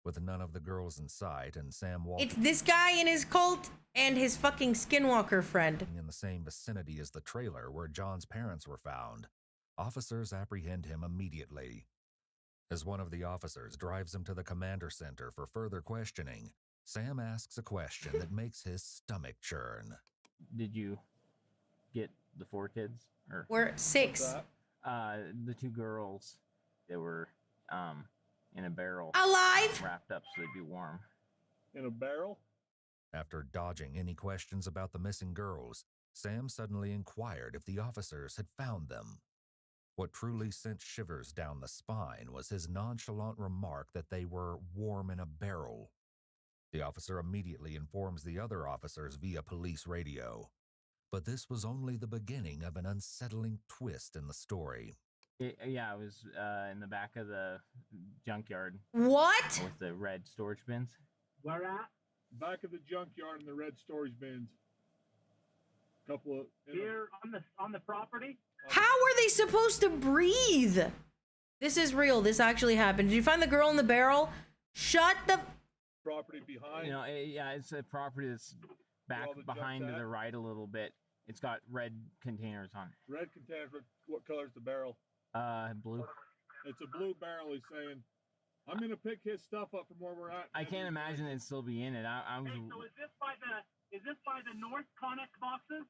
With none of the girls in sight and Sam walking... It's this guy and his cult and his fucking skinwalker friend. In the same vicinity as the trailer where John's parents were found, officers apprehend him immediately. As one of the officers drives him to the commander center for further questioning, Sam asks a question that makes his stomach churn. Did you get the 4 kids? We're 6. The 2 girls that were in a barrel. Alive? Wrapped up so they'd be warm. In a barrel? After dodging any questions about the missing girls, Sam suddenly inquired if the officers had found them. What truly sent shivers down the spine was his nonchalant remark that they were warm in a barrel. The officer immediately informs the other officers via police radio. But this was only the beginning of an unsettling twist in the story. It was in the back of the junkyard. What? With the red storage bins. Where at? Back of the junkyard in the red storage bins. Couple of... Here on the property? How are they supposed to breathe? This is real. This actually happened. Did you find the girl in the barrel? Shut the... Property behind? It's a property that's back behind to the right a little bit. It's got red containers on it. Red containers. What color's the barrel? Blue. It's a blue barrel. He's saying, I'm going to pick his stuff up from where we're at. I can't imagine it'd still be in it. So is this by the North Connex boxes?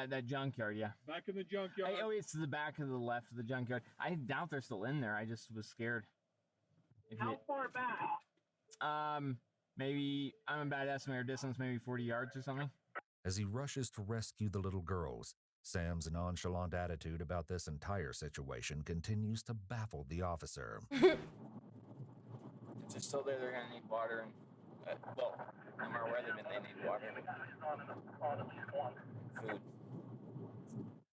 That junkyard, yeah. Back in the junkyard. It's the back of the left of the junkyard. I doubt they're still in there. I just was scared. How far back? Maybe, I'm a bad estimator distance, maybe 40 yards or something. As he rushes to rescue the little girls, Sam's nonchalant attitude about this entire situation continues to baffle the officer. If they're still there, they're going to need water. And, no matter where they've been, they need water. Food.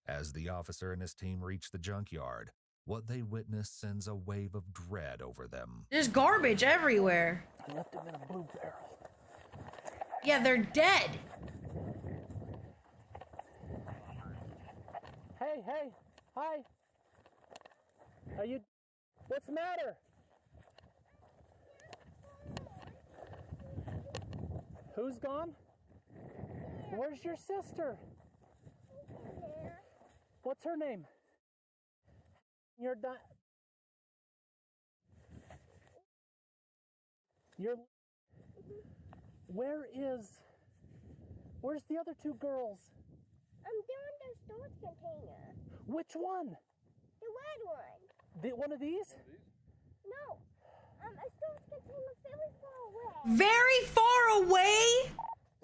As the officer and his team reach the junkyard, what they witness sends a wave of dread over them. There's garbage everywhere. I left them in a blue barrel. Yeah, they're dead. Hey, hi. Are you... What's the matter? Who's gone? Where's your sister? What's her name? You're Where's the other 2 girls? They're in the storage container. Which one? The red one. One of these? No. A storage container very far away. Very far away?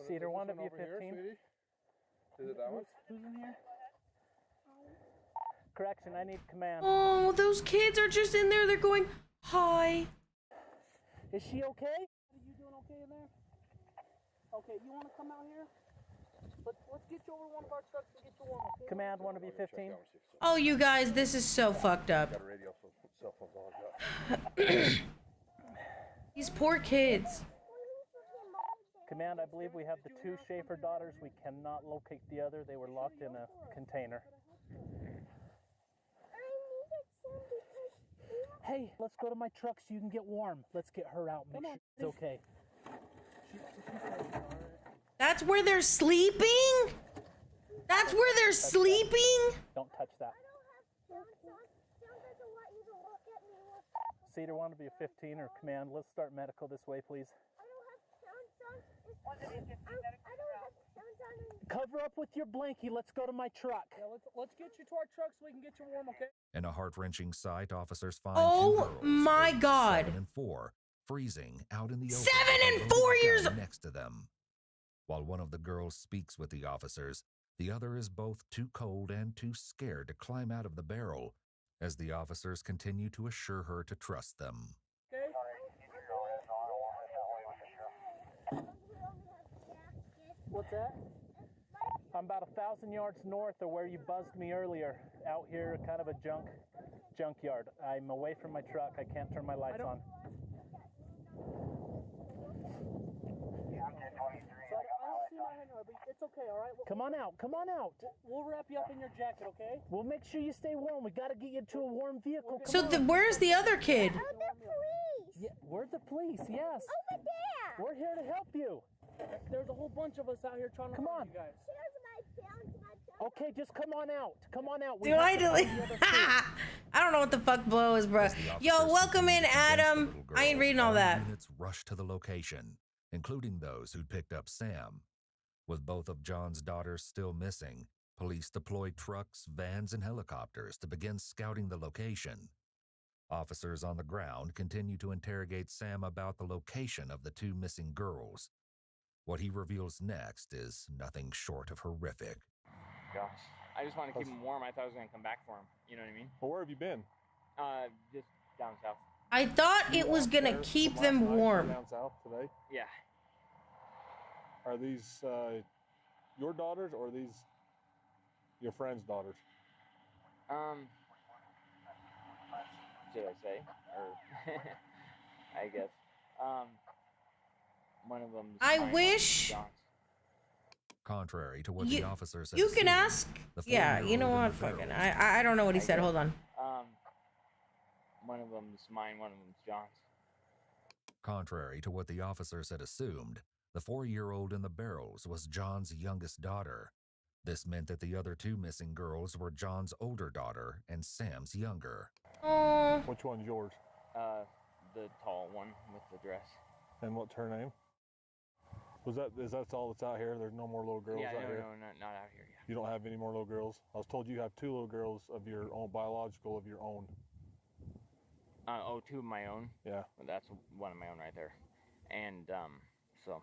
Cedar, one of you 15. Is it that one? Who's in here? Correction, I need command. Oh, those kids are just in there. They're going, hi. Is she okay? Are you doing okay in there? Okay, you want to come out here? Let's get you over one of our trucks and get you warm. Okay? Command, one of you 15. Oh, you guys, this is so fucked up. These poor kids. Command, I believe we have the 2 Schaefer daughters. We cannot locate the other. They were locked in a container. Hey, let's go to my truck so you can get warm. Let's get her out. Make sure it's okay. That's where they're sleeping? That's where they're sleeping? Don't touch that. Cedar, want to be a 15 or command? Let's start medical this way, please. Cover up with your blankie. Let's go to my truck. Yeah, let's get you to our truck so we can get you warm, okay? In a heart-wrenching sight, officers find Oh two girls, my aged God. 7 and 4, freezing out in the open. 7 and with a 4 loaded years gun next to them. While one of the girls speaks with the officers, the other is both too cold and too scared to climb out of the barrel, as the officers continue to assure her to trust them. Okay. What's that? I'm about 1,000 yards north of where you buzzed me earlier. Out here, kind of a junkyard. I'm away from my truck. I can't turn my lights on. It's okay, all right? Come on out. Come on out. We'll wrap you up in your jacket, okay? We'll make sure you stay warm. We got to get you to a warm vehicle. So where's the other kid? Oh, the police. Yeah, we're the police, yes. Over there. We're here to help you. There's a whole bunch of us out here trying to help you guys. Okay, just come on out. Come on out. Do I delete? I don't know what the fuck blow is, bro. Yo, welcome in, Adam. I ain't reading all that. Units rushed to the location, including those who'd picked up Sam. With both of John's daughters still missing, police deployed trucks, vans, and helicopters to begin scouting the location. Officers on the ground continue to interrogate Sam about the location of the two missing girls. What he reveals next is nothing short of horrific. Gosh, I just want to keep him warm. I thought I was going to come back for him. You know what I mean? Well, where have you been? Just down south. I thought it was gonna keep them warm. Down south today? Yeah. Are these your daughters or are these your friends' daughters? Should I say? Or I guess. One of them. I wish. Contrary to what the officer said, you can ask. Yeah, you know what? Fucking, I don't know what he said. Hold on. One of them's mine. One of them's John's. Contrary to what the officers had assumed, the 4-year-old in the barrels was John's youngest daughter. This meant that the other two missing girls were John's older daughter and Sam's younger. Which one's yours? The tall one with the dress. And what's her name? Is that all that's out here? There's no more little girls out here? No, not out here yet. You don't have any more little girls? I was told you have 2 little girls of your own, biological of your own. 2 of my own? Yeah. Well, that's one of my own right there. And, so.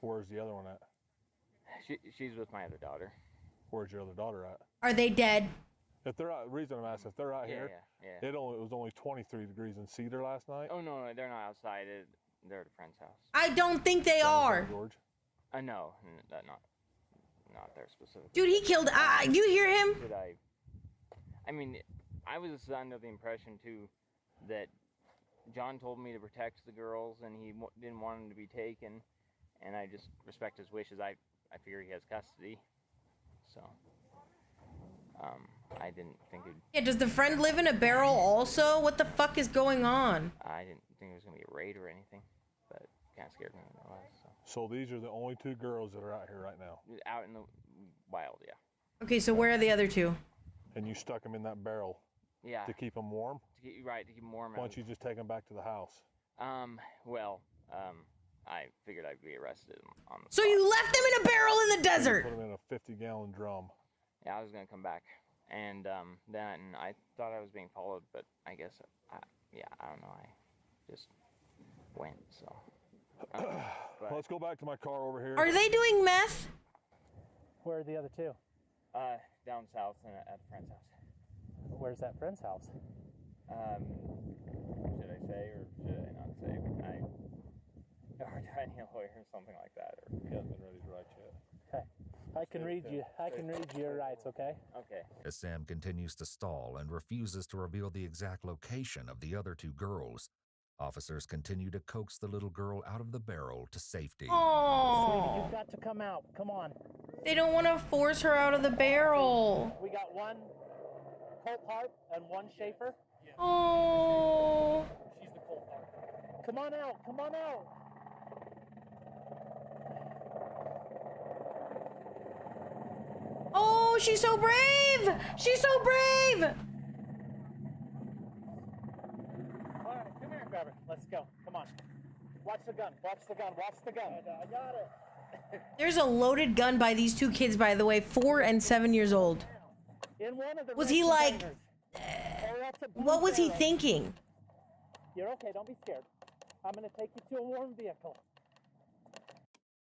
Where's the other one at? She's with my other daughter. Where's your other daughter at? Are they dead? If they're out, the reason I'm asking, if they're out here, yeah. It was only 23 degrees in Cedar last night. Oh, no, they're not outside. They're at a friend's house. I don't think they are. George? No, not there specifically. Dude, he killed. You hear him? I mean, I was under the impression too that John told me to protect the girls, and he didn't want them to be taken, and I just respect his wishes. I figure he has custody, so I didn't think it. Yeah, does the friend live in a barrel also? What the fuck is going on? I didn't think it was gonna be a raid or anything, but it kind of scared me when it was. So these are the only 2 girls that are out here right now? Out in the wild, yeah. Okay, so where are the other 2? And you stuck them in that barrel? Yeah. To keep them warm? To keep them warm. Why don't you just take them back to the house? I figured I'd be arrested on the So spot. you left them in a barrel in the desert? Put them in a 50-gallon drum. Yeah, I was gonna come back, and then I thought I was being followed, but I guess, I don't know. I just went, so. Let's go back to my car over here. Are they doing meth? Where are the other 2? Down south at a friend's house. Where's that friend's house? Should I say or should I not say? Or do I need a lawyer or something like that? Or he hasn't been ready to write yet. Okay. I can read you your rights, okay? Okay. As Sam continues to stall and refuses to reveal the exact location of the other 2 girls, officers continue to coax the little girl out of the barrel to safety. Oh, Sweetie, you've got to come out. Come on. They don't want to force her out of the barrel. We got 1 Colt Harp and 1 Schaefer. Yeah. Oh. She's the cold part. Come on out. Come on out. Oh, she's so brave. She's so brave. All right, come here, grab her. Let's go. Come on. Watch the gun. Watch the gun. Watch the gun. I got it. There's a loaded gun by these two kids, by the way, 4 and 7 years old. In one of the Was he like, what was he thinking? You're okay, don't be scared. I'm gonna take you to a warm vehicle.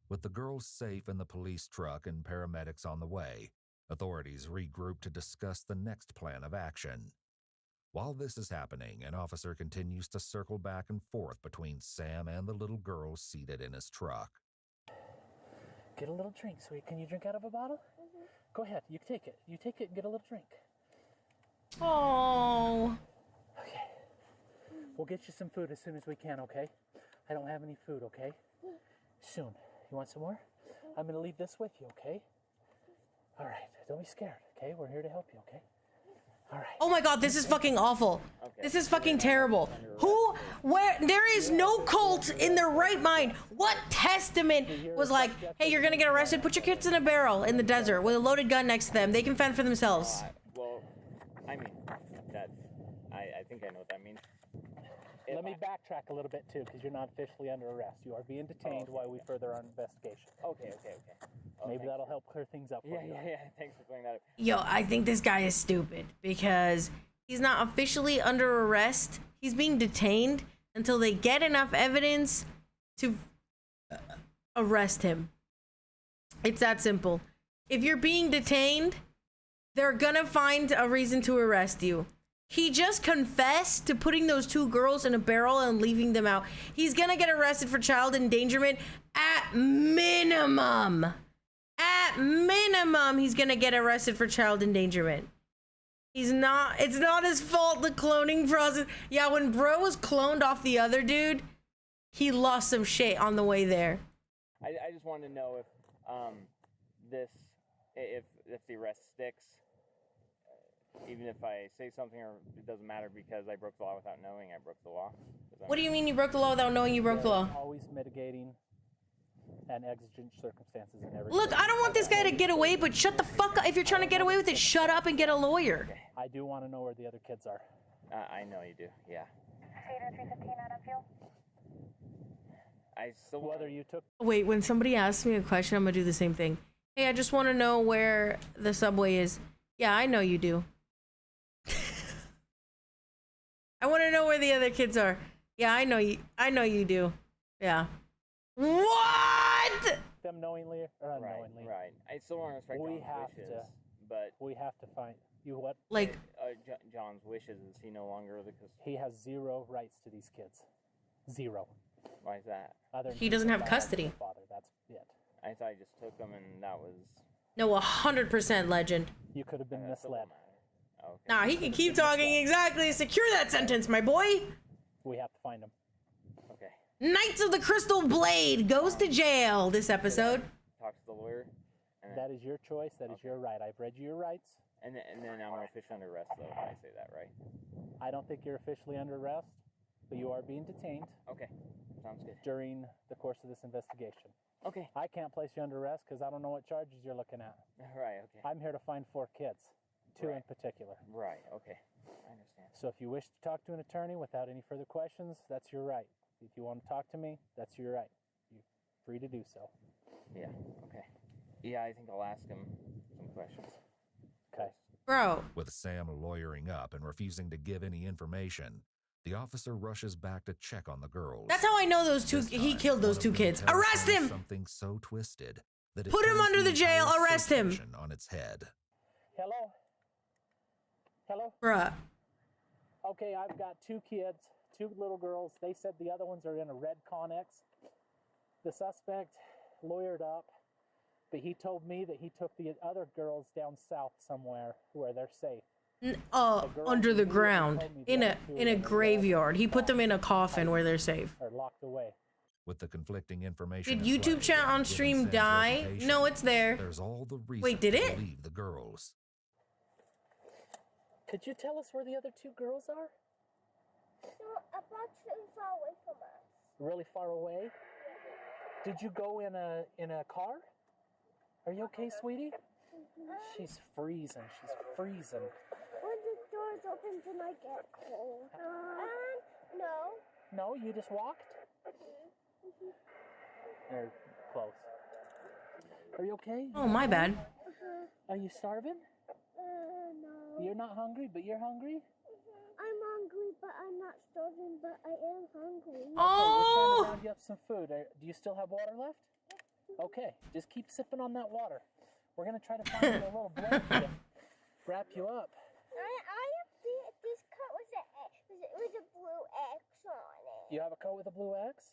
With the girls safe in the police truck and paramedics on the way, authorities regroup to discuss the next plan of action. While this is happening, an officer continues to circle back and forth between Sam and the little girl seated in his truck. Get a little drink, sweet. Can you drink out of a bottle? Go ahead, you take it. You take it and get a little drink. Oh. Okay. We'll get you some food as soon as we can, okay? I don't have any food, okay? Soon. You want some more? I'm gonna leave this with you, okay? All right, don't be scared, okay? We're here to help you, okay? All right. Oh my god, this is fucking awful. This is fucking terrible. There is no cult in their right mind. What testament was like, hey, you're gonna get arrested, put your kids in a barrel in the desert with a loaded gun next to them. They can fend for themselves. Well, I mean, I think I know what that means. Let me backtrack a little bit too, because you're not officially under arrest. You are being detained while we further our investigation. Okay. Maybe that'll help clear things up for you. Yeah. Thanks for clearing that up. Yo, I think this guy is stupid because he's not officially under arrest. He's being detained until they get enough evidence to arrest him. It's that simple. If you're being detained, they're gonna find a reason to arrest you. He just confessed to putting those two girls in a barrel and leaving them out. He's gonna get arrested for child endangerment at minimum. At minimum, he's gonna get arrested for child endangerment. It's not his fault, the cloning process. Yeah, when bro was cloned off the other dude, he lost some shit on the way there. I just wanted to know if if the arrest sticks, even if I say something or it doesn't matter because I broke the law without knowing I broke the law. What do you mean you broke the law without knowing you broke the law? Always mitigating and exigent circumstances and everything. Look, I don't want this guy to get away, but shut the fuck up. If you're trying to get away with it, shut up and get a lawyer. I do want to know where the other kids are. I know you do, yeah. Theater 315 out of fuel. I still whether you took. Wait, when somebody asks me a question, I'm gonna do the same thing. Hey, I just want to know where the subway is. Yeah, I know you do. I want to know where the other kids are. Yeah, I know you do. Yeah. What? Them knowingly or unknowingly. Right. I still want to respect John's wishes, but we have to find you what? Like John's wishes is he no longer the he has zero rights to these kids. Zero. Why is that? He doesn't have custody. Father, that's it. I thought I just took him and that was. No, 100% legend. You could have been misled. Okay. Nah, he can keep talking. Exactly. Secure that sentence, my boy. We have to find him. Okay. Knights of the Crystal Blade goes to jail this episode. Talk to the lawyer. And that is your choice. That is your right. I've read you your rights. And then I'm officially under arrest, though, if I say that, right? I don't think you're officially under arrest, but you are being detained. Okay. Sounds good. During the course of this investigation. Okay. I can't place you under arrest because I don't know what charges you're looking at. Right, okay. I'm here to find 4 kids. 2 in particular. Right, okay. I understand. So if you wish to talk to an attorney without any further questions, that's your right. If you want to talk to me, that's your right. You're free to do so. Yeah, okay. Yeah, I think I'll ask him some questions. Okay. Bro. With Sam lawyering up and refusing to give any information, the officer rushes back to check on the girls. That's how I know those two. He killed those 2 kids. Arrest him! Something so twisted that it put him turns under the jail. entire Arrest him. situation on its head. Hello? Hello? Bruh. Okay, I've got 2 kids, 2 little girls. They said the other ones are in a red Connex. The suspect lawyered up, but he told me that he took the other girls down south somewhere where they're safe. Under the ground, in a graveyard. He put them in a coffin where they're safe. Or locked away. With the conflicting information. Did YouTube chat on stream die? No, it's there. There's all the reason Wait, did to it? believe the girls. Could you tell us where the other 2 girls are? a box really far away from us. Really far away? Did you go in a car? Are you okay, sweetie? She's freezing. She's freezing. When the doors open, then I get cold. No. No, you just walked? They're close. Are you okay? Oh, my bad. Are you starving? No. You're not hungry, but you're hungry? I'm hungry, but I'm not starving, but I am hungry. Okay, we're trying to round you up some food. Do you still have water left? Okay, just keep sipping on that water. We're going to try to find you a little blanket to wrap you up. I have this coat with a blue X on it. You have a coat with a blue X?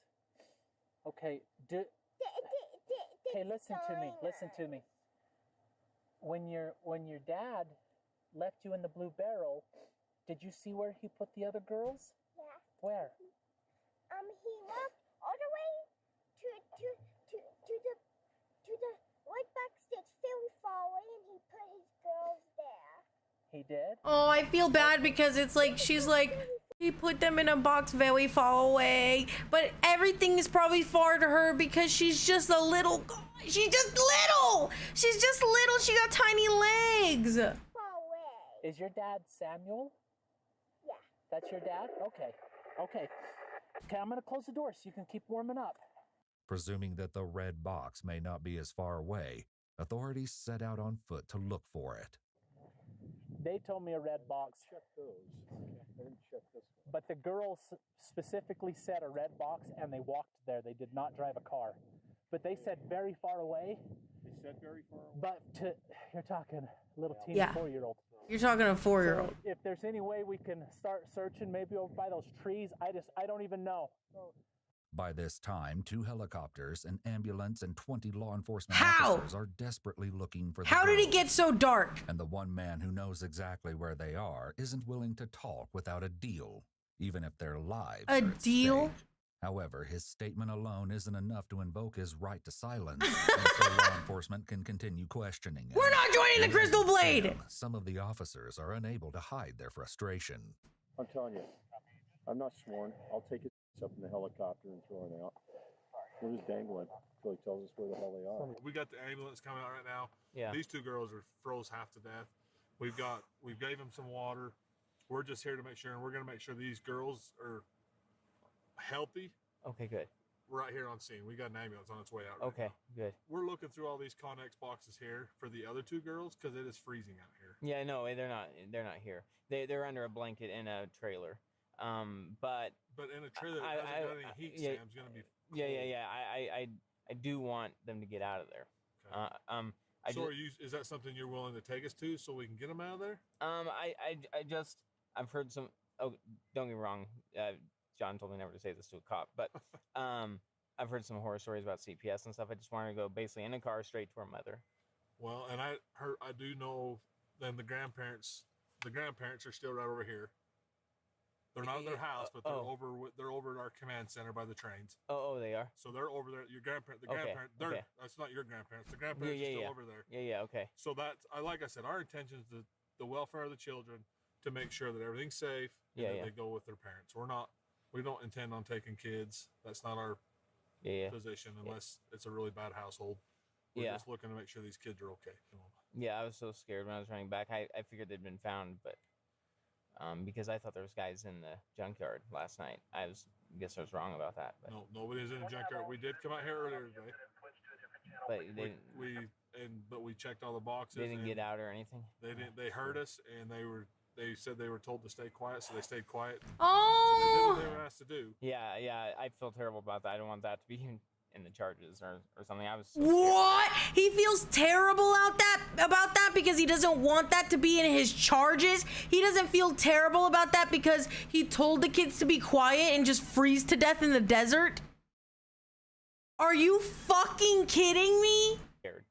Okay, okay, listen to me. Listen to me. When your dad left you in the blue barrel, did you see where he put the other girls? Yeah. Where? He walked all the way to the right backstage, very far away, and he put his girls there. He did? Oh, I feel bad because it's like she's like he put them in a box very far away, but everything is probably far to her because she's just a little. She's just little. She's just little. She got tiny legs. Far away. Is your dad Samuel? Yeah. That's your dad? Okay. Okay. Okay, I'm going to close the door so you can keep warming up. Presuming that the red box may not be as far away, authorities set out on foot to look for it. They told me a red box. Check those. I didn't check this one. But the girls specifically said a red box, and they walked there. They did not drive a car. But they said very far away. They said very far away? But you're talking little teen 4-year-old. You're talking a 4-year-old. So if there's any way we can start searching, maybe over by those trees, I don't even know. By this time, 2 helicopters, an ambulance, and 20 law enforcement How? officers are desperately looking for the How did it girls. get so dark? And the one man who knows exactly where they are isn't willing to talk without a deal, even if their lives A are at deal? stake. However, his statement alone isn't enough to invoke his right to silence, and so law enforcement can continue questioning him. We're not joining the Crystal Blade! Some of the officers are unable to hide their frustration. I'm telling you, I'm not sworn. I'll take it up in the helicopter and throw it out. We'll just dangle it until he tells us where the hell they are. We got the ambulance coming out right now. Yeah. These 2 girls are froze half to death. We gave them some water. We're just here to make sure, and we're going to make sure these girls are healthy. Okay, good. Right here on scene. We got an ambulance on its way out. Okay, good. We're looking through all these Connex boxes here for the other 2 girls because it is freezing out here. Yeah, no, they're not here. They're under a blanket in a trailer. But in a trailer that hasn't got any heat, Sam's gonna be cold. Yeah. I do want them to get out of there. Okay. So is that something you're willing to take us to so we can get them out of there? I've heard some. Oh, don't get me wrong. John told me never to say this to a cop, but I've heard some horror stories about CPS and stuff. I just wanted to go basically in a car straight to her mother. Well, and I do know then the grandparents are still right over here. They're not in their house, but they're over at our command center by the trains. Oh, they are. So they're over there. Your grandparent, that's not your grandparents. The grandparents are still over there. Yeah, okay. So that's like I said, our intention is the welfare of the children, to make sure that everything's safe. And that they go with their parents. We don't intend on taking kids. That's not our position unless it's a really bad household. We're just looking to make sure these kids are okay. Yeah, I was so scared when I was running back. I figured they'd been found, but because I thought there was guys in the junkyard last night. I guess I was wrong about that. But. No, nobody's in the junkyard. We did come out here earlier today. But they but we checked all the boxes. They didn't get out or anything. They didn't. They heard us, and they said they were told to stay quiet, so they stayed quiet. Oh! So they did what they were asked to do. Yeah. I feel terrible about that. I don't want that to be in the charges or something. I was so what? He feels terrible about that because he doesn't want that to be in his charges. He doesn't feel terrible about that because he told the kids to be quiet and just freeze to death in the desert. Are you fucking kidding me? Scared.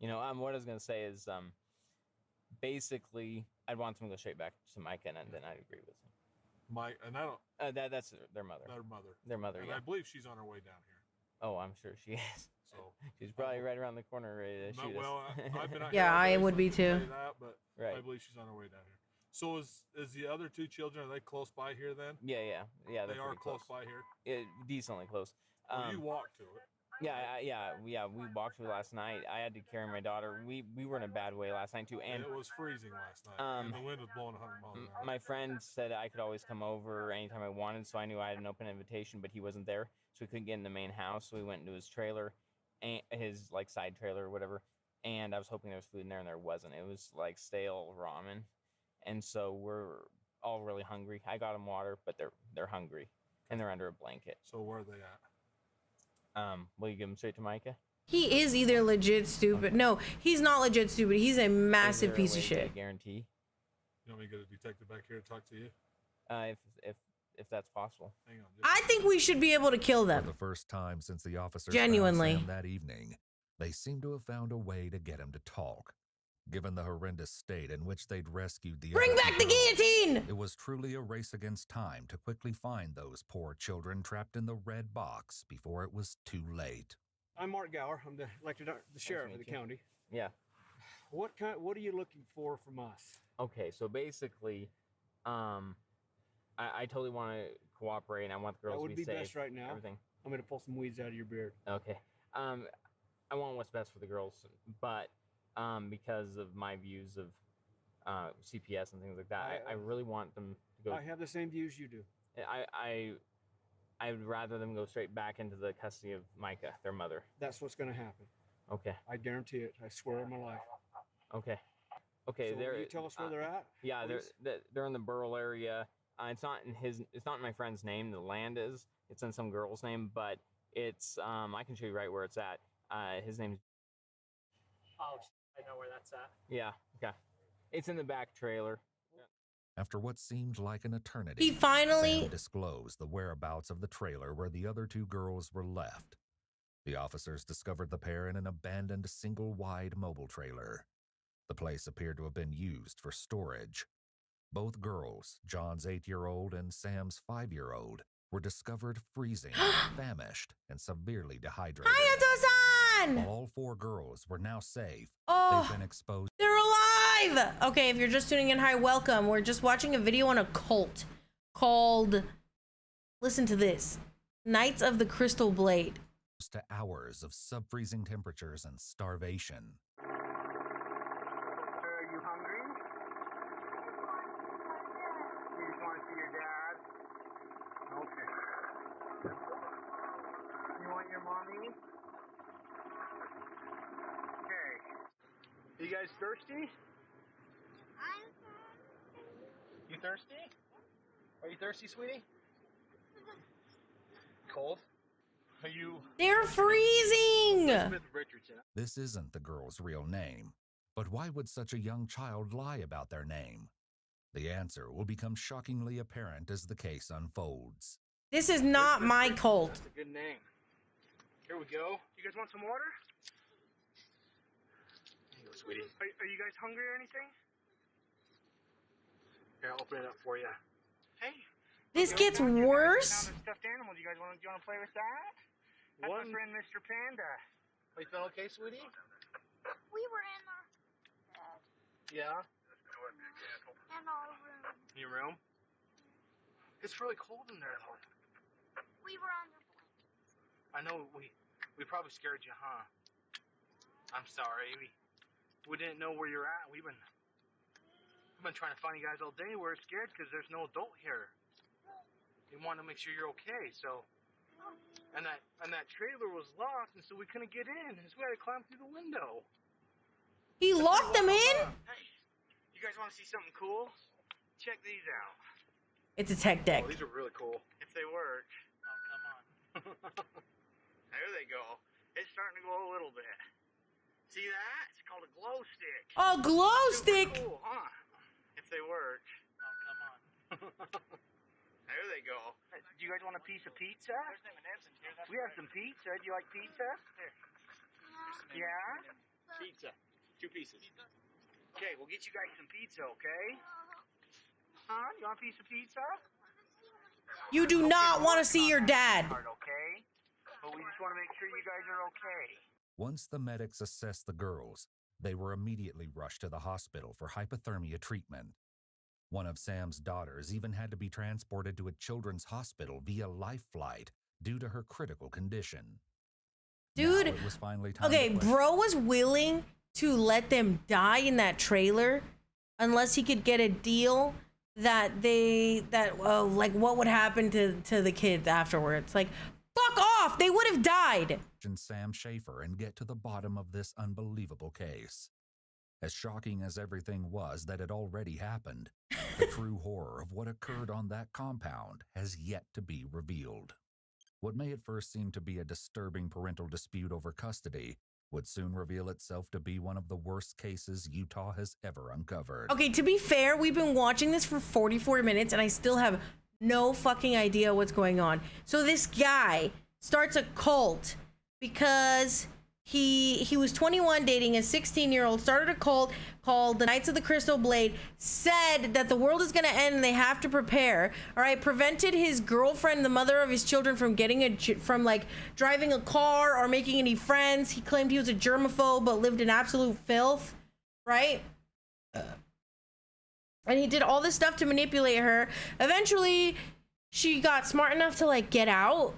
Yeah. What I was gonna say is, basically, I'd want them to go straight back to Micah, and then I'd agree with him. Mike, and I don't. That's their mother. Their mother. And I believe she's on her way down here. Oh, I'm sure she is. So she's probably right around the corner ready to shoot us. I've been out yeah, I would be too. But I believe she's on her way down here. So is the other two children, are they close by here then? Yeah. They are close by here? Decently close. Well, you walked to it. Yeah, we walked to it last night. I had to carry my daughter. We were in a bad way last night too. And it was freezing last night. And the wind was blowing 100 miles an hour. My friend said I could always come over anytime I wanted, so I knew I had an open invitation, but he wasn't there. So we couldn't get in the main house. So we went into his trailer, and his like side trailer or whatever. And I was hoping there was food in there, and there wasn't. It was like stale ramen. And so we're all really hungry. I got them water, but they're hungry, and they're under a blanket. So where are they at? Will you give them straight to Micah? He is either legit stupid. No, he's not legit stupid. He's a massive piece of shit. Guarantee. You want me to get a detective back here to talk to you? If that's possible. Hang on. I think we should be able to kill them. For the first time since the officers genuinely found Sam that evening, they seem to have found a way to get him to talk. Given the horrendous state in which they'd rescued the Bring back the guillotine! It was truly a race against time to quickly find those poor children trapped in the red box before it was too late. I'm Mark Gower. I'm the sheriff of the county. Yeah. What are you looking for from us? Okay, so basically, I totally want to cooperate, and I want the girls that would to be safe. Best right now. Everything. I'm gonna pull some weeds out of your beard. Okay. I want what's best for the girls, but because of my views of CPS and things like that, I really want them to go. I have the same views you do. I would rather them go straight back into the custody of Micah, their mother. That's what's going to happen. Okay. I guarantee it. I swear on my life. Okay. So will you tell us where they're at? Yeah, they're in the Burl area. It's not in my friend's name. The land is. It's in some girl's name, but it's I can show you right where it's at. His name's. Oh, I know where that's at. Yeah. Okay. It's in the back trailer. After what seemed like an eternity, he finally Sam disclosed the whereabouts of the trailer where the other two girls were left. The officers discovered the pair in an abandoned single-wide mobile trailer. The place appeared to have been used for storage. Both girls, John's 8-year-old and Sam's 5-year-old, were discovered freezing, famished, and severely dehydrated. Hayato-san! All 4 girls were now safe. Oh, they've been exposed. They're alive! Okay, if you're just tuning in, hi, welcome. We're just watching a video on a cult called, listen to this, Knights of the Crystal Blade. To hours of sub-freezing temperatures and starvation. Are you hungry? You just want to see your dad? Okay. You want your mommy? Okay. Are you guys thirsty? You thirsty? Are you thirsty, sweetie? Cold? Are you... They're freezing! This isn't the girl's real name, but why would such a young child lie about their name? The answer will become shockingly apparent as the case unfolds. This is not my cult. That's a good name. Here we go. You guys want some water? Here you go, sweetie. Are you guys hungry or anything? Here, I'll open it up for you. Hey. This gets worse. Stuffed animal. Do you guys want to play with that? That's my friend, Mr. Panda. Are you feeling okay, sweetie? We were in Yeah. our room. Your room? It's really cold in there, though. We were under blankets. I know we probably scared you, huh? I'm sorry. We didn't know where you're at. We've been trying to find you guys all day. We're scared because there's no adult here. We want to make sure you're okay, so. And that trailer was locked, and so we couldn't get in. So we had to climb through the window. He locked them in? Hey, you guys want to see something cool? Check these out. It's a tech deck. Oh, these are really cool. If they work. Oh, come on. There they go. It's starting to glow a little bit. See that? It's called a glow stick. Oh, glow stick! Cool, huh? If they work. Oh, come on. There they go. Do you guys want a piece of pizza? There's M&M's in here. We have some pizza. Do you like pizza? Here. Yeah? Pizza. 2 pieces. Okay, we'll get you guys some pizza, okay? Huh? You want a piece of pizza? You do not want to see your dad. Okay? But we just want to make sure you guys are okay. Once the medics assessed the girls, they were immediately rushed to the hospital for hypothermia treatment. One of Sam's daughters even had to be transported to a children's hospital via life flight due to her critical condition. Dude, Now it was finally time okay, to question- bro was willing to let them die in that trailer unless he could get a deal that like what would happen to the kids afterwards. Like, fuck off, they would have died. Sam Schaefer and get to the bottom of this unbelievable case. As shocking as everything was that had already happened, the true horror of what occurred on that compound has yet to be revealed. What may at first seem to be a disturbing parental dispute over custody would soon reveal itself to be one of the worst cases Utah has ever uncovered. Okay, to be fair, we've been watching this for 44 minutes and I still have no fucking idea what's going on. So this guy starts a cult because he was 21, dating a 16-year-old, started a cult called the Knights of the Crystal Blade, said that the world is going to end and they have to prepare, all right, prevented his girlfriend, the mother of his children, from like driving a car or making any friends. He claimed he was a germaphobe but lived in absolute filth, right? And he did all this stuff to manipulate her. Eventually, she got smart enough to like get out,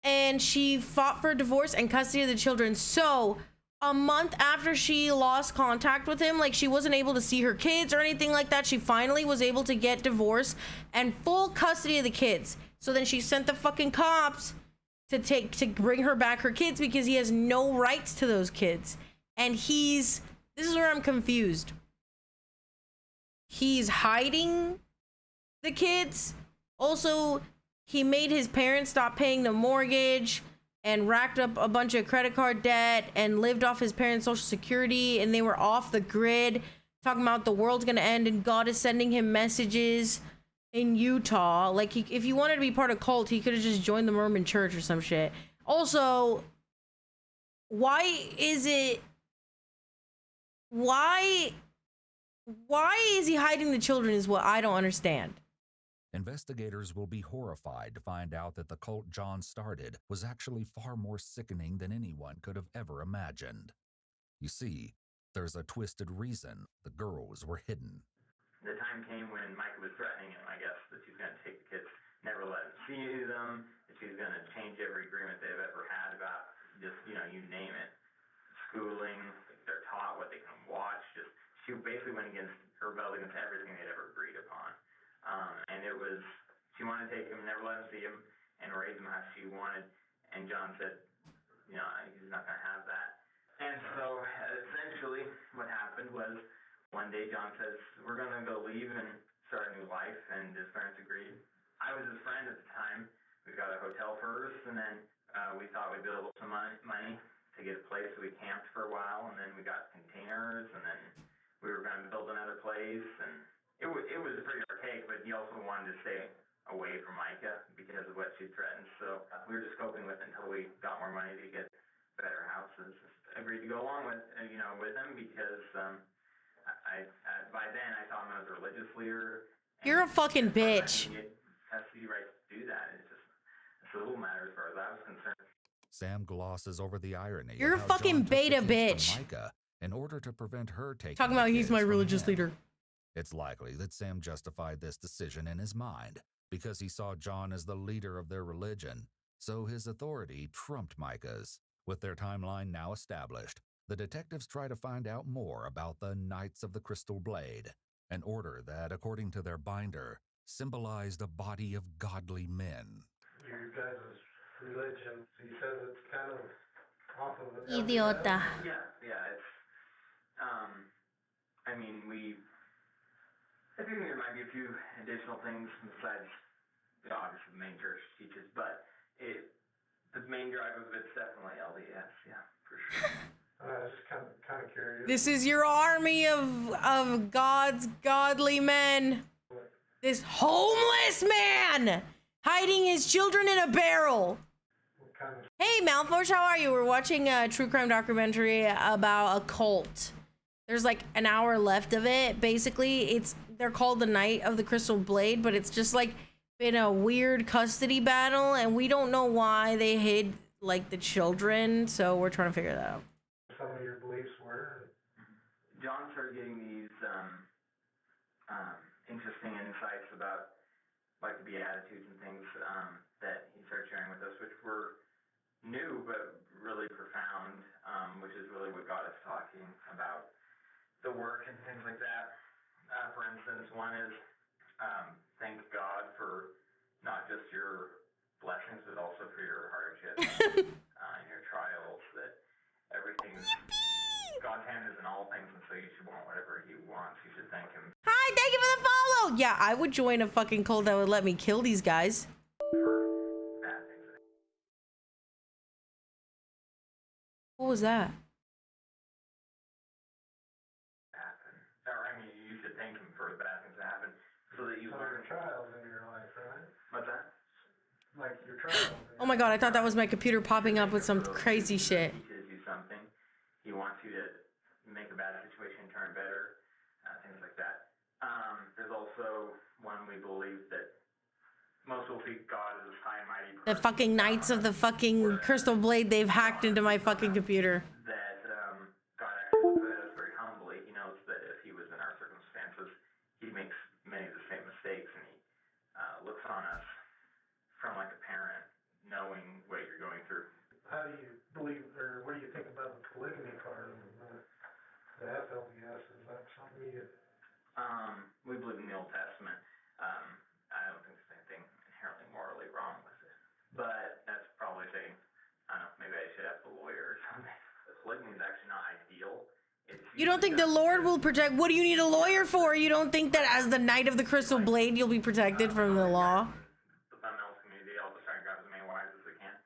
and she fought for divorce and custody of the children. So a month after she lost contact with him, like she wasn't able to see her kids or anything like that, she finally was able to get divorce and full custody of the kids. So then she sent the fucking cops to bring her back her kids because he has no rights to those kids. And this is where I'm confused. He's hiding the kids. Also, he made his parents stop paying the mortgage and racked up a bunch of credit card debt and lived off his parents' social security, and they were off the grid, talking about the world's gonna end and God is sending him messages in Utah. Like, if he wanted to be part of cult, he could have just joined the Mormon church or some shit. Also, why is he hiding the children is what I don't understand. Investigators will be horrified to find out that the cult John started was actually far more sickening than anyone could have ever imagined. You see, there's a twisted reason the girls were hidden. The time came when Micah was threatening him, I guess, that she's going to take the kids, never let him see them, that she's going to change every agreement they've ever had about just, you name it, schooling, they're taught what they can watch. She basically went rebelled against everything they'd ever agreed upon. And it was, she wanted to take him, never let him see him, and raise him how she wanted. And John said, he's not going to have that. And so essentially what happened was one day John says, we're going to go leave and start a new life. And his parents agreed. I was his friend at the time. We got a hotel first, and then we thought we'd build up some money to get a place. So we camped for a while, and then we got containers, and then we were going to build another place. And it was pretty archaic, but he also wanted to stay away from Micah because of what she threatened. So we were just coping with it until we got more money to get better houses. Agreed to go along with him because by then I saw him as a religious leader. You're a fucking bitch. He has the right to do that. It's a little matter as far as I was concerned. Sam glosses over the irony. You're a fucking beta bitch. Micah in order to prevent her taking talking about he's my religious leader. It's likely that Sam justified this decision in his mind because he saw John as the leader of their religion, so his authority trumped Micah's. With their timeline now established, the detectives try to find out more about the Knights of the Crystal Blade, an order that, according to their binder, symbolized a body of godly men. Your guys' religion, he says it's kind of off of it. Idiota. Yeah, it's, I think there might be a few additional things besides, obviously the main church teaches, but the main drive of it's definitely LDS, yeah, for sure. I was just kind of curious. This is your army of God's godly men. This homeless man hiding his children in a barrel. Hey, Malfosh, how are you? We're watching a true crime documentary about a cult. There's like an hour left of it. Basically, they're called the Knight of the Crystal Blade, but it's just like been a weird custody battle, and we don't know why they hid like the children, so we're trying to figure that out. Some of your beliefs were? John started getting these interesting insights about like the Beatitudes and things that he started sharing with us, which were new but really profound, which is really what got us talking about the work and things like that. For instance, one is thank God for not just your blessings, but also for your hardships and your trials, that everything's God's hand is in all things, and so you should want whatever he wants. You should thank him. Hi, thank you for the follow. Yeah, I would join a fucking cult that would let me kill these guys. What was that? Or, I mean, you should thank him for the bad things that happen, so that you learn. Trials in your life, right? What's that? Like your trials. Oh my god, I thought that was my computer popping up with some crazy shit. He teaches you something. He wants you to make a bad situation turn better, things like that. There's also one we believe that most will see God as a high and mighty person. The fucking Knights of the fucking Crystal Blade, they've hacked into my fucking computer. That God actually looks at us very humbly. He knows that if he was in our circumstances, he makes many of the same mistakes, and he looks on us from like a parent, knowing what you're going through. How do you believe, or what do you think about the polygamy part of the FLDS? Is that something you... We believe in the Old Testament. I don't think there's anything inherently morally wrong with it. But that's probably saying, I don't know, maybe I should ask a lawyer or something. Polygamy is actually not ideal. You don't think the Lord will protect? What do you need a lawyer for? You don't think that as the Knight of the Crystal Blade, you'll be protected from the law? The fundamental community all just trying to grab as many wives as they can.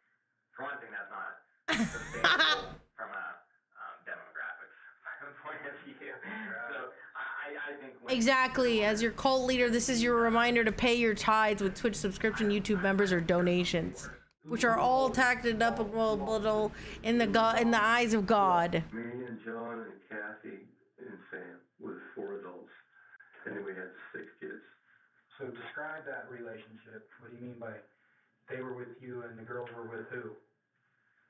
For one thing, that's not sustainable from a demographics point of view. So I think Exactly. As your cult leader, this is your reminder to pay your tithes with Twitch subscription, YouTube members, or donations, which are all tacked up a little in the eyes of God. Me and John and Kathy and Sam with 4 adults, and then we had 6 kids. So describe that relationship. What do you mean by they were with you and the girls were with who?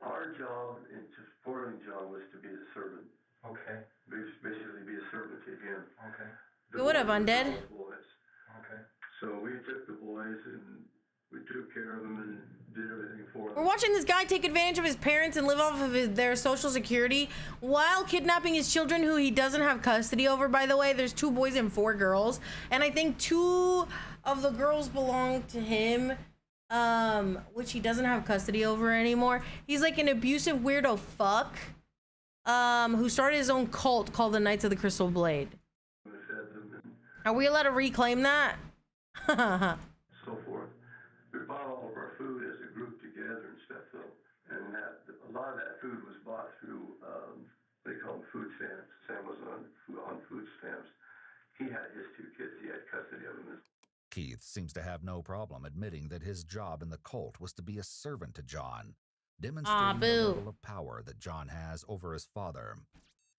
Our job in supporting John was to be a servant. Okay. Basically be a servant to him. Okay. What up, undead? Okay. So we took the boys and we took care of them and did everything for them. We're watching this guy take advantage of his parents and live off of their social security while kidnapping his children, who he doesn't have custody over, by the way. There's 2 boys and 4 girls. And I think 2 of the girls belong to him, which he doesn't have custody over anymore. He's like an abusive weirdo fuck, who started his own cult called the Knights of the Crystal Blade. Are we allowed to reclaim that? So forth. We bought all of our food as a group together and stuff, though. And a lot of that food was bought through, they call them food stamps. Sam was on food stamps. He had his 2 kids. He had custody of them. Keith seems to have no problem admitting that his job in the cult was to be a servant to John, demonstrating the level of power that John has over his father.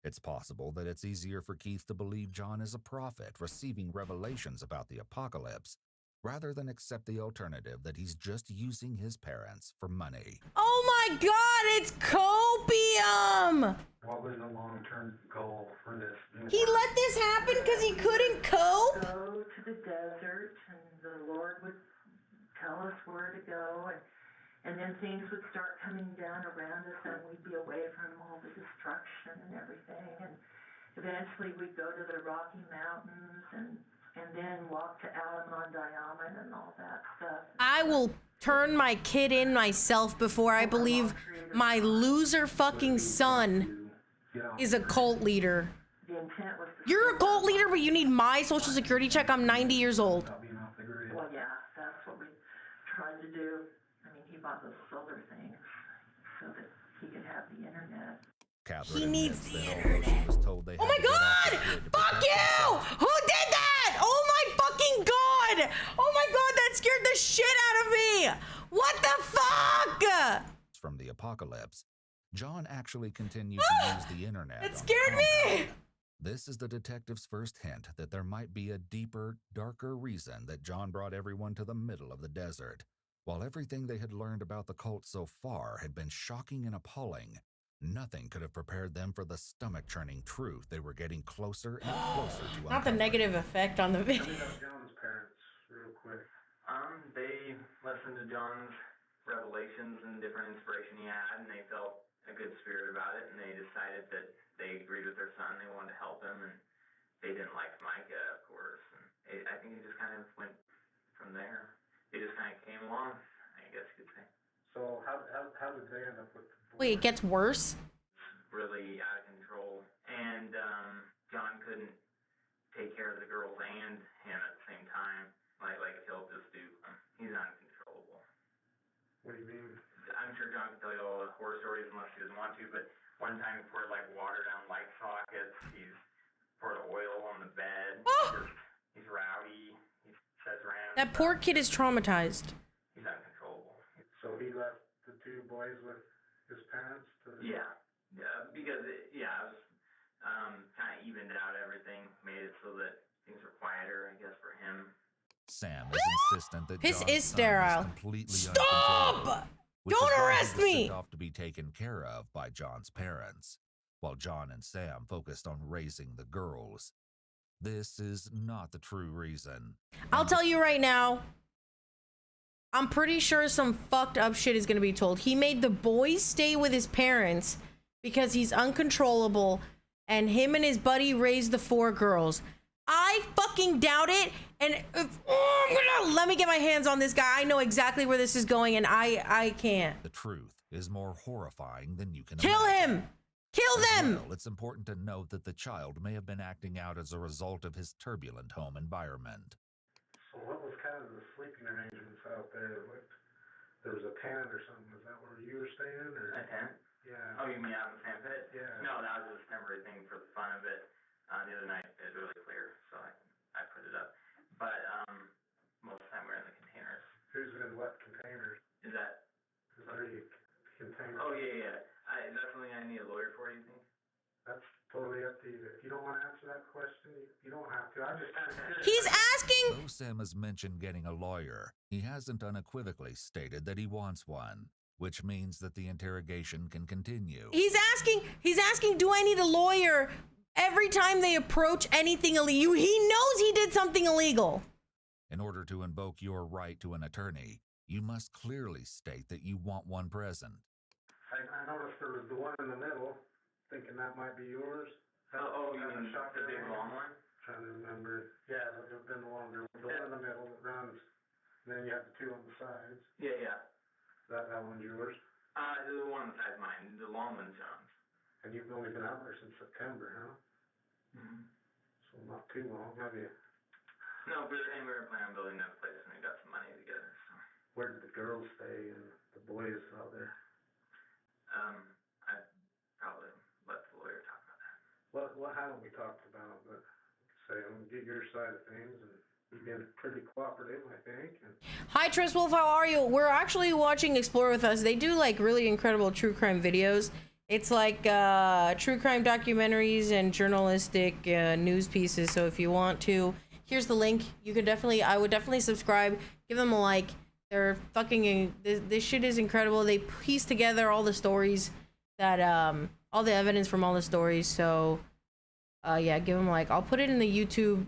It's possible that it's easier for Keith to believe John is a prophet receiving revelations about the apocalypse, rather than accept the alternative that he's just using his parents for money. Oh my god, it's copium! What was the long-term goal for this? He let this happen because he couldn't cope? Go to the desert, and the Lord would tell us where to go, and then things would start coming down around us, and we'd be away from all the destruction and everything. And eventually we'd go to the Rocky Mountains and then walk to Alamondo and all that stuff. I will turn my kid in myself before I believe my loser fucking son is a cult leader. You're a cult leader, but you need my social security check? I'm 90 years old. Well, yeah, that's what we tried to do. I mean, he bought those solar things so that he could have the internet. Catherine He needs the internet. She was told they Oh my god! Fuck you! Who did that? Oh my fucking god! Oh my god, that scared the shit out of me! What the fuck? From the apocalypse, John actually continued to use the internet. It scared me! This is the detective's first hint that there might be a deeper, darker reason that John brought everyone to the middle of the desert. While everything they had learned about the cult so far had been shocking and appalling, Nothing could have prepared them for the stomach-churning truth they were getting closer and closer to Not the negative effect on the video. Tell me about John's parents, real quick. They listened to John's revelations and different inspiration he had, and they felt a good spirit about it, and they decided that they agreed with their son. They wanted to help him, and they didn't like Micah, of course. And I think it just kind of went from there. They just kind of came along, I guess you could say. So how did they end up with the boy? Wait, it gets worse? Really out of control, and John couldn't take care of the girls and him at the same time. Like he'll just do. He's uncontrollable. What do you mean? I'm sure John can tell you all the horror stories unless he doesn't want to, but one time he poured like water down light sockets. He's poured oil on the bed. He's rowdy. He sets around. That poor kid is traumatized. He's uncontrollable. So he left the two boys with his parents? Yeah, because it was kind of evened out everything, made it so that things were quieter, I guess, for him. Sam is insistent that This John's is son sterile. completely Stop! uncontrollable, which Don't is why he arrest was me! sent off to be taken care of by John's parents, while John and Sam focused on raising the girls. This is not the true reason. I'll tell you right now, I'm pretty sure some fucked up shit is gonna be told. He made the boys stay with his parents because he's uncontrollable, and him and his buddy raised the 4 girls. I fucking doubt it, and let me get my hands on this guy. I know exactly where this is going, and I can't. The truth is more horrifying than you can Kill imagine. him! Kill them! Well, it's important to note that the child may have been acting out as a result of his turbulent home environment. So what was kind of the sleeping arrangements out there? There was a tent or something. Is that where you were staying? Or? A tent? Yeah. Oh, you mean out in the sand pit? Yeah. No, that was just a temporary thing for the fun of it. The other night it was really clear, so I put it up. But most of the time we're in the containers. Who's in what containers? Is that? Is there any containers? Oh yeah. Is that something I need a lawyer for? You think? That's totally up to you. If you don't want to answer that question, you don't have to. I'm just kind of curious. He's asking. Though Sam has mentioned getting a lawyer, he hasn't unequivocally stated that he wants one, which means that the interrogation can continue. He's asking, do I need a lawyer every time they approach anything illegal? He knows he did something illegal. In order to invoke your right to an attorney, you must clearly state that you want one present. I noticed there was the one in the middle, thinking that might be yours. Oh, you mean the big long one? Trying to remember. Yeah, but there's been longer. The one in the middle that runs, and then you have the 2 on the sides. Yeah. That one's yours? The one on the side's mine. The long one's John's. And you've only been out there since September, huh? Mm-hmm. So not too long, have you? No, but we were planning on building that place and we got some money together, so. Where did the girls stay and the boys out there? I'd probably let the lawyer talk about that. What haven't we talked about? But say, get your side of things, and you've been pretty cooperative, I think. Hi, Tris Wolf, how are you? We're actually watching Explore With Us. They do like really incredible true crime videos. It's like true crime documentaries and journalistic news pieces. So if you want to, here's the link. You could definitely, I would definitely subscribe. Give them a like. They're fucking, this shit is incredible. They piece together all the stories that, all the evidence from all the stories. So, yeah, give them a like. I'll put it in the YouTube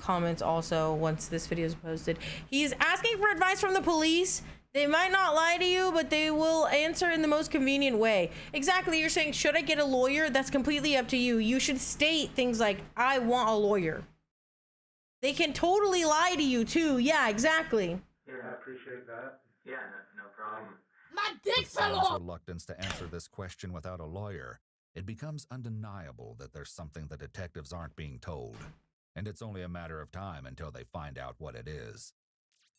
comments also once this video is posted. He's asking for advice from the police. They might not lie to you, but they will answer in the most convenient way. Exactly. You're saying, should I get a lawyer? That's completely up to you. You should state things like, I want a lawyer. They can totally lie to you too. Yeah, exactly. Yeah, I appreciate that. Yeah, no problem. My dick's With Sam's reluctance to answer this question without a lawyer, it becomes undeniable that there's something the detectives aren't being told, and it's only a matter of time until they find out what it is.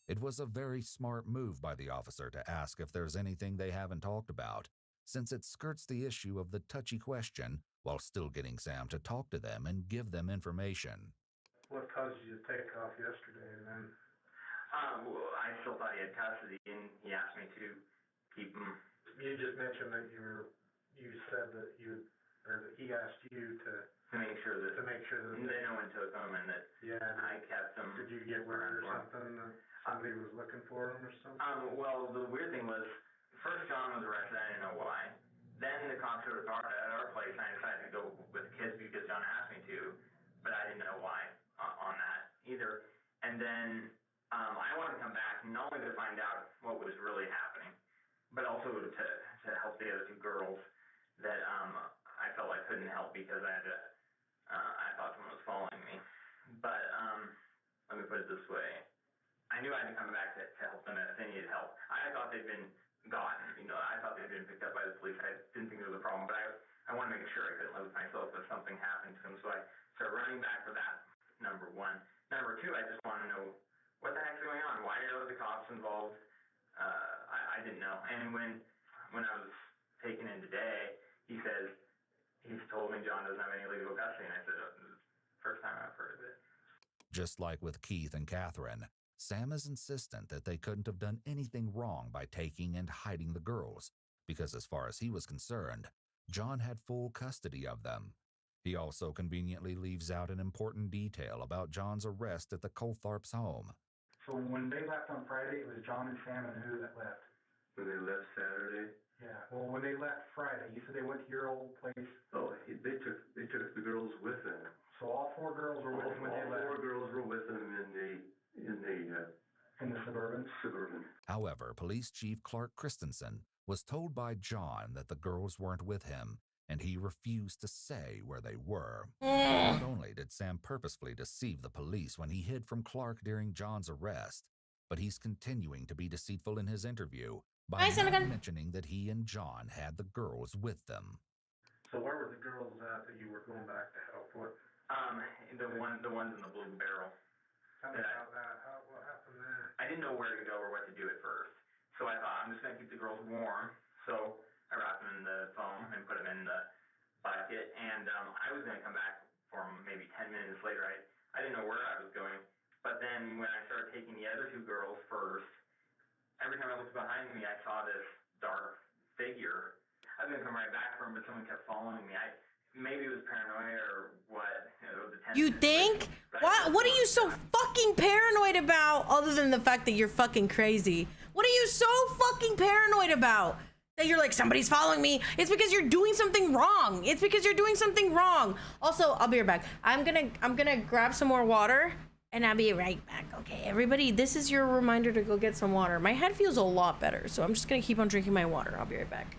It was a very smart move by the officer to ask if there's anything they haven't talked about, since it skirts the issue of the touchy question while still getting Sam to talk to them and give them information. What caused you to take off yesterday, then? Well, I still thought he had custody, and he asked me to keep him. You just mentioned that you said that he asked you to make sure that they no one took him and that I kept him. Did you get word or something that somebody was looking for him or something? Well, the weird thing was, first John was arrested. I didn't know why. Then the concert was at our place, and I decided to go with the kids because John asked me to, but I didn't know why on that either. And then I wanted to come back not only to find out what was really happening, but also to help the other two girls that I felt I couldn't help because I thought someone was following me. But let me put it this way. I knew I had to come back to help them if they needed help. I thought they'd been gotten, I thought they'd been picked up by the police. I didn't think there was a problem, but I wanted to make sure I couldn't live with myself if something happened to them. So I started running back for that, number one. Number two, I just want to know what the heck's going on. Why are the cops involved? I didn't know. And when I was taken in today, he says, he's told me John doesn't have any legal custody. And I said, this is the first time I've heard of it. Just like with Keith and Catherine, Sam is insistent that they couldn't have done anything wrong by taking and hiding the girls, because as far as he was concerned, John had full custody of them. He also conveniently leaves out an important detail about John's arrest at the Coltharps' home. So when they left on Friday, it was John and Sam and who that left? When they left Saturday? Yeah, well, when they left Friday, you said they went to your old place? Oh, they took the girls with them. So all 4 girls were with them when they left? All 4 girls were with them in the Suburban? Suburban. However, Police Chief Clark Christensen was told by John that the girls weren't with him, and he refused to say where they were. Not only did Sam purposefully deceive the police when he hid from Clark during John's arrest, but he's continuing to be deceitful in his interview by not mentioning that he and John had the girls with them. So where were the girls at that you were going back to help? What? The ones in the blue barrel. Tell me about that. What happened there? I didn't know where to go or what to do at first. So I thought, I'm just going to keep the girls warm. So I wrapped them in the foam and put them in the bucket. And I was going to come back for them maybe 10 minutes later. I didn't know where I was going. But then when I started taking the other 2 girls first, every time I looked behind me, I saw this dark figure. I was going to come right back for them, but someone kept following me. Maybe it was paranoia or what. You think? What are you so fucking paranoid about other than the fact that you're fucking crazy? What are you so fucking paranoid about? That you're like, somebody's following me. It's because you're doing something wrong. It's because you're doing something wrong. Also, I'll be right back. I'm gonna grab some more water and I'll be right back. Okay, everybody, this is your reminder to go get some water. My head feels a lot better, so I'm just gonna keep on drinking my water. I'll be right back.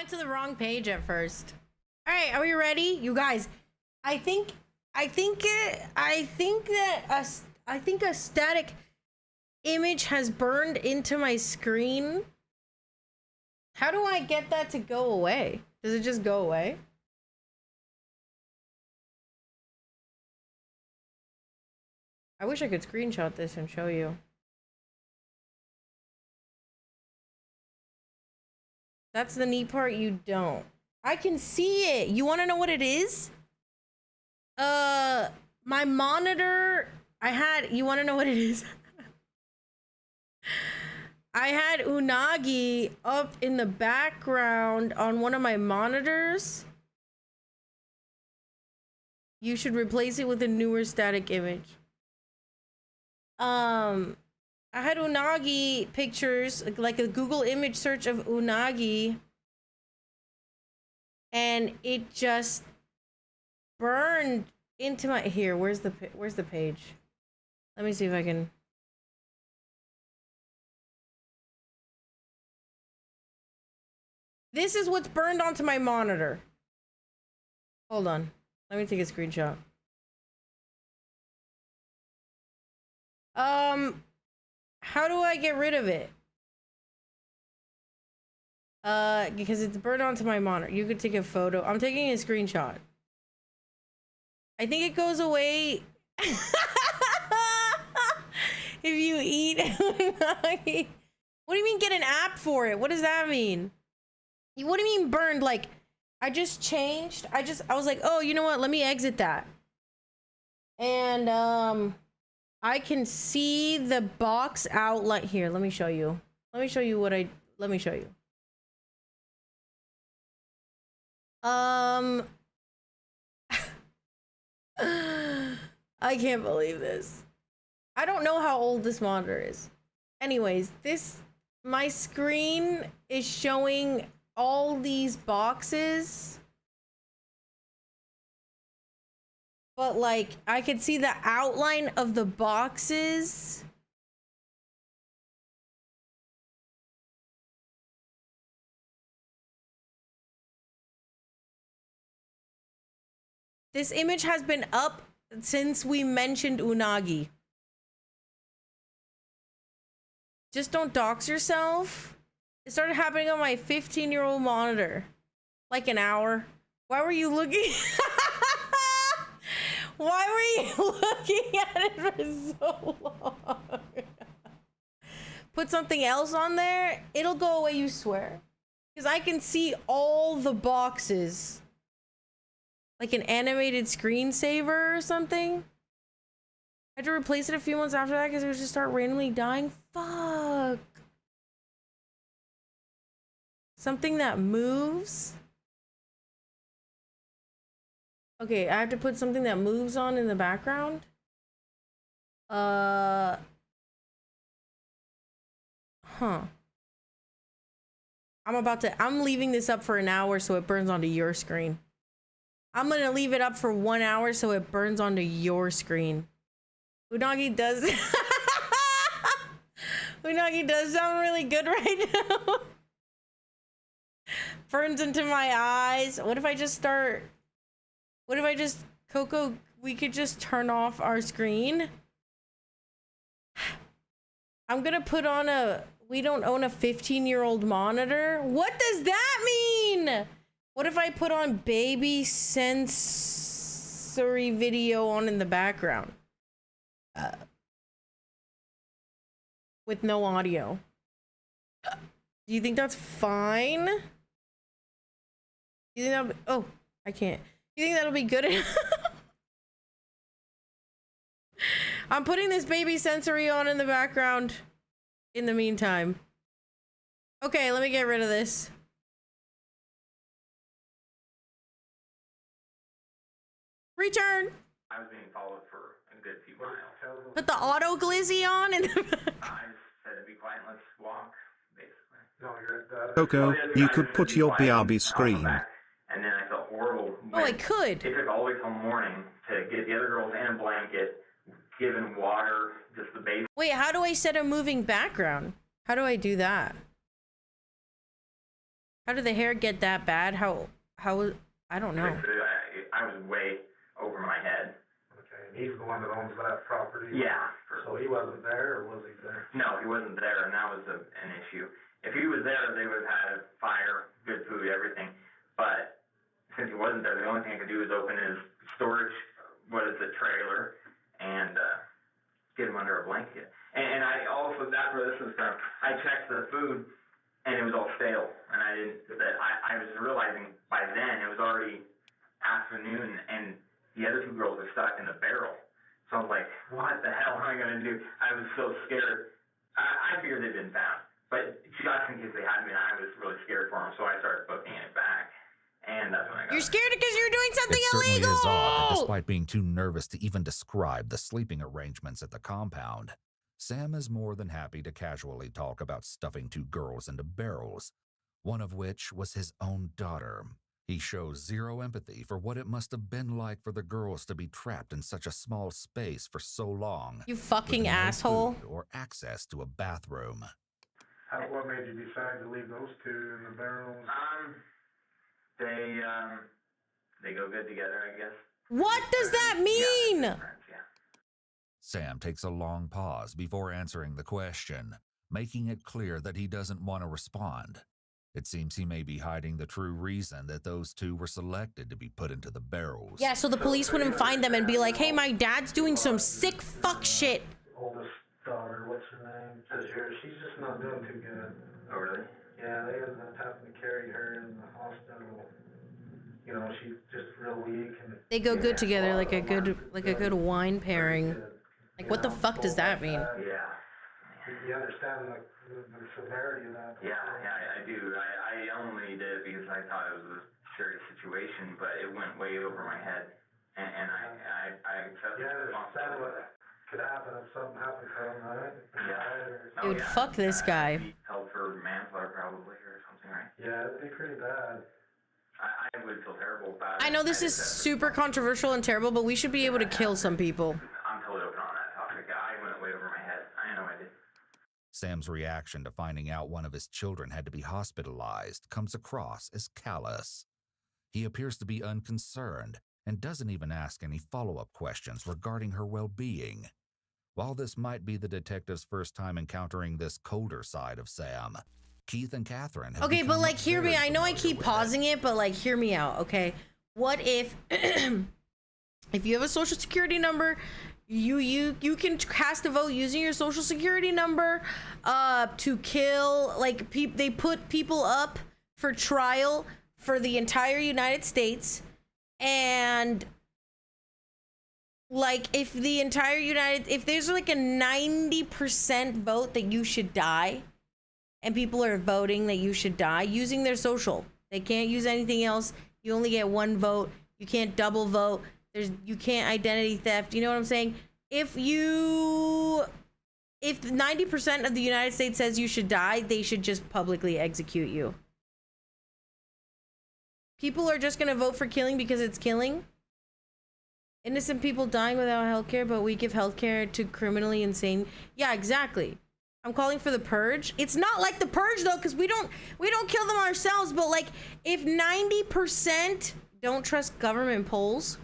went to the wrong page at first. All right, are we ready, you guys? I think a static image has burned into my screen. How do I get that to go away? Does it just go away? I wish I could screenshot this and show you. That's the neat part, you don't. I can see it. You want to know what it is? My monitor, you want to know what it is? I had Unagi up in the background on one of my monitors. You should replace it with a newer static image. I had Unagi pictures, like a Google image search of Unagi, and it just burned into my, here, where's the page? Let me see if I can. This is what's burned onto my monitor. Hold on. Let me take a screenshot. How do I get rid of it? Because it's burned onto my monitor. You could take a photo. I'm taking a screenshot. I think it goes away if you eat. What do you mean get an app for it? What does that mean? What do you mean burned? Like, I just changed. I was like, oh, you know what? Let me exit that. And I can see the box outline here. Let me show you. Let me show you. I can't believe this. I don't know how old this monitor is. Anyways, my screen is showing all these boxes, but like I could see the outline of the boxes. This image has been up since we mentioned Unagi. Just don't dox yourself. It started happening on my 15-year-old monitor. Like an hour. Why were you looking? Why were you looking at it for so long? Put something else on there. It'll go away, you swear. Because I can see all the boxes. Like an animated screensaver or something. I had to replace it a few months after that because it would just start randomly dying. Fuck. Something that moves. Okay, I have to put something that moves on in the background. Huh. I'm leaving this up for an hour so it burns onto your screen. I'm gonna leave it up for 1 hour so it burns onto your screen. Unagi does Unagi does sound really good right now. Burns into my eyes. What if I just KoKo, we could just turn off our screen? I'm gonna put on we don't own a 15-year-old monitor. What does that mean? What if I put on baby sensory video on in the background? With no audio. Do you think that's fine? You think that'll be, oh, I can't. You think that'll be good? I'm putting this baby sensory on in the background in the meantime. Okay, let me get rid of this. Return. I was being followed for a good few miles. Put the auto glizzy on and I just said to be quiet and let's walk, basically. No, you're at KoKo, you could put your BRB screen. And then I felt horrible. Oh, I could. It took all the way till morning to get the other girls in a blanket, given water, just the base. Wait, how do I set a moving background? How do I do that? How did the hair get that bad? How I don't know. I was way over my head. Okay, and he's the one that owns that property? Yeah. So he wasn't there, or was he there? No, he wasn't there, and that was an issue. If he was there, they would have had a fire, good food, everything. But since he wasn't there, the only thing I could do was open his storage, trailer, and get him under a blanket. And I also, that's where this was from. I checked the food, and it was all stale. And I was realizing by then it was already afternoon, and the other two girls were stuck in the barrel. So I was like, what the hell am I going to do? I was so scared. I figured they'd been found. But just in case they had me, I was really scared for them, so I started booking it back. And that's when I got You're scared because you're doing something it certainly illegal! Is odd that despite being too nervous to even describe the sleeping arrangements at the compound, Sam is more than happy to casually talk about stuffing two girls into barrels, one of which was his own daughter. He shows zero empathy for what it must have been like for the girls to be trapped in such a small space for so long. You fucking with no asshole. food or access to a bathroom. What made you decide to leave those two in the barrels? They go good together, I guess. What does that mean? Yeah. Sam takes a long pause before answering the question, making it clear that he doesn't want to respond. It seems he may be hiding the true reason that those two were selected to be put into the barrels. Yeah, so the police wouldn't find them and be like, hey, my dad's doing some sick fuck shit. Oldest daughter, what's her name? Says here, she's just not doing too good. Oh, really? Yeah, they ended up having to carry her in the hospital. You know, she's just real weak. And They go good together like a good wine pairing. Like, what the fuck does that mean? Yeah. You understand the severity of that? Yeah, I do. I only did it because I thought it was a serious situation, but it went way over my head, and I accepted the responsibility. What could happen if something happens to him, right? Yeah. Dude, fuck this guy. Held for manslaughter probably or something, right? Yeah, it'd be pretty bad. I would feel terrible about it. I know this is super controversial and terrible, but we should be able to kill some people. I'm totally open on that topic. I went way over my head. I know I did. Sam's reaction to finding out one of his children had to be hospitalized comes across as callous. He appears to be unconcerned and doesn't even ask any follow-up questions regarding her well-being. While this might be the detective's first time encountering this colder side of Sam, Keith and Catherine have Okay, but become like, hear me. very I know I familiar keep with pausing it, but like, hear me out, okay? What if, if you have a social security number, you can cast a vote using your social security number to kill, like, they put people up for trial for the entire United States, and like, if there's like a 90% vote that you should die, and people are voting that you should die using their social. They can't use anything else. You only get one vote. You can't double vote. You can't identity theft. You know what I'm saying? If 90% of the United States says you should die, they should just publicly execute you. People are just gonna vote for killing because it's killing. Innocent people dying without healthcare, but we give healthcare to criminally insane. Yeah, exactly. I'm calling for the purge. It's not like the purge though, because we don't kill them ourselves, but like, if 90% don't trust government polls,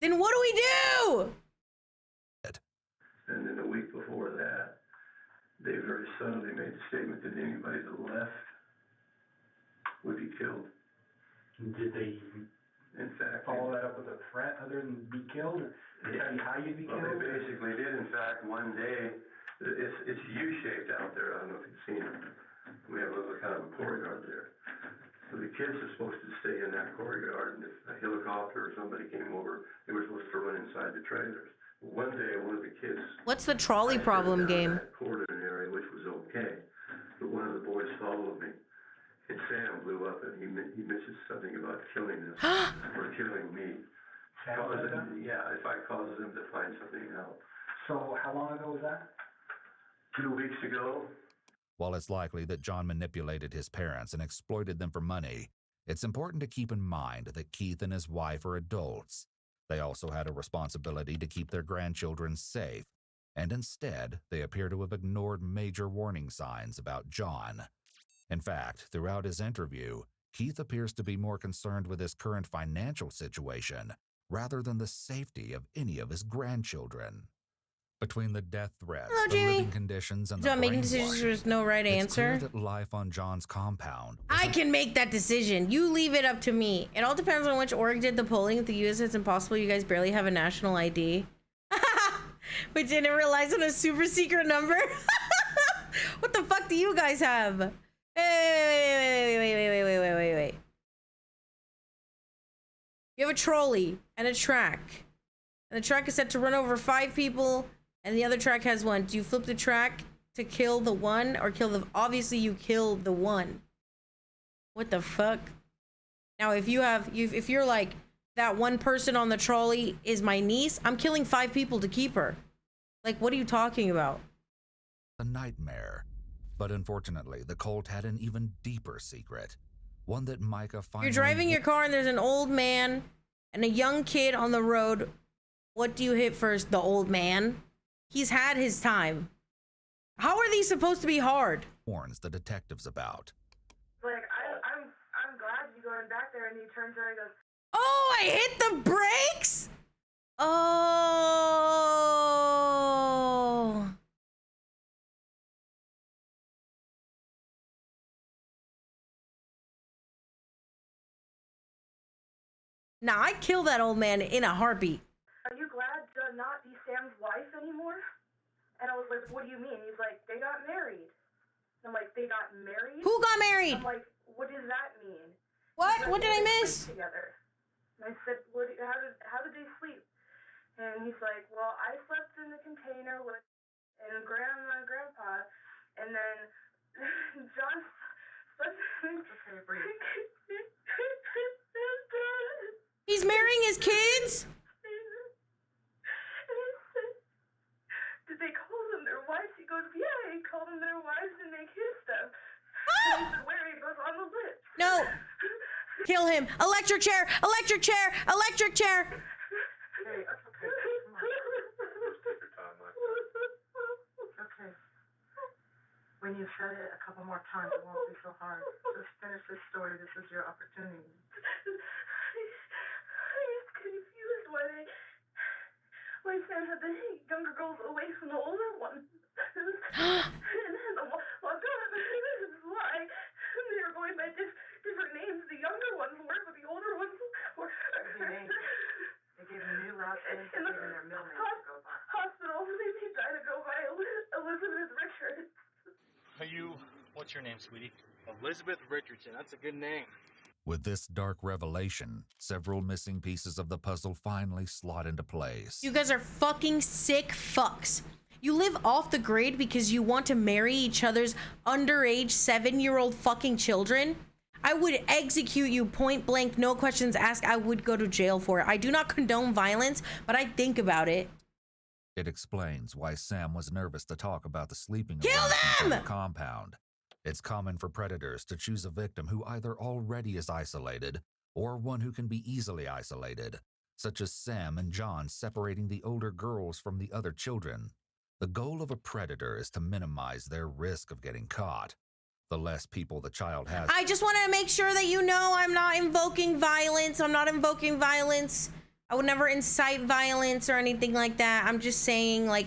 then what do we do? And then a week before that, they very subtly made the statement that anybody that left would be killed. Did they, in fact, follow that up with a threat other than be killed? Or did they tell you how you'd be well, killed? they basically did. In fact, one day, it's U-shaped out there. I don't know if you've seen it. We have a little kind of a courtyard there. So the kids are supposed to stay in that courtyard, and if a helicopter or somebody came over, they were supposed to run inside the trailers. One day, one of the kids... What's the trolley problem game? ...that corridor area, which was okay. But one of the boys followed me. And Sam blew up, and he mentioned something about killing us or killing me. Yeah, if I cause them to find something else. So how long ago was that? 2 weeks ago. While it's likely that John manipulated his parents and exploited them for money, it's important to keep in mind that Keith and his wife are adults. They also had a responsibility to keep their grandchildren safe, and instead they appear to have ignored major warning signs about John. In fact, throughout his interview, Keith appears to be more concerned with his current financial situation rather than the safety of any of his grandchildren. Between the death threats, the living conditions, and the making decisions, there's no right answer. It's clear that life on John's compound. I can make that decision. You leave it up to me. It all depends on which org did the polling. If the U.S. it's impossible, you guys barely have a national ID. Which didn't realize on a super secret number. What the fuck do you guys have? Wait. You have a trolley and a track. And the track is set to run over 5 people, and the other track has 1. Do you flip the track to kill the 1 or kill the... Obviously, you kill the 1. What the fuck? Now, if you're like, that one person on the trolley is my niece, I'm killing 5 people to keep her. Like, what are you talking about? A nightmare. But unfortunately, the cult had an even deeper secret. One that Micah finally... You're driving your car and there's an old man and a young kid on the road. What do you hit first? The old man? He's had his time. How are these supposed to be hard? Warns the detectives about. Like, I'm glad you're going back there, and he turns around and goes, oh, I hit the brakes? Oh. Nah, I'd kill that old man in a heartbeat. Are you glad to not be Sam's wife anymore? And I was like, what do you mean? He's like, they got married. I'm like, they got married? Who got married? I'm like, what does that mean? What? Like, what did I miss? Together. And I said, how did they sleep? And he's like, well, I slept in the container with and Grandma and Grandpa, and then John slept in He's marrying his kids? Did they call them their wives? He goes, yeah, he called them their wives and they kissed them. And he said, where? He goes, on the lips. No. Kill him. Electric chair. Electric chair. Electric chair. Hey, that's okay. Come on. Okay. When you said it a couple more times, it won't be so hard. Just finish this story. This is your opportunity. I'm just confused why Sam had the younger girls away from the older ones. And this is why they were going by different names. The younger ones were, but the older ones were. They gave them new last names and gave them their middle names to go by. Hospital, they tried to go by Elizabeth Richards. What's your name, sweetie? Elizabeth Richardson. That's a good name. With this dark revelation, several missing pieces of the puzzle finally slot into place. You guys are fucking sick fucks. You live off the grid because you want to marry each other's underage 7-year-old fucking children? I would execute you point blank, no questions asked. I would go to jail for it. I do not condone violence, but I think about it. It explains why Sam was nervous to talk about the sleeping Kill arrangements them! on the compound. It's common for predators to choose a victim who either already is isolated or one who can be easily isolated, such as Sam and John separating the older girls from the other children. The goal of a predator is to minimize their risk of getting caught. The less people the child has... I just want to make sure that you know I'm not invoking violence. I'm not invoking violence. I would never incite violence or anything like that. I'm just saying I'm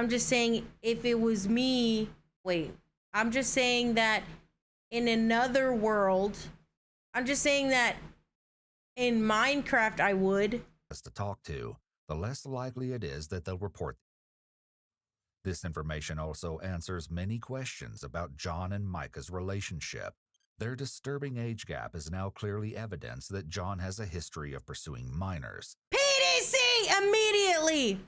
just saying if it was me, I'm just saying that in another world, I'm just saying that in Minecraft I would. To talk to, the less likely it is that they'll report. This information also answers many questions about John and Micah's relationship. Their disturbing age gap is now clearly evidence that John has a history of pursuing minors. PDC immediately!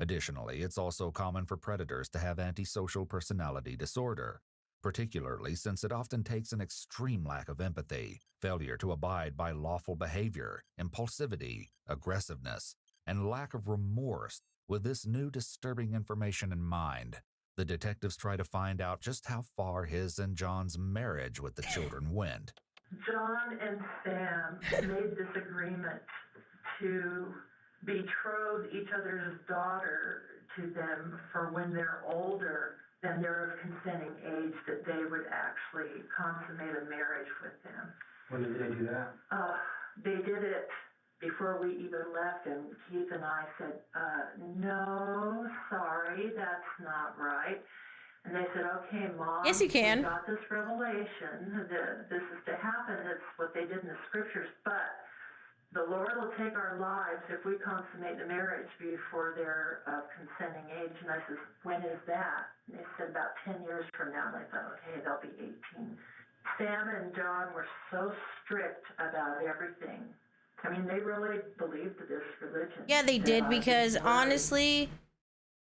Additionally, it's also common for predators to have antisocial personality disorder, particularly since it often takes an extreme lack of empathy, failure to abide by lawful behavior, impulsivity, aggressiveness, and lack of remorse. With this new disturbing information in mind, the detectives try to find out just how far his and John's marriage with the children went. John and Sam made this agreement to betroth each other's daughter to them for when they're older and they're of consenting age, that they would actually consummate a marriage with them. When did they do that? They did it before we even left, and Keith and I said, no, sorry, that's not right. And they said, okay, Mom, yes, you can. We got this revelation that this is to happen. It's what they did in the scriptures, but the Lord will take our lives if we consummate the marriage before they're of consenting age. And I said, when is that? And they said, about 10 years from now. And I thought, okay, they'll be 18. Sam and John were so strict about everything. I mean, they really believed this religion. Yeah, they did, because honestly,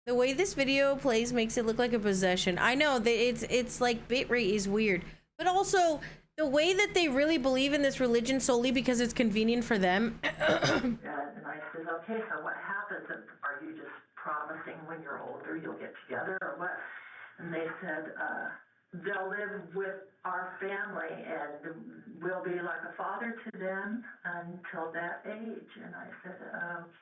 the way this video plays makes it look like a possession. I know that it's like bitrate is weird, but also the way that they really believe in this religion solely because it's convenient for them. And I said, okay, so what happens? Are you just promising when you're older you'll get together or what? And they said, they'll live with our family and we'll be like a father to them until that age. And I said,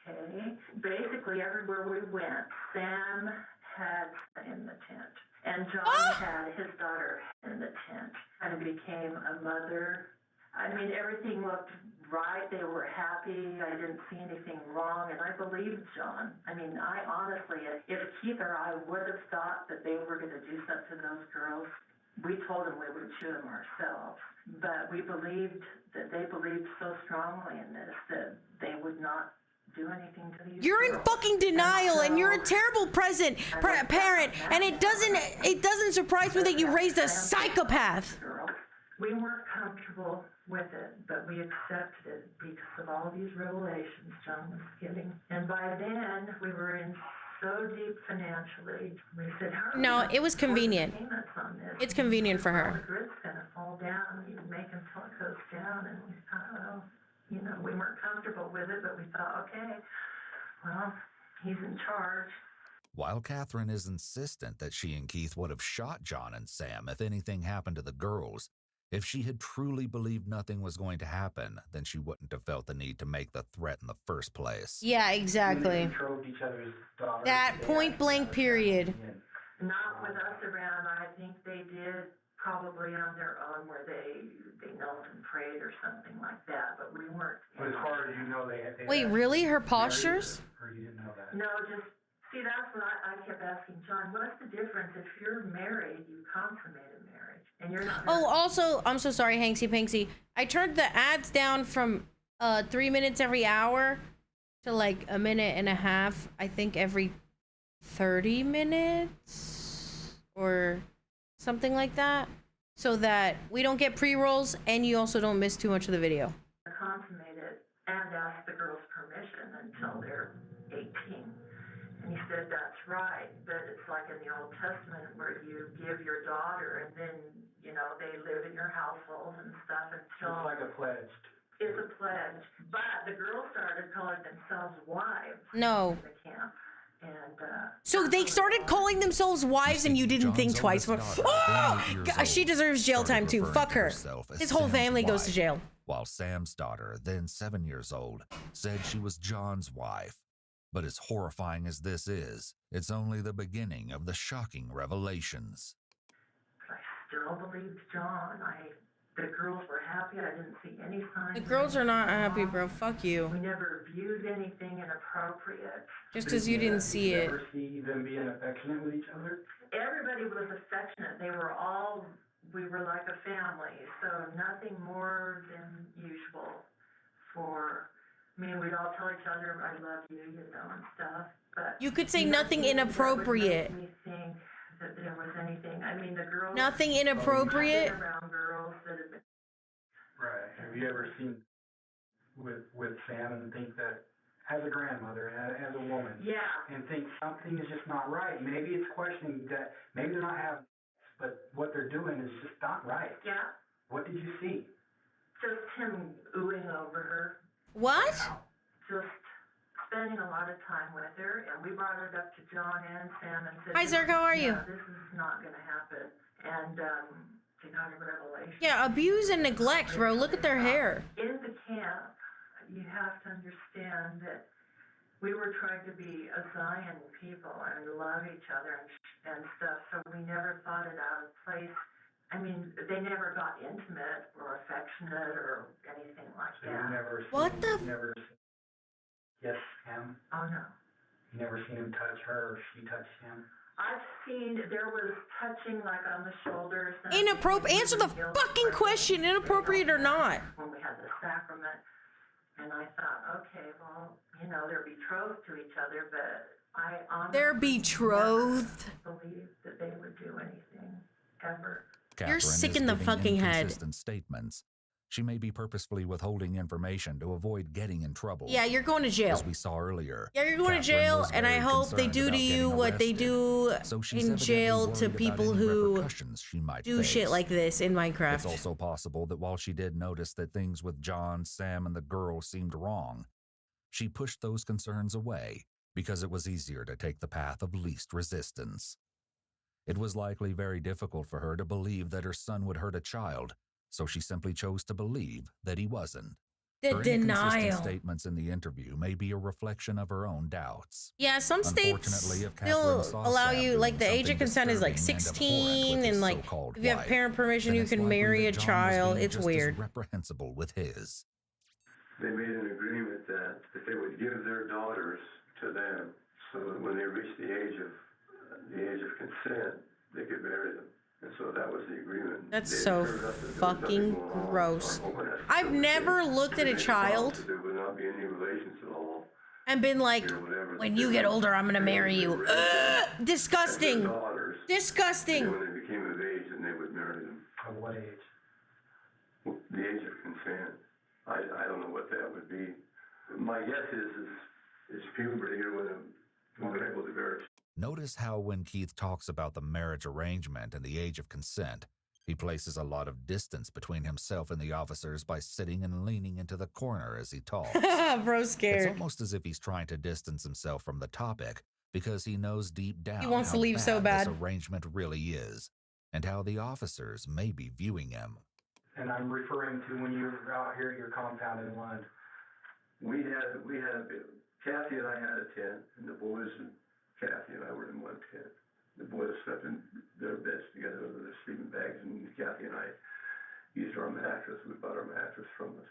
okay. Basically, everywhere we went, Sam had in the tent. And John had his daughter in the tent and became a mother. I mean, everything looked right. They were happy. I didn't see anything wrong. And I believed John. I mean, I honestly, if Keith or I would have thought that they were going to do something to those girls, we told them we would shoot them ourselves. But we believed that they believed so strongly in this that they would not do anything to these You're girls. in fucking denial, and you're a terrible parent, and it doesn't surprise me that you raised a psychopath. We weren't comfortable with it, but we accepted it because of all these revelations John was giving. And by then, we were in so deep financially. We said, how are No, we it was convenient. payments on this? It's convenient for her. The grid's gonna fall down. You make him till it goes down, and we thought, well, you know, we weren't comfortable with it, but we thought, okay, well, he's in charge. While Catherine is insistent that she and Keith would have shot John and Sam if anything happened to the girls, if she had truly believed nothing was going to happen, then she wouldn't have felt the need to make the threat in the first place. Yeah, exactly. They controlled each other's daughters. That point blank period. Not with us around. I think they did probably on their own, where they knelt and prayed or something like that, but we weren't. But as far as you know, they Wait, really? Her postures? Or you didn't know that? No, just, see, that's what I kept asking John, what's the difference? If you're married, you consummate a marriage, and you're not. Oh, also, I'm so sorry, Hanksy Panksy. I turned the ads down from 3 minutes every hour to like a minute and a half, I think every 30 minutes or something like that, so that we don't get pre-rolls and you also don't miss too much of the video. Consummate it and ask the girls permission until they're 18. And he said, that's right, but it's like in the Old Testament where you give your daughter and then, you know, they live in your household and stuff until... It's like a pledge. It's a pledge. But the girls started calling themselves wives. No. In the camp. And, so they started calling themselves wives and you didn't think twice. But, God, she deserves jail time too. Fuck her. His whole family goes to jail. While Sam's daughter, then 7 years old, said she was John's wife. But as horrifying as this is, it's only the beginning of the shocking revelations. I still believed John. The girls were happy. I didn't see any signs. The girls are not happy, bro. Fuck you. We never viewed anything inappropriate. Just because you didn't see it. Did you ever see them being affectionate with each other? Everybody was affectionate. We were like a family. So nothing more than usual I mean, we'd all tell each other, I love you, you know, and stuff. But you could say nothing inappropriate. That would make me think that there was anything. I mean, the girls. Nothing inappropriate. Around girls that have been. Right. Have you ever seen with Sam and think that, as a grandmother, as a woman, and think something is just not right? Maybe it's questioning that maybe they're not having, but what they're doing is just not right. Yeah. What did you see? Just him oohing over her. What? Just spending a lot of time with her, and we brought it up to John and Sam and said, hi, Zerk, how are you? This is not going to happen. And she got a revelation. Yeah, abuse and neglect, bro. Look at their hair. In the camp, you have to understand that we were trying to be a Zion people and love each other and stuff, so we never thought it out of place. I mean, they never got intimate or affectionate or anything like So that. you never What seen, the? You never seen, yes, him? Oh, no. You never seen him touch her or she touch him? I've seen there was touching like on the shoulders. Inappropriate. Answer the fucking question, inappropriate or not. When we had the sacrament, and I thought, okay, well, you know, they're betrothed to each other, but I honestly They're betrothed. never believed that they would do anything ever. You're Catherine sick is in the giving fucking head. inconsistent statements. She may be purposefully withholding information to avoid getting in trouble. Yeah, you're going to jail. As we saw earlier. Yeah, you're going to Catherine jail, was and I very hope they concerned do to about you getting what they arrested. do So she's in evidently jail to worried about people any who repercussions she might do face. shit like this in Minecraft. It's also possible that while she did notice that things with John, Sam, and the girl seemed wrong, she pushed those concerns away because it was easier to take the path of least resistance. It was likely very difficult for her to believe that her son would hurt a child, so she simply chose to believe that he wasn't. The Her denial. inconsistent statements in the interview may be a reflection of her own doubts. Yeah, some states Unfortunately, if still Catherine saw allow Sam you, doing like, the age of something consent is like disturbing and 16, abhorrent with his and like, so-called if you have wife, parent permission, then you it's can likely marry a that John was child. being It's just as weird. reprehensible with his. They made an agreement that they would give their daughters to them, so that when they reached the age of consent, they could marry them. And so that was the agreement. That's They so assured us that there was fucking nothing going on gross. when that I've never looked at they a made a child promise that there would not be any relations at all. and been like, when you get older, I'm gonna marry you. Disgusting. Disgusting. And when they became of age, then they would marry them. Of what age? The age of consent. I don't know what that would be. My guess is puberty when they're able to marry. Notice how when Keith talks about the marriage arrangement and the age of consent, he places a lot of distance between himself and the officers by sitting and leaning into the corner as he talks. Bro's scared. It's almost as if he's trying to distance himself from the topic because he knows deep down He wants how to leave so bad. this arrangement really is and how the officers may be viewing him. And I'm referring to when you were out here at your compound in Lund. We had Kathy and I had a tent, and the boys and Kathy and I were in one tent. The boys slept in their beds together with their sleeping bags, and Kathy and I used our mattress. We bought our mattress from us.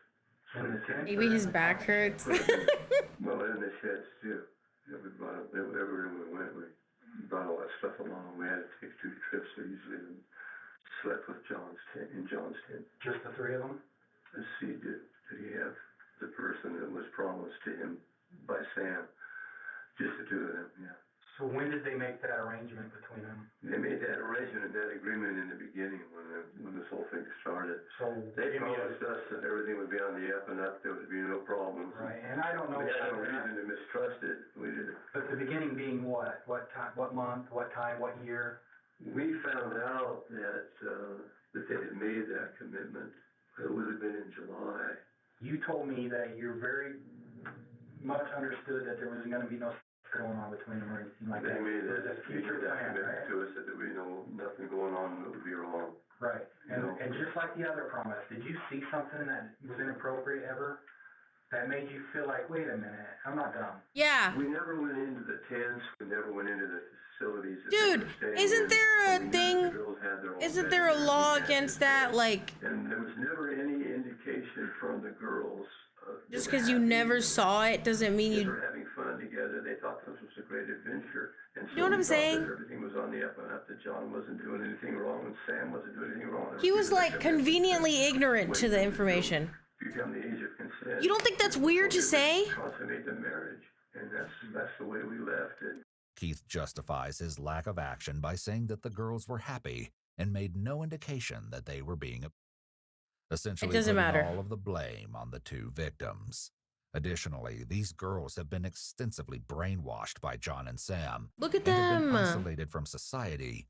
Maybe his back hurts. Well, in the sheds too. You know, we brought up everywhere we went. We brought all that stuff along. We had to take 2 trips, so usually we slept with in John's tent. Just the 3 of them? Let's see, did he have the person that was promised to him by Sam? Just the 2 of them, yeah. So when did they make that arrangement between them? They made that arrangement and that agreement in the beginning when this whole thing started. So they promised us that everything would be on the up and up. There would be no problems. Right, and I don't know. We had no reason to mistrust it. We didn't. But the beginning being what? What time? What month? What time? What year? We found out that they had made that commitment. It would have been in July. You told me that you very much understood that there was going to be no going on between them or anything like that. They made a future plan, commitment right? to us that we know nothing going on that would be wrong. Right. And just like the other promise, did you see something that was inappropriate ever? That made you feel like, wait a minute, I'm not dumb. Yeah. We never went into the tents. We never went into the facilities. Dude, isn't there a thing? Isn't there a law against that? Like, and there was never any indication from the girls. Just because you never saw it doesn't mean They you. were having fun together. They thought this was a great adventure. And so You know what I'm we thought saying? that everything was on the up and up. That John wasn't doing anything wrong, and Sam wasn't doing anything wrong. He was like conveniently ignorant to the information. Become the age of consent. You don't think that's weird to say? Consummate the marriage, and that's the way we left it. Keith justifies his lack of action by saying that the girls were happy and made no indication that they were being essentially doesn't putting matter. all of the blame on the 2 victims. Additionally, these girls have been extensively brainwashed by John and Sam. Look at and have been them. isolated from society.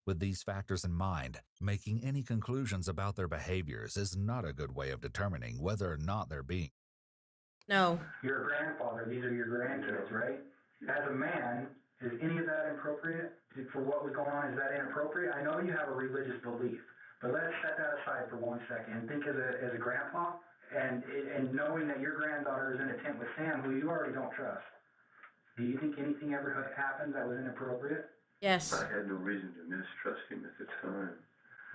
With these factors in mind, making any conclusions about their behaviors is not a good way of determining whether or not they're being. No. You're a grandfather. These are your grandkids, right? As a man, is any of that inappropriate? For what was going on, is that inappropriate? I know you have a religious belief, but let's set that aside for 1 second and think as a grandpa. and knowing that your granddaughter is in a tent with Sam, who you already don't trust, do you think anything ever happened that was inappropriate? Yes. I had no reason to mistrust him at the time.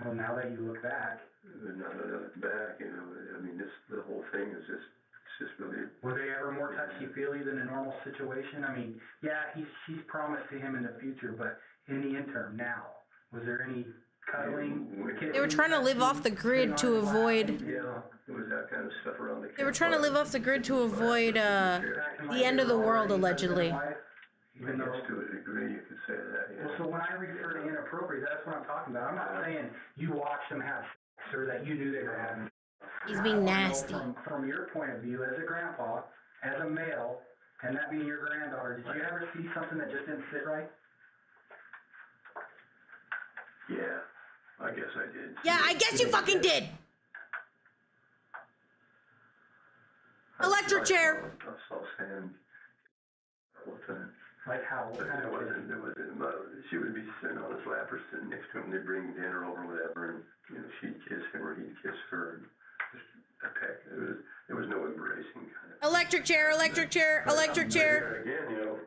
Well, now that you look back. Now that I look back, you know, I mean, the whole thing is just, it's just really... Were they ever more touchy-feely than a normal situation? I mean, yeah, she's promised to him in the future, but in the interim now, was there any cuddling? They were trying to live off the grid to avoid... Yeah, there was that kind of stuff around the They were trying to live off the grid to avoid the end of the world, allegedly. Even though to a degree you could say that, yeah. Well, so when I refer to inappropriate, that's what I'm talking about. I'm not saying you watched them have sex or that you knew they were having sex. He's being nasty. From your point of view as a grandpa, as a male, and that being your granddaughter, did you ever see something that just didn't sit right? Yeah, I guess I did. Yeah, I guess you fucking did. Electric chair. I saw Sam all the time. Like how? She would be sitting on his lap or sitting next to him. They'd bring dinner over or whatever, and you know, she'd kiss him or he'd kiss her. And just a peck. There was no embracing kind of. Electric chair, electric chair, electric chair. Again, you know,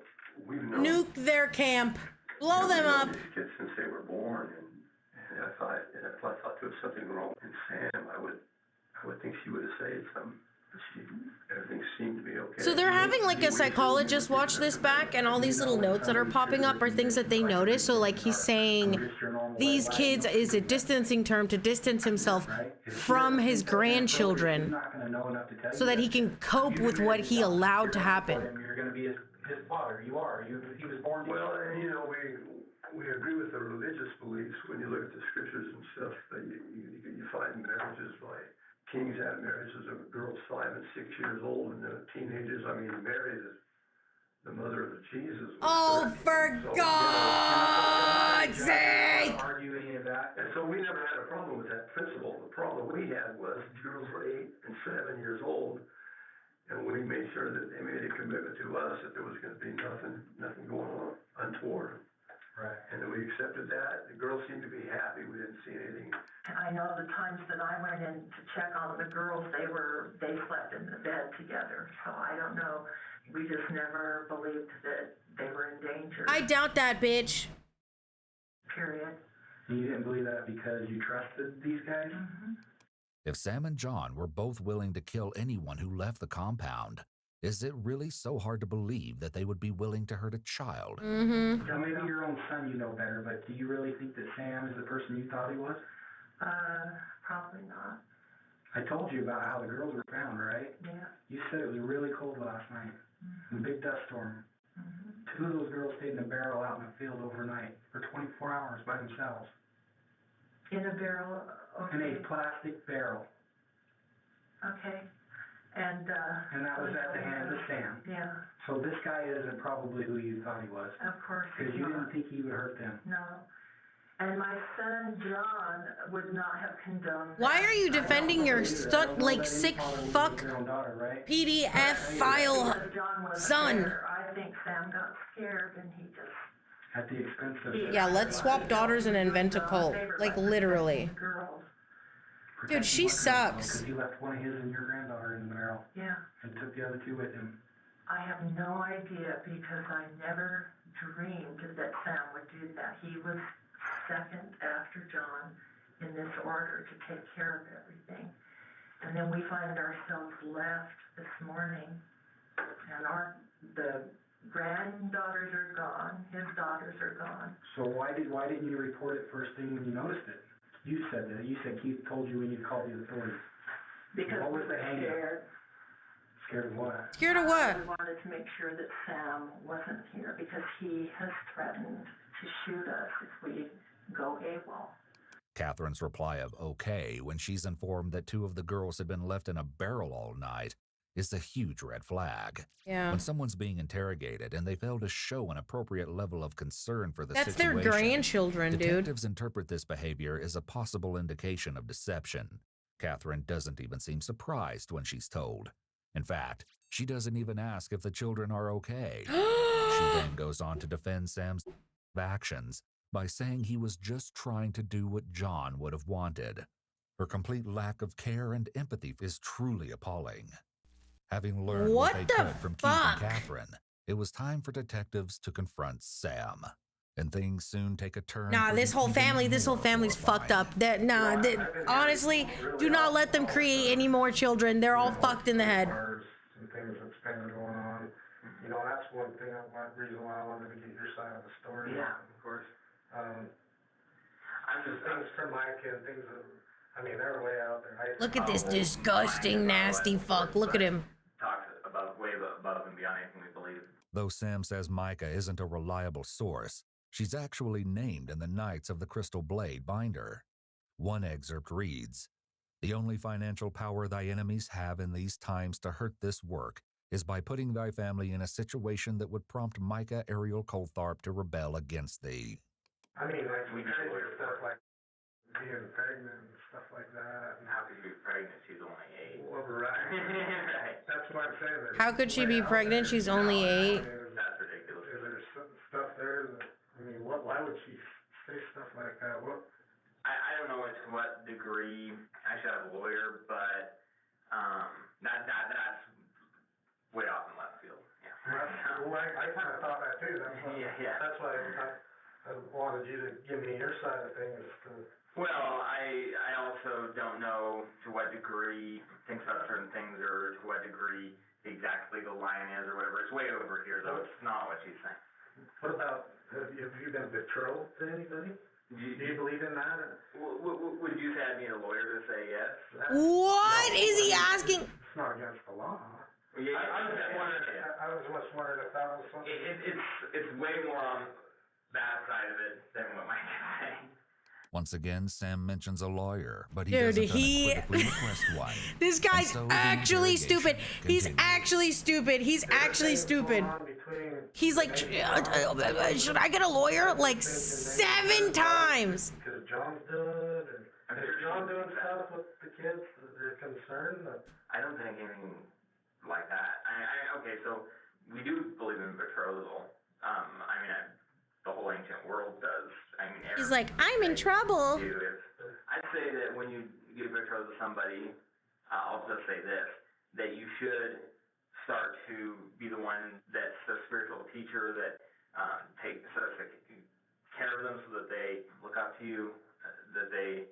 we've known. Nuke their camp. Blow them up. These kids since they were born, and if I thought there was something wrong with Sam, I would think she would have said something. Everything seemed to be okay. So they're having like a psychologist watch this back, and all these little notes that are popping up are things that they notice. So like he's saying these kids is a distancing term to distance himself from his grandchildren so that he can cope with what he allowed to happen. You're going to be his father. You are. He was born to you. Well, and you know, we agree with the religious beliefs when you look at the scriptures and stuff. You find marriages like kings had marriages of girls 5 and 6 years old and teenagers. I mean, Mary, the mother of Jesus. Oh, for God's sake! Argue any of that. And so we never had a problem with that principle. The problem we had was girls were 8 and 7 years old, and we made sure that they made a commitment to us that there was going to be nothing going on untoward. Right. And then we accepted that. The girls seemed to be happy. We didn't see anything. I know the times that I went in to check on the girls, they slept in the bed together. So I don't know. We just never believed that they were in danger. I doubt that, bitch. Period. You didn't believe that because you trusted these guys? Mm-hmm. If Sam and John were both willing to kill anyone who left the compound, is it really so hard to believe that they would be willing to hurt a child? Mm-hmm. So maybe your own son you know better, but do you really think that Sam is the person you thought he was? Probably not. I told you about how the girls were found, right? Yeah. You said it was really cold last night. A big dust storm. 2 of those girls stayed in a barrel out in the field overnight for 24 hours by themselves. In a barrel? Okay. In a plastic barrel. Okay. And that was at the hands of Sam. Yeah. So this guy isn't probably who you thought he was. Of course. Because you didn't think he would hurt them. No. And my son John would not have condoned. Why are you defending your sick fuck PDF file son? I think Sam got scared and he just. At the expense of. Yeah, let's swap daughters and invent a cult. Like literally. Dude, she sucks. Because he left one of his and your granddaughter in the barrel. Yeah. And took the other 2 with him. I have no idea because I never dreamed that Sam would do that. He was second after John in this order to take care of everything. And then we find ourselves left this morning and the granddaughters are gone, his daughters are gone. So why didn't you report it first thing when you noticed it? You said that. You said Keith told you when you called the authorities. Because what was we were scared. Scared of what? Scared of what? We wanted to make sure that Sam wasn't here because he has threatened to shoot us if we go AWOL. Catherine's reply of okay when she's informed that 2 of the girls had been left in a barrel all night is a huge red flag. Yeah. When someone's being interrogated and they fail to show an appropriate level of concern for the That's situation, their grandchildren, dude. Detectives interpret this behavior as a possible indication of deception. Catherine doesn't even seem surprised when she's told. In fact, she doesn't even ask if the children are okay. She then goes on to defend Sam's actions by saying he was just trying to do what John would have wanted. Her complete lack of care and empathy is truly appalling. Having learned What they the could from Keith and fuck? Catherine, it was time for detectives to confront Sam. And things soon take a turn. Nah, for this the whole even family's more fucked horrifying. up. Honestly, do not let them create any more children. They're all fucked in the head. And things that's been going on. You know, that's one thing, one reason why I wanted to get your side of the story. Yeah, of course. Just things from Mike and things that, I mean, they're way out there. Look at this disgusting, nasty fuck. Look at him. Talks way above and beyond anything we believe. Though Sam says Micah isn't a reliable source, she's actually named in the Knights of the Crystal Blade binder. One excerpt reads, "The only financial power thy enemies have in these times to hurt this work is by putting thy family in a situation that would prompt Micah Ariel Coltharp to rebel against thee." I mean, like, we crazy stuff like being pregnant and stuff like that. How could she be pregnant? She's only 8. Well, right. Right. That's what I'm saying. How could she be pregnant? She's only 8. That's ridiculous. Is there stuff there that, I mean, why would she say stuff like that? I don't know to what degree. I should have a lawyer, but that's way off in left field. Yeah. Well, I kind of thought that too. That's why I wanted you to give me your side of things. Well, I also don't know to what degree thinks about certain things, or to what degree exact legal line is, or whatever. It's way over here, though. It's not what she's saying. What about, have you been betrothed to anybody? Do you believe in that? Would you say I need a lawyer to say yes? What is he asking? It's not against the law. Yeah, I was just wondering if that was something. It's way more on that side of it than what Mike is saying. Once again, Sam mentions a lawyer, but he Dude, doesn't unequivocally request one. This guy's And so the actually stupid. interrogation He's continues. actually stupid. He's actually stupid. He's like, should I get a lawyer? Like 7 times. Because John's doing it, and is John doing stuff with the kids that are concerned? I don't think anything like that. Okay, so we do believe in betrothal. I mean, the whole ancient world does. I mean, He's like, I'm in trouble. I'd say that when you get betrothed to somebody, I'll just say this, that you should start to be the one that's the spiritual teacher that starts to care of them, so that they look up to you, that they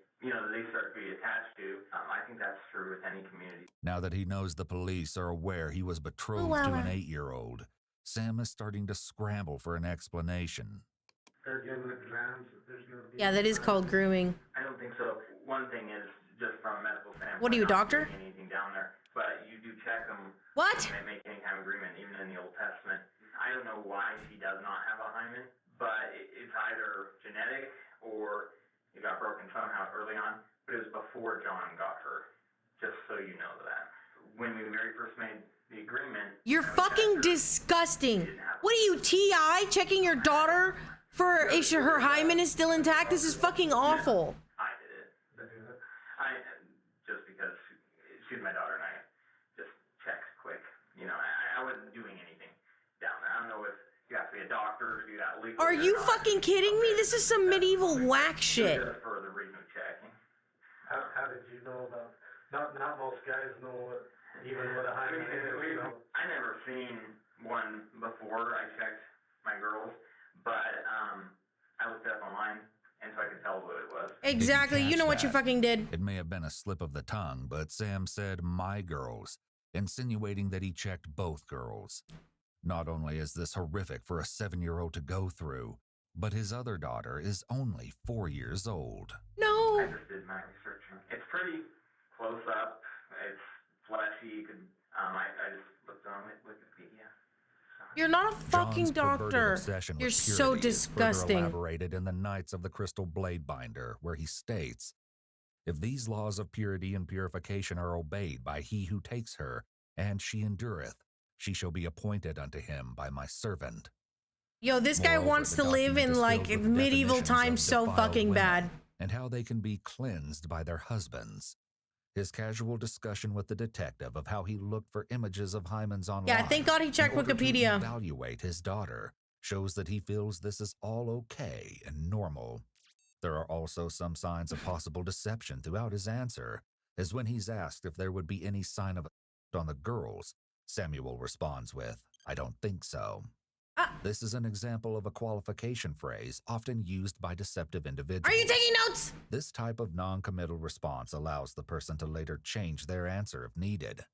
start to be attached to. I think that's true with any community. Now that he knows the police are aware he was betrothed to an 8-year-old, Sam is starting to scramble for an explanation. They're giving exams. Yeah, that is called grooming. I don't think so. One thing is, just from a medical standpoint, What are you, a not doctor? doing anything down there, but you do check them. What? When they make any kind of agreement, even in the Old Testament. I don't know why she does not have a hymen, but it's either genetic or it got broken somehow early on. But it was before John got her. Just so you know that. When we very first made the agreement, You're fucking disgusting. What are you, TI? Checking your daughter for if her hymen is still intact? This is fucking awful. I did it. Just because she's my daughter, and I just checked quick. You know, I wasn't doing anything down there. I don't know if you have to be a doctor, do that legally. Are you fucking kidding me? This is some medieval whack shit. Just for the reason of checking. How did you know about? Not most guys know even what a hymen is. I never seen one before I checked my girls, but I looked it up online, and so I could tell what it was. Exactly. You know what you fucking did. It may have been a slip of the tongue, but Sam said my girls, insinuating that he checked both girls. Not only is this horrific for a 7-year-old to go through, but his other daughter is only 4 years old. No. I just did my research. It's pretty close up. It's fleshy. You could, I just looked on Wikipedia. You're not a fucking John's perverted doctor. obsession You're with so purity is further disgusting. elaborated in the Knights of the Crystal Blade binder, where he states, "If these laws of purity and purification are obeyed by he who takes her, and she endureth, she shall be appointed unto him by my servant." Yo, this guy Moreover, wants the to live document in is like filled with medieval definitions times of so defiled fucking women bad. and how they can be cleansed by their husbands. His casual discussion with the detective of how he looked for images of hymens online. Yeah, thank God he checked in order to Wikipedia. evaluate his daughter shows that he feels this is all okay and normal. There are also some signs of possible deception throughout his answer, as when he's asked if there would be any sign of on the girls, Samuel responds with, "I don't think so." This is an example of a qualification phrase often used by deceptive individuals. Are you taking notes? This type of non-committal response allows the person to later change their answer if needed.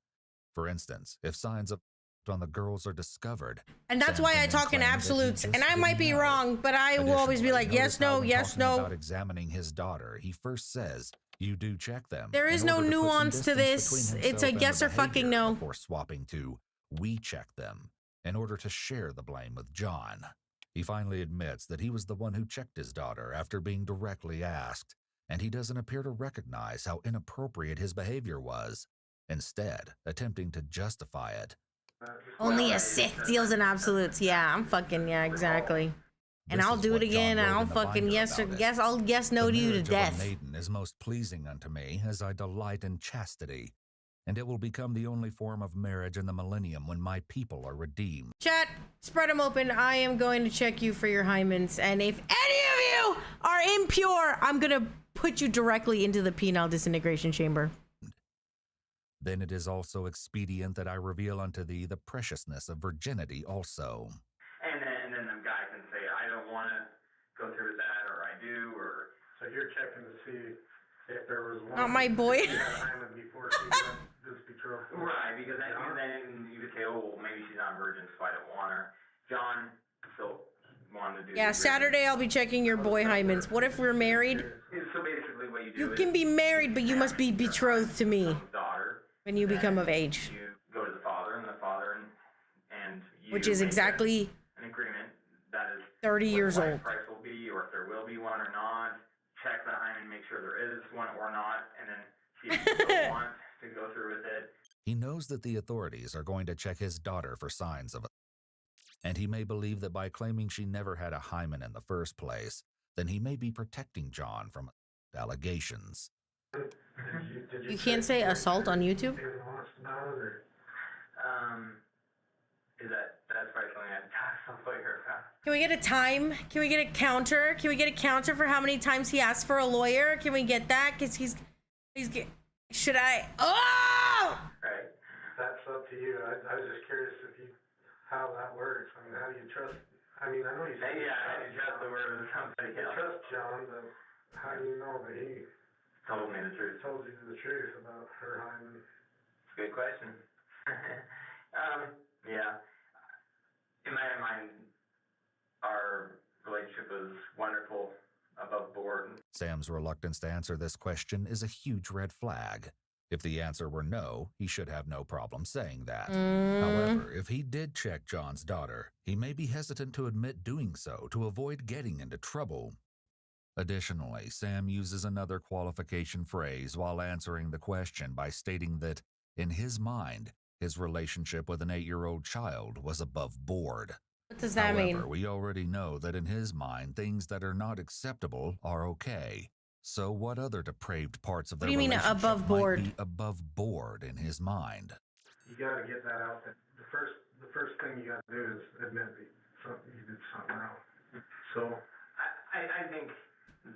For instance, if signs of on the girls are discovered. And that's why I talk in absolutes, and I might be wrong, but I will always be like, yes, no, yes, no. About examining his daughter, he first says, "You do check them." There is no nuance to this. It's a yes or fucking no. Before swapping to, "We check them," in order to share the blame with John. He finally admits that he was the one who checked his daughter after being directly asked, and he doesn't appear to recognize how inappropriate his behavior was, instead attempting to justify it. Only a Sith deals in absolutes. Yeah, I'm fucking, yeah, exactly. And I'll do it again, and I'll fucking I'll yes no to you to death. The maiden is most pleasing unto me, as I delight in chastity, and it will become the only form of marriage in the millennium when my people are redeemed. Chat, spread them open. I am going to check you for your hymens, and if any of you are impure, I'm gonna put you directly into the penile disintegration chamber. Then it is also expedient that I reveal unto thee the preciousness of virginity also. And then the guy can say, I don't want to go through that, or I do, or... So you're checking to see if there was one... Not my boy. Before she got this betrothed. Right, because then you could say, oh, well, maybe she's not a virgin, so I don't want her. John still wanted to do... Yeah, Saturday I'll be checking your boy hymens. What if we're married? So basically what you do You can be married, but you must be betrothed to me. Daughter. When you become of age. You go to the father, and you which is exactly an agreement that is 30 years old. Price will be, or if there will be one or not. Check the hymen, make sure there is one or not, and then see if you still want to go through with it. He knows that the authorities are going to check his daughter for signs of it, and he may believe that by claiming she never had a hymen in the first place, then he may be protecting John from allegations. You can't say assault on YouTube? Is that's probably something I'd talk to some lawyer about. Can we get a time? Can we get a counter? Can we get a counter for how many times he asked for a lawyer? Can we get that? Because should I? Oh! Right. That's up to you. I was just curious how that works. I mean, how do you trust? I mean, I know you say how do you trust the word of somebody else? You trust John, but how do you know that he told me the truth? Told you the truth about her hymen. It's a good question. Yeah. In my mind, our relationship was wonderful, above board. Sam's reluctance to answer this question is a huge red flag. If the answer were no, he should have no problem saying that. However, if he did check John's daughter, he may be hesitant to admit doing so to avoid getting into trouble. Additionally, Sam uses another qualification phrase while answering the question by stating that, in his mind, his relationship with an 8-year-old child was above board. What does that mean? However, we already know that in his mind, things that are not acceptable are okay. So what other depraved parts of their relationship above board? Might be above board in his mind? You got to get that out there. The first thing you got to do is admit that you did something wrong. So I think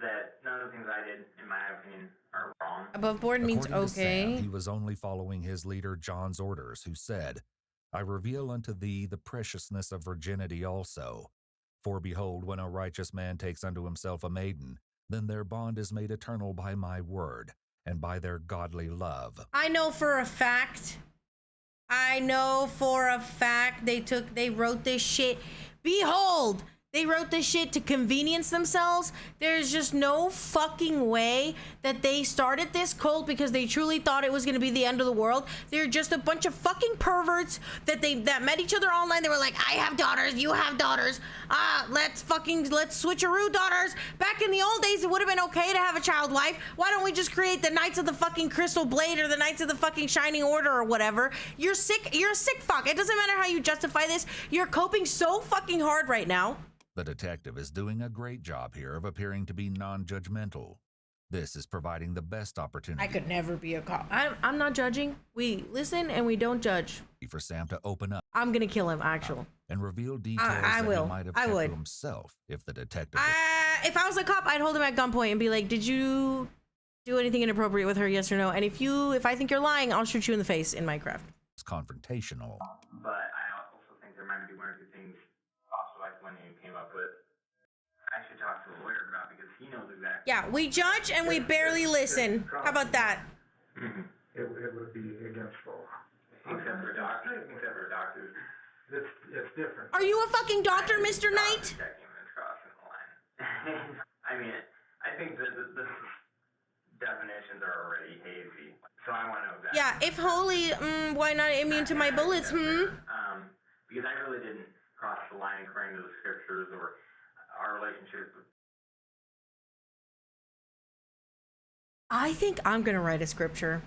that none of the things I did, in my opinion, are wrong. Above board means According to okay. Sam, he was only following his leader John's orders, who said, I reveal unto thee the preciousness of virginity also. For behold, when a righteous man takes unto himself a maiden, then their bond is made eternal by my word, and by their godly love. I know for a fact they wrote this shit. Behold, they wrote this shit to convenience themselves. There's just no fucking way that they started this cult because they truly thought it was going to be the end of the world. They're just a bunch of fucking perverts that met each other online. They were like, I have daughters, you have daughters. Let's switcheroo daughters. Back in the old days, it would have been okay to have a child wife. Why don't we just create the Knights of the fucking Crystal Blade or the Knights of the fucking Shining Order or whatever? You're sick. You're a sick fuck. It doesn't matter how you justify this. You're coping so fucking hard right now. The detective is doing a great job here of appearing to be non-judgmental. This is providing the best opportunity. I could never be a cop. I'm not judging. We listen and we don't judge. For Sam to open up. I'm gonna kill him, actually. and reveal details that he might have kept to himself if the detective. If I was a cop, I'd hold him at gunpoint and be like, "Did you do anything inappropriate with her? Yes or no? And if I think you're lying, I'll shoot you in the face in Minecraft." It's confrontational. But I also think there might be one or two things also like when you came up with. I should talk to a lawyer about because he knows exactly. Yeah, we judge and we barely listen. How about that? It would be against the law. Except for doctors. It's different. Are you a fucking doctor, Mr. Knight? I mean, I think the definitions are already hazy, so I want to know exactly. Yeah, if holy, why not immune to my bullets, Because I really didn't cross the line according to the scriptures or our relationship. I think I'm gonna write a scripture.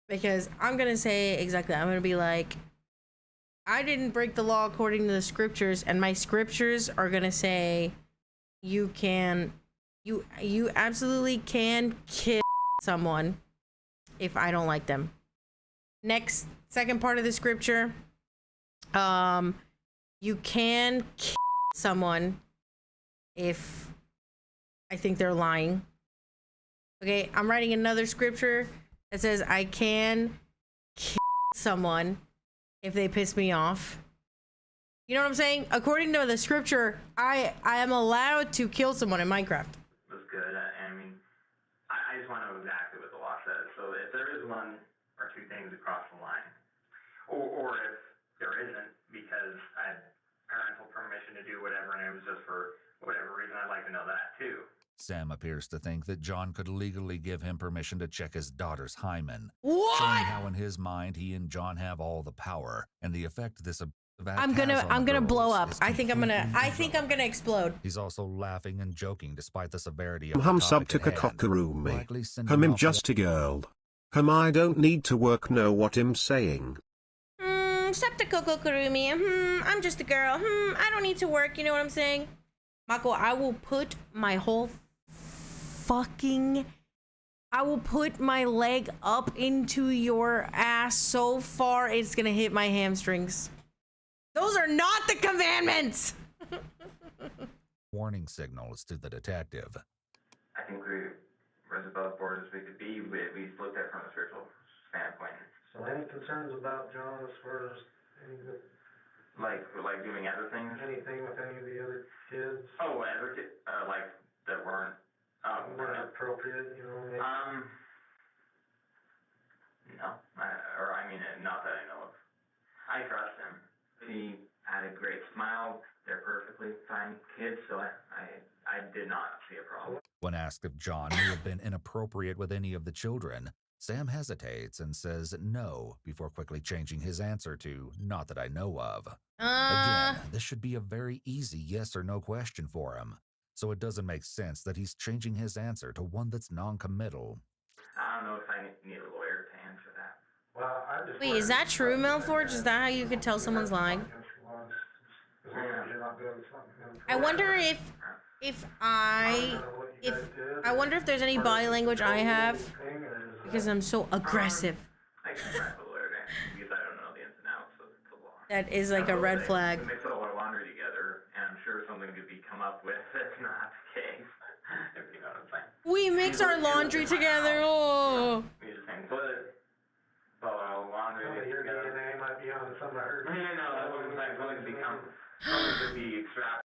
Because I'm gonna say exactly that. I'm gonna be like, I didn't break the law according to the scriptures, and my scriptures are gonna say you absolutely can kill someone if I don't like them. Next, second part of the scripture, you can kill someone if I think they're lying. Okay, I'm writing another scripture that says I can kill someone if they piss me off. You know what I'm saying? According to the scripture, I am allowed to kill someone in Minecraft. Was good. I mean, I just want to know exactly what the law says. So if there is one or two things across the line, or if there isn't, because I had parental permission to do whatever, and it was just for whatever reason, I'd like to know that too. Sam appears to think that John could legally give him permission to check his daughter's hymen. What? Showing how in his mind he and John have all the power and the effect this I'm gonna blow up. I think I'm gonna explode. He's also laughing and joking despite the severity of the Hum sub to topic at hand. KOKOKURUMI. I'm just a girl. I don't need to work, know what I'm saying. Sub to KOKOKURUMI. I'm just a girl. I don't need to work, you know what I'm saying? Mako, I will put my leg up into your ass so far it's gonna hit my hamstrings. Those are not the commandments! Warning signals to the detective. I think we're as above board as we could be. We looked at it from a spiritual standpoint. So any concerns about John as far as like doing other things? Anything with any of the other kids? Oh, other kids? Like that weren't appropriate, you know? Maybe? No. Not that I know of. I trust him. He had a great smile. They're perfectly fine kids, so I did not see a problem. When asked if John may have been inappropriate with any of the children, Sam hesitates and says no before quickly changing his answer to "not that I know of." Again, this should be a very easy yes or no question for him, so it doesn't make sense that he's changing his answer to one that's non-committal. I don't know if I need a lawyer to answer that. Well, I just Wait, is that true, Melforge? Is that how you could tell someone's lying? I wonder I wonder if there's any body language I have because I'm so aggressive. I can grab a lawyer because I don't know the ins and outs of the law. That is like a red flag. We mix all our laundry together, and I'm sure something could be come up with that's not the case. If you know what I'm saying. We mix our laundry together. Oh. We just hang foot. Laundry your DNA might be on some of her. No, that's what I'm saying. Something could be extracted.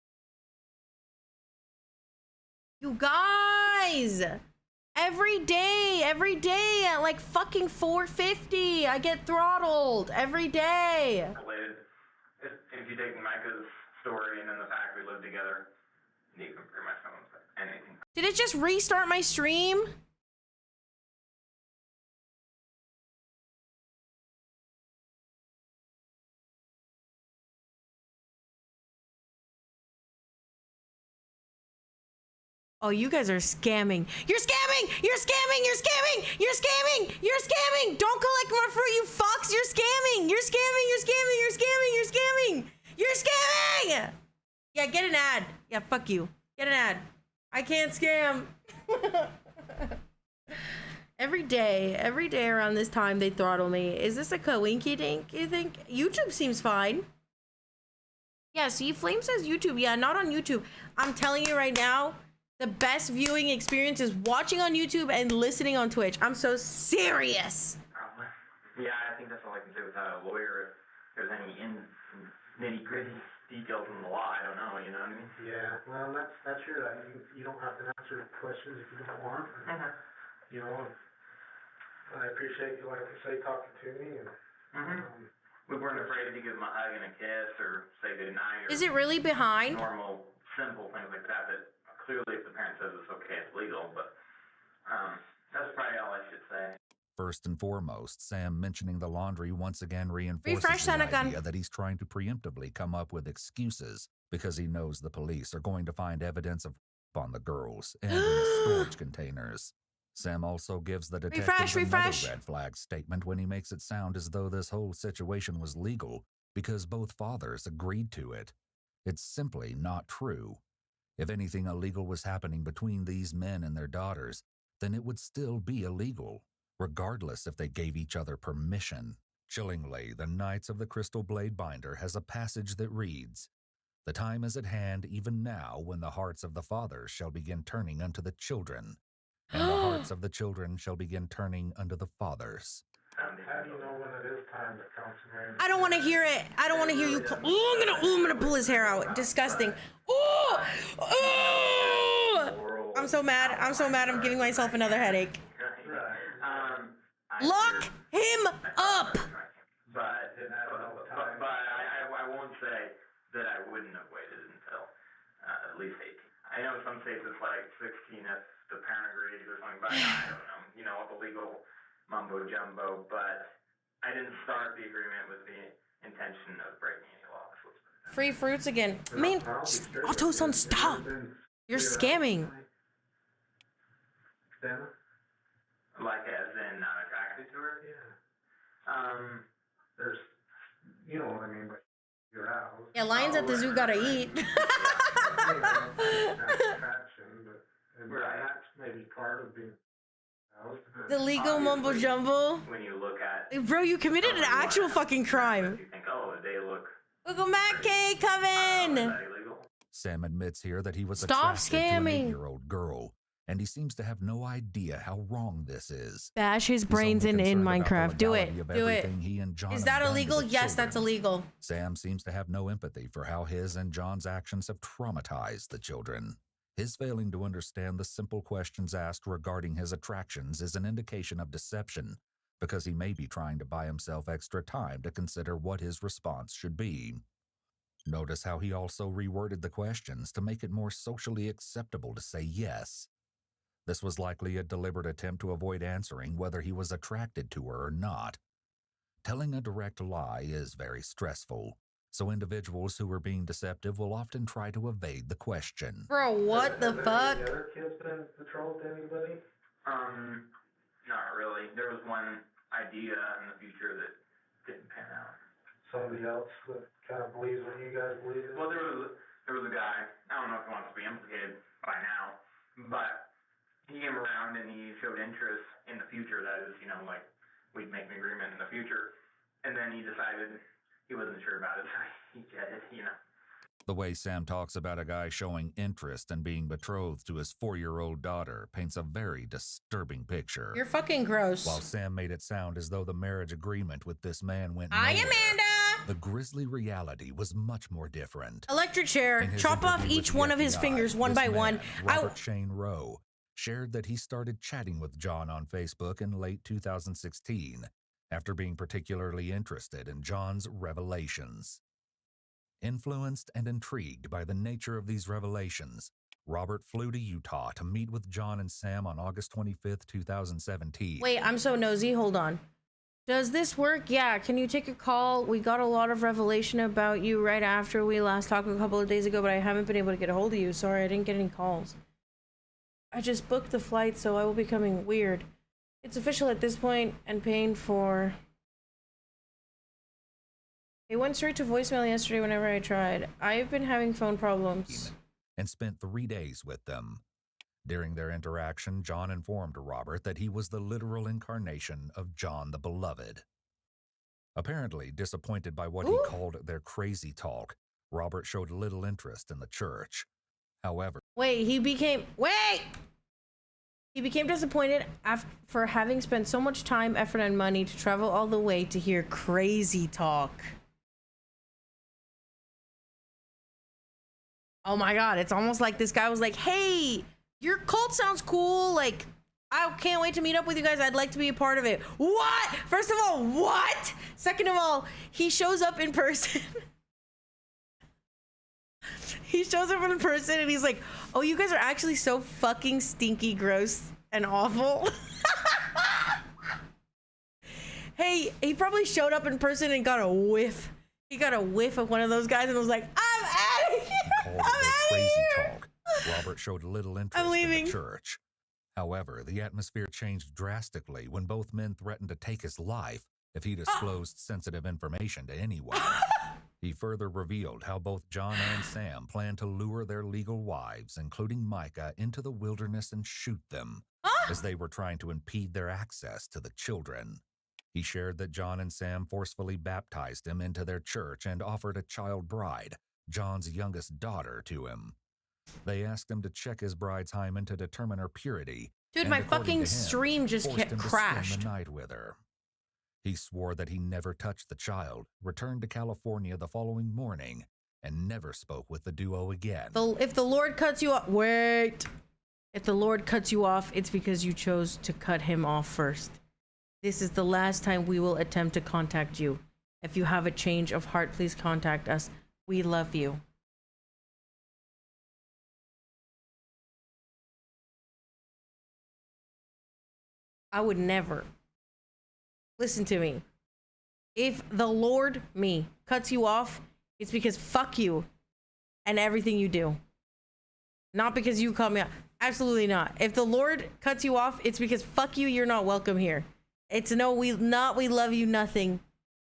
You guys! Every day at like fucking 4:50, I get throttled every day. If you take Micah's story and then the fact we live together, you can pretty much almost anything. Did it just restart my stream? Oh, you guys are scamming. You're scamming! You're scamming! You're scamming! You're scamming! You're scamming! Don't collect more fruit, you fucks! You're scamming! You're scamming! You're scamming! You're scamming! You're scamming! You're scamming! Yeah, get an ad. Yeah, fuck you. Get an ad. I can't scam. Every day around this time they throttle me. Is this a coinky dink, you think? YouTube seems fine. Yeah, see, Flame says YouTube. Yeah, not on YouTube. I'm telling you right now, the best viewing experience is watching on YouTube and listening on Twitch. I'm so serious. Yeah, I think that's all I can say without a lawyer. If there's any nitty-gritty details in the law, I don't know, you know what I mean? Yeah, well, that's your right. You don't have to answer questions if you don't want. You know, I appreciate you, like I say, talking to me. And, we weren't afraid to give him a hug and a kiss or say goodnight. Is it really behind? Normal, simple things like that. That clearly, if the parent says it's okay, it's legal. But that's probably all I should say. First and foremost, Sam mentioning the laundry once again reinforces the idea that he's trying to preemptively come up with excuses because he knows the police are going to find evidence of on the girls and in the storage containers. Sam also gives the detectives another red flag statement when he makes it sound as though this whole situation was legal because both fathers agreed to it. It's simply not true. If anything illegal was happening between these men and their daughters, then it would still be illegal, regardless if they gave each other permission. Chillingly, the Knights of the Crystal Blade Binder has a passage that reads, "The time is at hand even now when the hearts of the fathers shall begin turning unto the children, and the hearts of the children shall begin turning unto the fathers." how do you know when it is time to consummate? I don't want to hear it. I don't want to hear you. I'm gonna pull his hair out. Disgusting. I'm so mad. I'm so mad. I'm giving myself another headache. Lock him up. But I won't say that I wouldn't have waited until at least 18. I know some states it's like 16 if the parent agrees or something, but I don't know. You know, the legal mumbo jumbo. But I didn't start the agreement with the intention of breaking any laws. Free fruits again. Man, Auto-son, stop. You're scamming. Like as in not attracted to her? Yeah. There's, you know what I mean, but you're out. Yeah, lions at the zoo gotta eat. That's maybe part of being out. The legal mumbo jumbo. When you look at, bro, you committed an actual fucking crime. you think, oh, they look. Look at K, come in. Sam admits here that he was Stop attracted to an scamming. 8-year-old girl, and he seems to have no idea how wrong this is. Bash his brains in Minecraft. Do it. Do it. Is that illegal? Yes, that's illegal. Sam seems to have no empathy for how his and John's actions have traumatized the children. His failing to understand the simple questions asked regarding his attractions is an indication of deception, because he may be trying to buy himself extra time to consider what his response should be. Notice how he also reworded the questions to make it more socially acceptable to say yes. This was likely a deliberate attempt to avoid answering whether he was attracted to her or not. Telling a direct lie is very stressful, so individuals who are being deceptive will often try to evade the question. Bro, what the fuck? Have the other kids been betrothed to anybody? Not really. There was one idea in the future that didn't pan out. Somebody else that kind of believes what you guys believe in? Well, there was a guy, I don't know if he wants to be implicated by now, but he came around and he showed interest in the future. That is, you know, like, we'd make an agreement in the future. And then he decided he wasn't sure about it, so he did it, you know. The way Sam talks about a guy showing interest and being betrothed to his 4-year-old daughter paints a very disturbing picture. You're fucking gross. While Sam made it sound as though the marriage agreement with this man went nowhere, Amanda! The grisly reality was much more different. Electric chair. Chop off each one of his fingers one by one. Robert Shane Rowe shared that he started chatting with John on Facebook in late 2016 after being particularly interested in John's revelations. Influenced and intrigued by the nature of these revelations, Robert flew to Utah to meet with John and Sam on August 25th, 2017. Wait, I'm so nosy. Hold on. Does this work? Yeah. Can you take a call? We got a lot of revelation about you right after we last talked a couple of days ago, but I haven't been able to get a hold of you. Sorry, I didn't get any calls. I just booked the flight, so I will be coming weird. It's official at this point and paying for... It went straight to voicemail yesterday whenever I tried. I've been having phone problems. And spent 3 days with them. During their interaction, John informed Robert that he was the literal incarnation of John the Beloved. Apparently disappointed by what he called their crazy talk, Robert showed little interest in the church. However, he became disappointed for having spent so much time, effort, and money to travel all the way to hear crazy talk. Oh my God, it's almost like this guy was like, hey, your cult sounds cool. Like, I can't wait to meet up with you guys. I'd like to be a part of it. What? First of all, what? Second of all, he shows up in person. He shows up in person and he's like, oh, you guys are actually so fucking stinky, gross, and awful. Hey, he probably showed up in person and got a whiff. He got a whiff of one of those guys and was like, I'm out of here. I'm out of here. Talk, Robert showed little interest in the church. However, the atmosphere changed drastically when both men threatened to take his life if he disclosed sensitive information to anyone. He further revealed how both John and Sam planned to lure their legal wives, including Micah, into the wilderness and shoot them as they were trying to impede their access to the children. He shared that John and Sam forcefully baptized him into their church and offered a child bride, John's youngest daughter, to him. They asked him to check his bride's hymen to determine her purity. Dude, my fucking stream just crashed. Spend the night with her. He swore that he never touched the child, returned to California the following morning, and never spoke with the duo again. If the Lord cuts you off, wait. If the Lord cuts you off, it's because you chose to cut him off first. This is the last time we will attempt to contact you. If you have a change of heart, please contact us. We love you. I would never. Listen to me. If the Lord, cuts you off, it's because fuck you and everything you do. Not because you cut me off. Absolutely not. If the Lord cuts you off, it's because fuck you, you're not welcome here. It's no, we love you, nothing.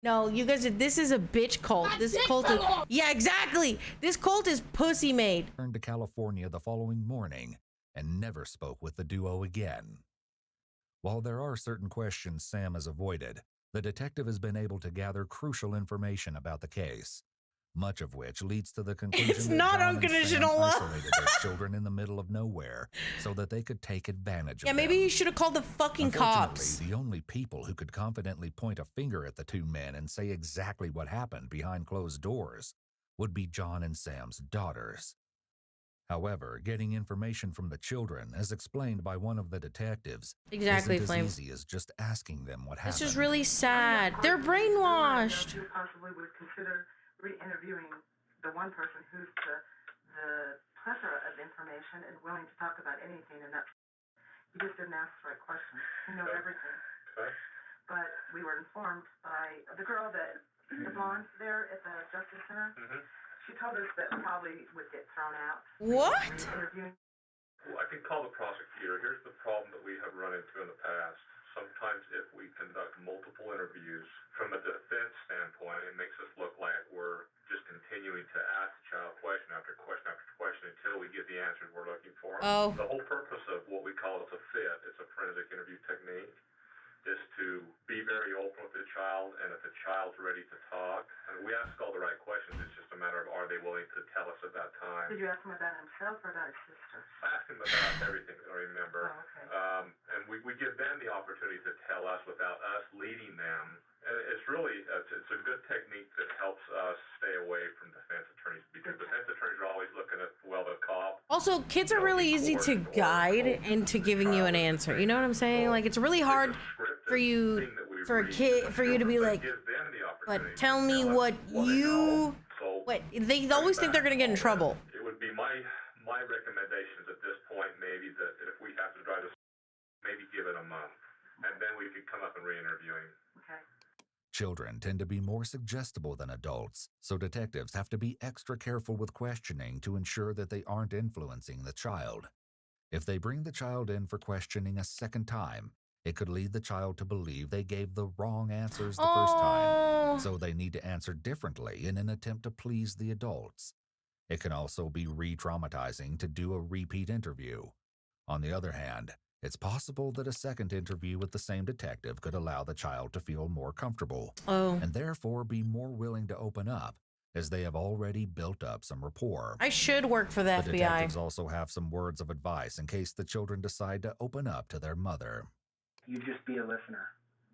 No, you guys, this is a bitch cult. This cult is, yeah, exactly. This cult is pussy made. Returned to California the following morning and never spoke with the duo again. While there are certain questions Sam has avoided, the detective has been able to gather crucial information about the case, much of which leads to the conclusion it's that not John unconditional and love. Sam isolated their children in the middle of nowhere so that they could take advantage of them. Maybe you should have called the fucking cops. The only people who could confidently point a finger at the two men and say exactly what happened behind closed doors would be John and Sam's daughters. However, getting information from the children, as explained by one of the detectives, isn't as easy as just asking them what happened. It's just really sad. They're brainwashed. You possibly would consider re-interviewing the one person who's the plethora of information and willing to talk about anything, and that's, he just didn't ask the right questions. He knows everything. Okay. But we were informed by the girl that, the blonde there at the Justice Center, she told us that probably would get thrown out. What? Well, I can call the prosecutor. Here's the problem that we have run into in the past. Sometimes if we conduct multiple interviews, from a defense standpoint, it makes us look like we're just continuing to ask the child question after question after question until we get the answers we're looking for. Oh. The whole purpose of what we call a FIT, it's a forensic interview technique, is to be very open with the child, and if the child's ready to talk, and we ask all the right questions, it's just a matter of are they willing to tell us at that time. Did you ask him about himself or about his sister? I asked him about everything that I remember. Oh, okay. And we give them the opportunity to tell us without us leading them. And it's really, it's a good technique that helps us stay away from defense attorneys, because defense attorneys are always looking at, well, the cop. Also, kids are really easy to guide into giving you an answer. You know what I'm saying? Like, it's really hard for you, for a kid, for you to be like, but tell me what you, what, they always think they're going to get in trouble. It would be my recommendations at this point, maybe, that if we have to drive this, maybe give it a month, and then we could come up and re-interview him. Okay. Children tend to be more suggestible than adults, so detectives have to be extra careful with questioning to ensure that they aren't influencing the child. If they bring the child in for questioning a second time, it could lead the child to believe they gave the wrong answers the first time, so they need to answer differently in an attempt to please the adults. It can also be re-traumatizing to do a repeat interview. On the other hand, it's possible that a second interview with the same detective could allow the child to feel more comfortable and therefore be more willing to open up, as they have already built up some rapport. I should work for the FBI. Detectives also have some words of advice in case the children decide to open up to their mother. You just be a listener.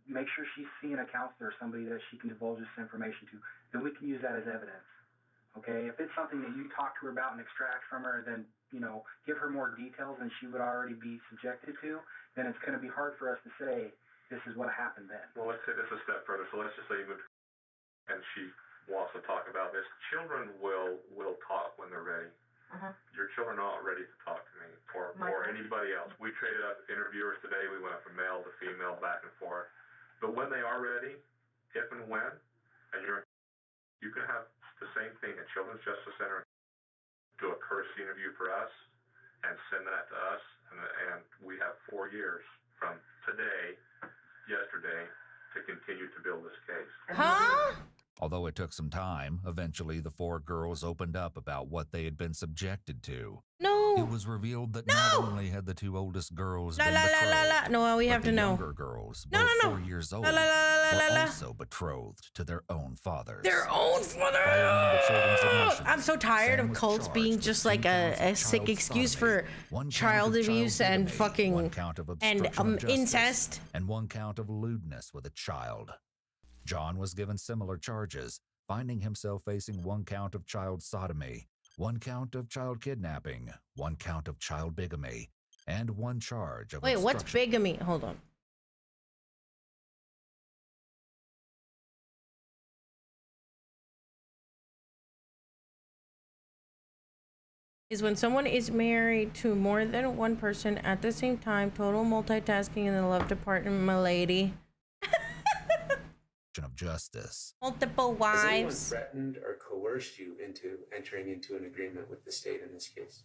Make sure she's seeing a counselor or somebody that she can divulge this information to. Then we can use that as evidence. Okay? If it's something that you talk to her about and extract from her, then, give her more details than she would already be subjected to, then it's going to be hard for us to say, this is what happened then. Well, let's take this a step further. So let's just say you move and she wants to talk about this. Children will talk when they're ready. Your children are not ready to talk to me or anybody else. We traded up interviewers today. We went from male to female, back and forth. But when they are ready, if and when, and you can have the same thing at Children's Justice Center, do a courtesy interview for us and send that to us. And we have 4 years from yesterday, to continue to build this case. Huh? Although it took some time, eventually the 4 girls opened up about what they had been subjected to. No. It was revealed that not only had the 2 oldest girls been la, betrothed, la, la. No, we have to know. Younger girls, both 4 years old, were also betrothed to their own fathers. Their own father! I'm so tired of cults being just like a sick excuse for child abuse and fucking incest. And 1 count of lewdness with a child. John was given similar charges, finding himself facing 1 count of child sodomy, 1 count of child kidnapping, 1 count of child bigamy, and 1 charge of Wait, obstruction. what's bigamy? Hold on. Is when someone is married to more than one person at the same time, total multitasking in the love department, my lady. Of justice. Multiple Has anyone wives. threatened or coerced you into entering into an agreement with the state in this case?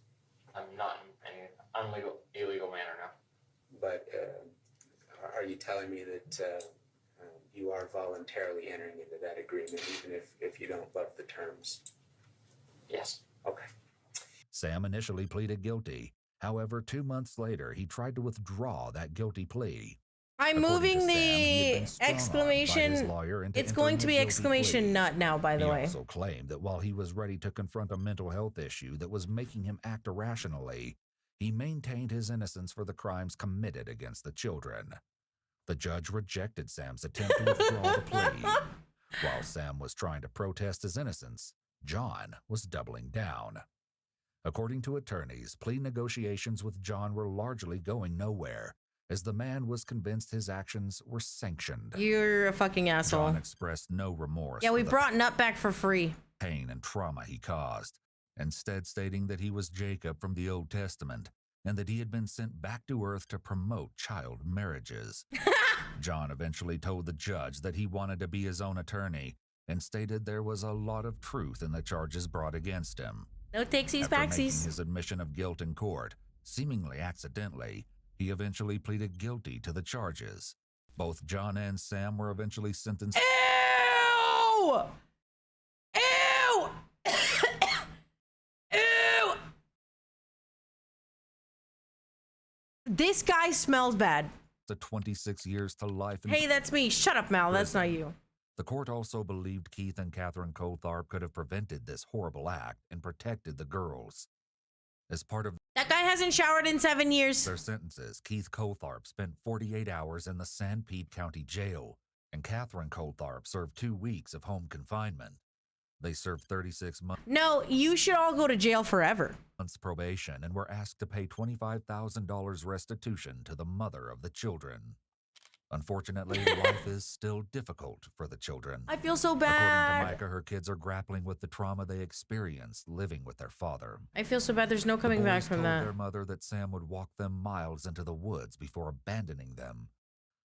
I'm not in any illegal manner now. But are you telling me that you are voluntarily entering into that agreement, even if you don't love the terms? Yes. Okay. Sam initially pleaded guilty. However, 2 months later, he tried to withdraw that guilty plea. I'm moving the exclamation. It's going to be exclamation nut now, by the way. He also claimed that while he was ready to confront a mental health issue that was making him act irrationally, he maintained his innocence for the crimes committed against the children. The judge rejected Sam's attempt to withdraw the plea. While Sam was trying to protest his innocence, John was doubling down. According to attorneys, plea negotiations with John were largely going nowhere, as the man was convinced his actions were sanctioned. You're a fucking asshole. John expressed no remorse. Yeah, we for brought Nut back for free. Pain and trauma he caused, instead stating that he was Jacob from the Old Testament and that he had been sent back to Earth to promote child marriages. John eventually told the judge that he wanted to be his own attorney and stated there was a lot of truth in the charges brought against him. No takesies After making backsies. his admission of guilt in court, seemingly accidentally, he eventually pleaded guilty to the charges. Both John and Sam were eventually sentenced. Ew! Ew! Ew! This guy smells bad. To 26 years to life. Hey, that's me. Shut up, Mal. That's not you. The court also believed Keith and Catherine Coltharp could have prevented this horrible act and protected the girls. As part of That guy hasn't showered in 7 years. their sentences, Keith Coltharp spent 48 hours in the San Pete County Jail, and Catherine Coltharp served 2 weeks of home confinement. They served 36 months. No, you should all go to jail forever. Probation and were asked to pay $25,000 restitution to the mother of the children. Unfortunately, life is still difficult for the children. I feel so bad. According to Micah, her kids are grappling with the trauma they experienced living with their father. I feel so bad. There's no coming back from told that. their mother that Sam would walk them miles into the woods before abandoning them.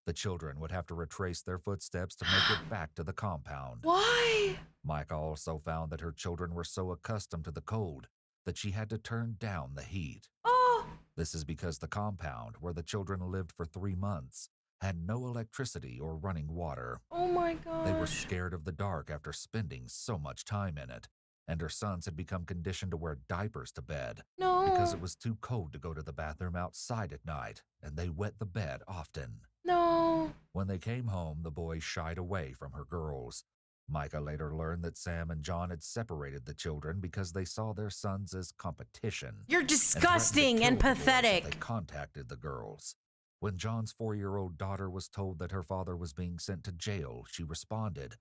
The children would have to retrace their footsteps to make it back to the compound. Why? Micah also found that her children were so accustomed to the cold that she had to turn down the heat. Oh! This is because the compound, where the children lived for 3 months, had no electricity or running water. Oh my god. They were scared of the dark after spending so much time in it. and her sons had become conditioned to wear diapers to bed No. because it was too cold to go to the bathroom outside at night, and they wet the bed often. No. When they came home, the boys shied away from her girls. Micah later learned that Sam and John had separated the children because they saw their sons as competition. You're disgusting and pathetic. They contacted the girls. When John's 4-year-old daughter was told that her father was being sent to jail, she responded,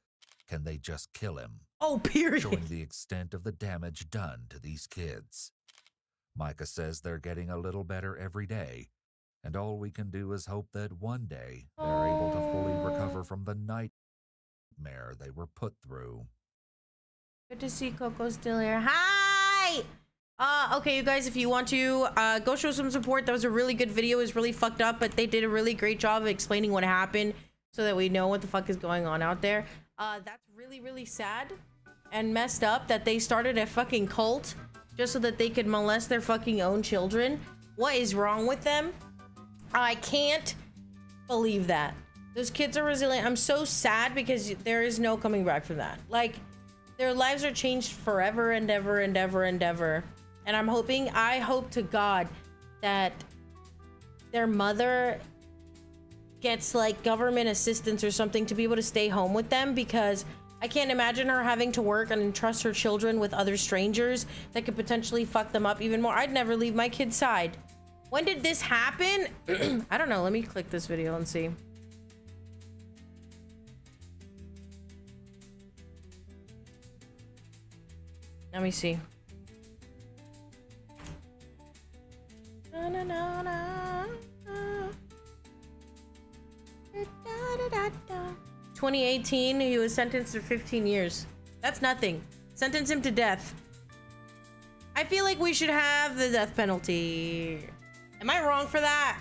"Can they just kill him?" Oh, period. Showing the extent of the damage done to these kids. Micah says they're getting a little better every day, and all we can do is hope that one day they're able to fully recover from the nightmare they were put through. Good to see Coco still here. Hi! Okay, you guys, if you want to go show some support. That was a really good video. It was really fucked up, but they did a really great job of explaining what happened so that we know what the fuck is going on out there. That's really, really sad and messed up that they started a fucking cult just so that they could molest their fucking own children. What is wrong with them? I can't believe that. Those kids are resilient. I'm so sad because there is no coming back from that. Like, their lives are changed forever and ever and ever and ever. And I hope to God that their mother gets like government assistance or something to be able to stay home with them, because I can't imagine her having to work and entrust her children with other strangers that could potentially fuck them up even more. I'd never leave my kid's side. When did this happen? I don't know. Let me click this video and see. Let me see. Na, na, na, na, na. 2018, he was sentenced to 15 years. That's nothing. Sentence him to death. I feel like we should have the death penalty. Am I wrong for that?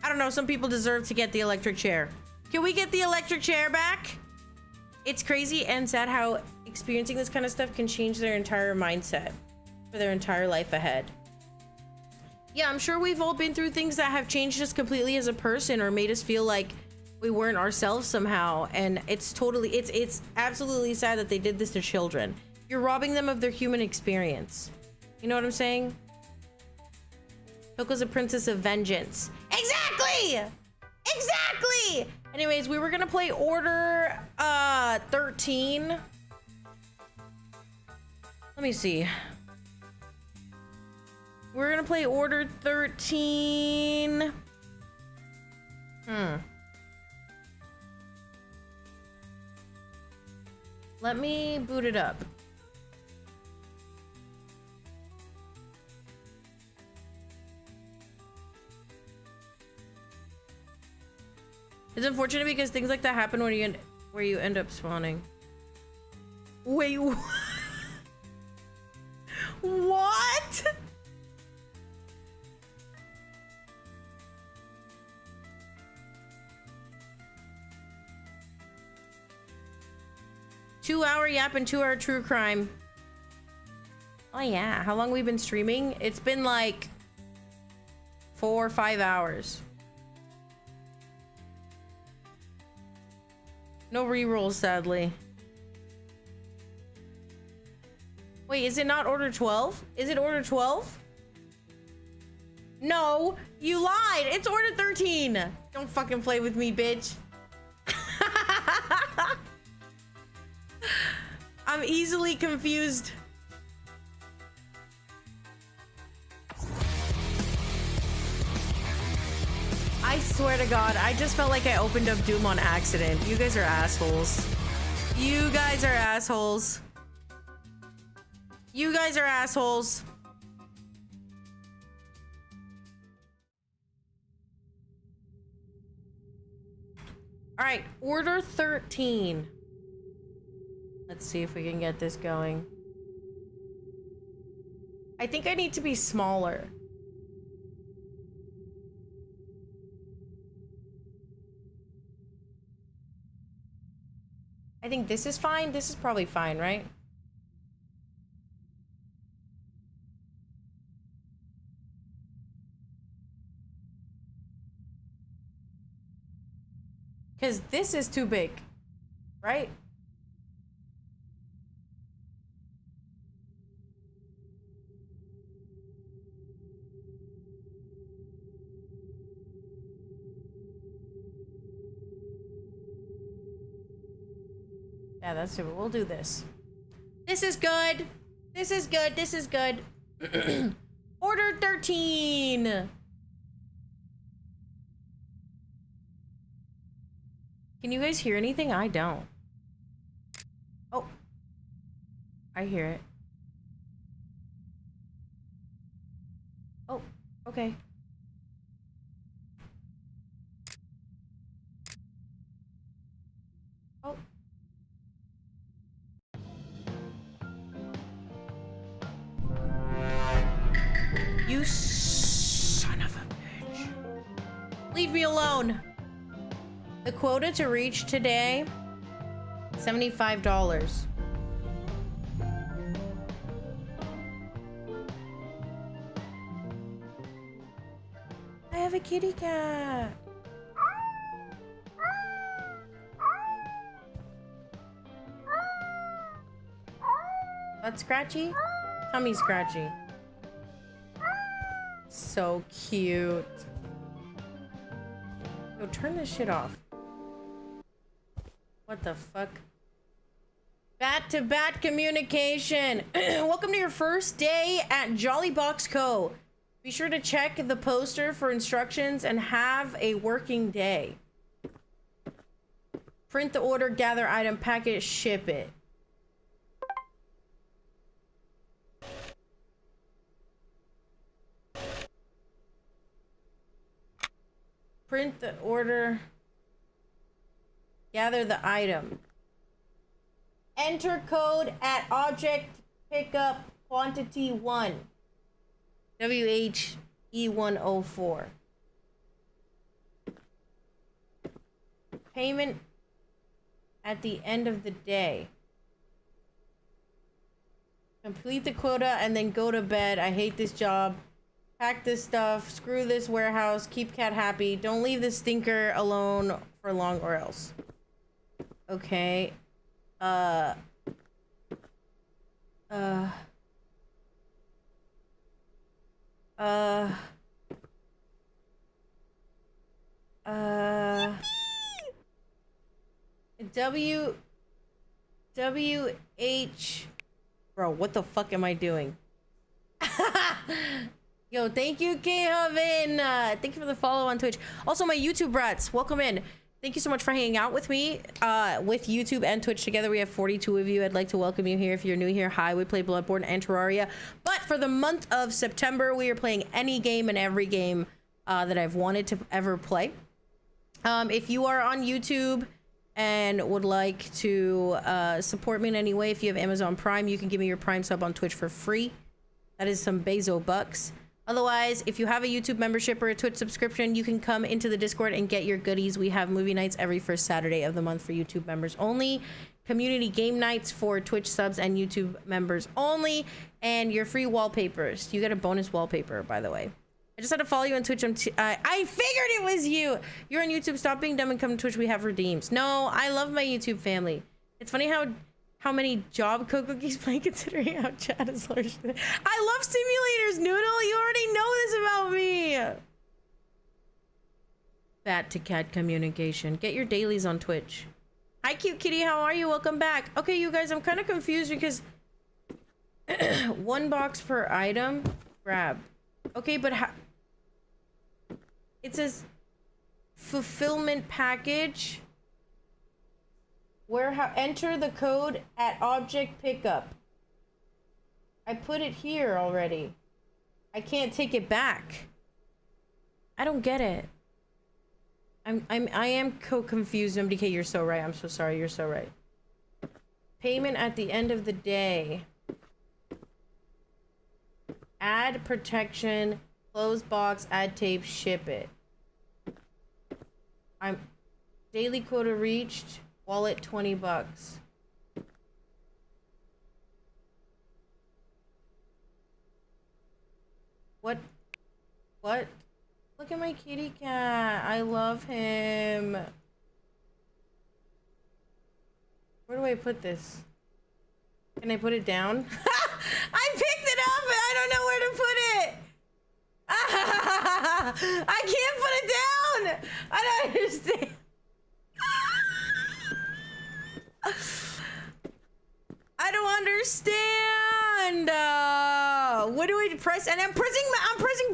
I don't know. Some people deserve to get the electric chair. Can we get the electric chair back? It's crazy and sad how experiencing this kind of stuff can change their entire mindset for their entire life ahead. Yeah, I'm sure we've all been through things that have changed us completely as a person or made us feel like we weren't ourselves somehow. And it's absolutely sad that they did this to children. You're robbing them of their human experience. You know what I'm saying? Coco's a princess of vengeance. Exactly! Exactly! Anyways, we were gonna play Order 13. Let me see. We're gonna play Order 13. Let me boot it up. It's unfortunate because things like that happen when you end up spawning. Wait, what? Two-hour yap and 2-hour true crime. Oh yeah, how long we've been streaming? It's been like 4 or 5 hours. No rerolls, sadly. Wait, is it not Order 12? Is it Order 12? No, you lied. It's Order 13. Don't fucking play with me, bitch. I'm easily confused. I swear to God, I just felt like I opened up Doom on accident. You guys are assholes. You guys are assholes. You guys are assholes. All right, Order 13. Let's see if we can get this going. I think I need to be smaller. I think this is fine. This is probably fine, right? Because this is too big, right? Yeah, that's stupid. We'll do this. This is good. This is good. This is good. Order 13. Can you guys hear anything? I don't. Oh. I hear it. Oh, okay. Oh. You son of a bitch. Leave me alone. The quota to reach today, $75. I have a kitty cat. Butt scratchy? Tummy scratchy. So cute. Yo, turn this shit off. What the fuck? Bat-to-bat communication. Welcome to your first day at Jolly Box Co. Be sure to check the poster for instructions and have a working day. Print the order, gather item, pack it, ship it. Print the order, gather the item. Enter code at object pickup quantity 1. WHE104. Payment at the end of the day. Complete the quota and then go to bed. I hate this job. Pack this stuff. Screw this warehouse. Keep cat happy. Don't leave this stinker alone for long or else. Okay. WH. Bro, what the fuck am I doing? Yo, thank you, K-Haven. Thank you for the follow on Twitch. Also, my YouTube brats, welcome in. Thank you so much for hanging out with me. With YouTube and Twitch together, we have 42 of you. I'd like to welcome you here. If you're new here, hi, we play Bloodborne and Terraria. But for the month of September, we are playing any game and every game that I've wanted to ever play. If you are on YouTube and would like to support me in any way, if you have Amazon Prime, you can give me your Prime sub on Twitch for free. That is some Bezo bucks. Otherwise, if you have a YouTube membership or a Twitch subscription, you can come into the Discord and get your goodies. We have movie nights every first Saturday of the month for YouTube members only. Community game nights for Twitch subs and YouTube members only. And your free wallpapers. You get a bonus wallpaper, by the way. I just had to follow you on Twitch. I figured it was you. You're on YouTube. Stop being dumb and come to Twitch. We have redeems. No, I love my YouTube family. It's funny how many job KoKo keeps playing considering how chat is large. I love simulators, Noodle. You already know this about me. Bat to cat communication. Get your dailies on Twitch. Hi, cute kitty. How are you? Welcome back. Okay, you guys, I'm kind of confused because 1 box per item. Grab. Okay, but how? It says fulfillment package. Enter the code at object pickup. I put it here already. I can't take it back. I don't get it. I am confused. MDK, you're so right. I'm so sorry. You're so right. Payment at the end of the day. Add protection. Close box. Add tape. Ship it. Daily quota reached. Wallet, 20 bucks. What? What? Look at my kitty cat. I love him. Where do I put this? Can I put it down? I picked it up and I don't know where to put it. I can't put it down. I don't understand. press, and I'm pressing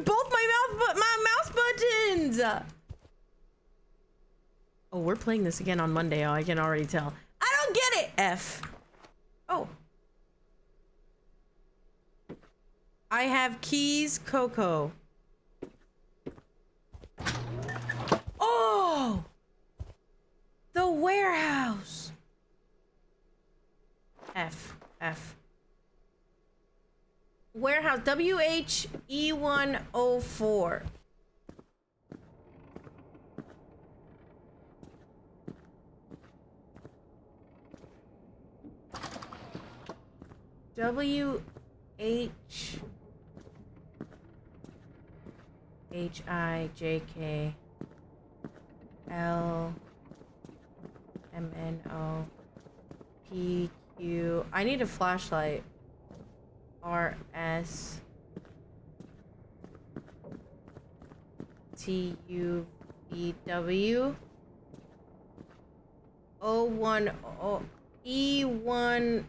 both my mouse buttons. Oh, we're playing this again on Monday. Oh, I can already tell. I don't get it. F. Oh. I have keys, KoKo. Oh! The warehouse. F. Warehouse, WHE104. WHIJKLMNOPQ. I need a flashlight. RS TUVW 010 E1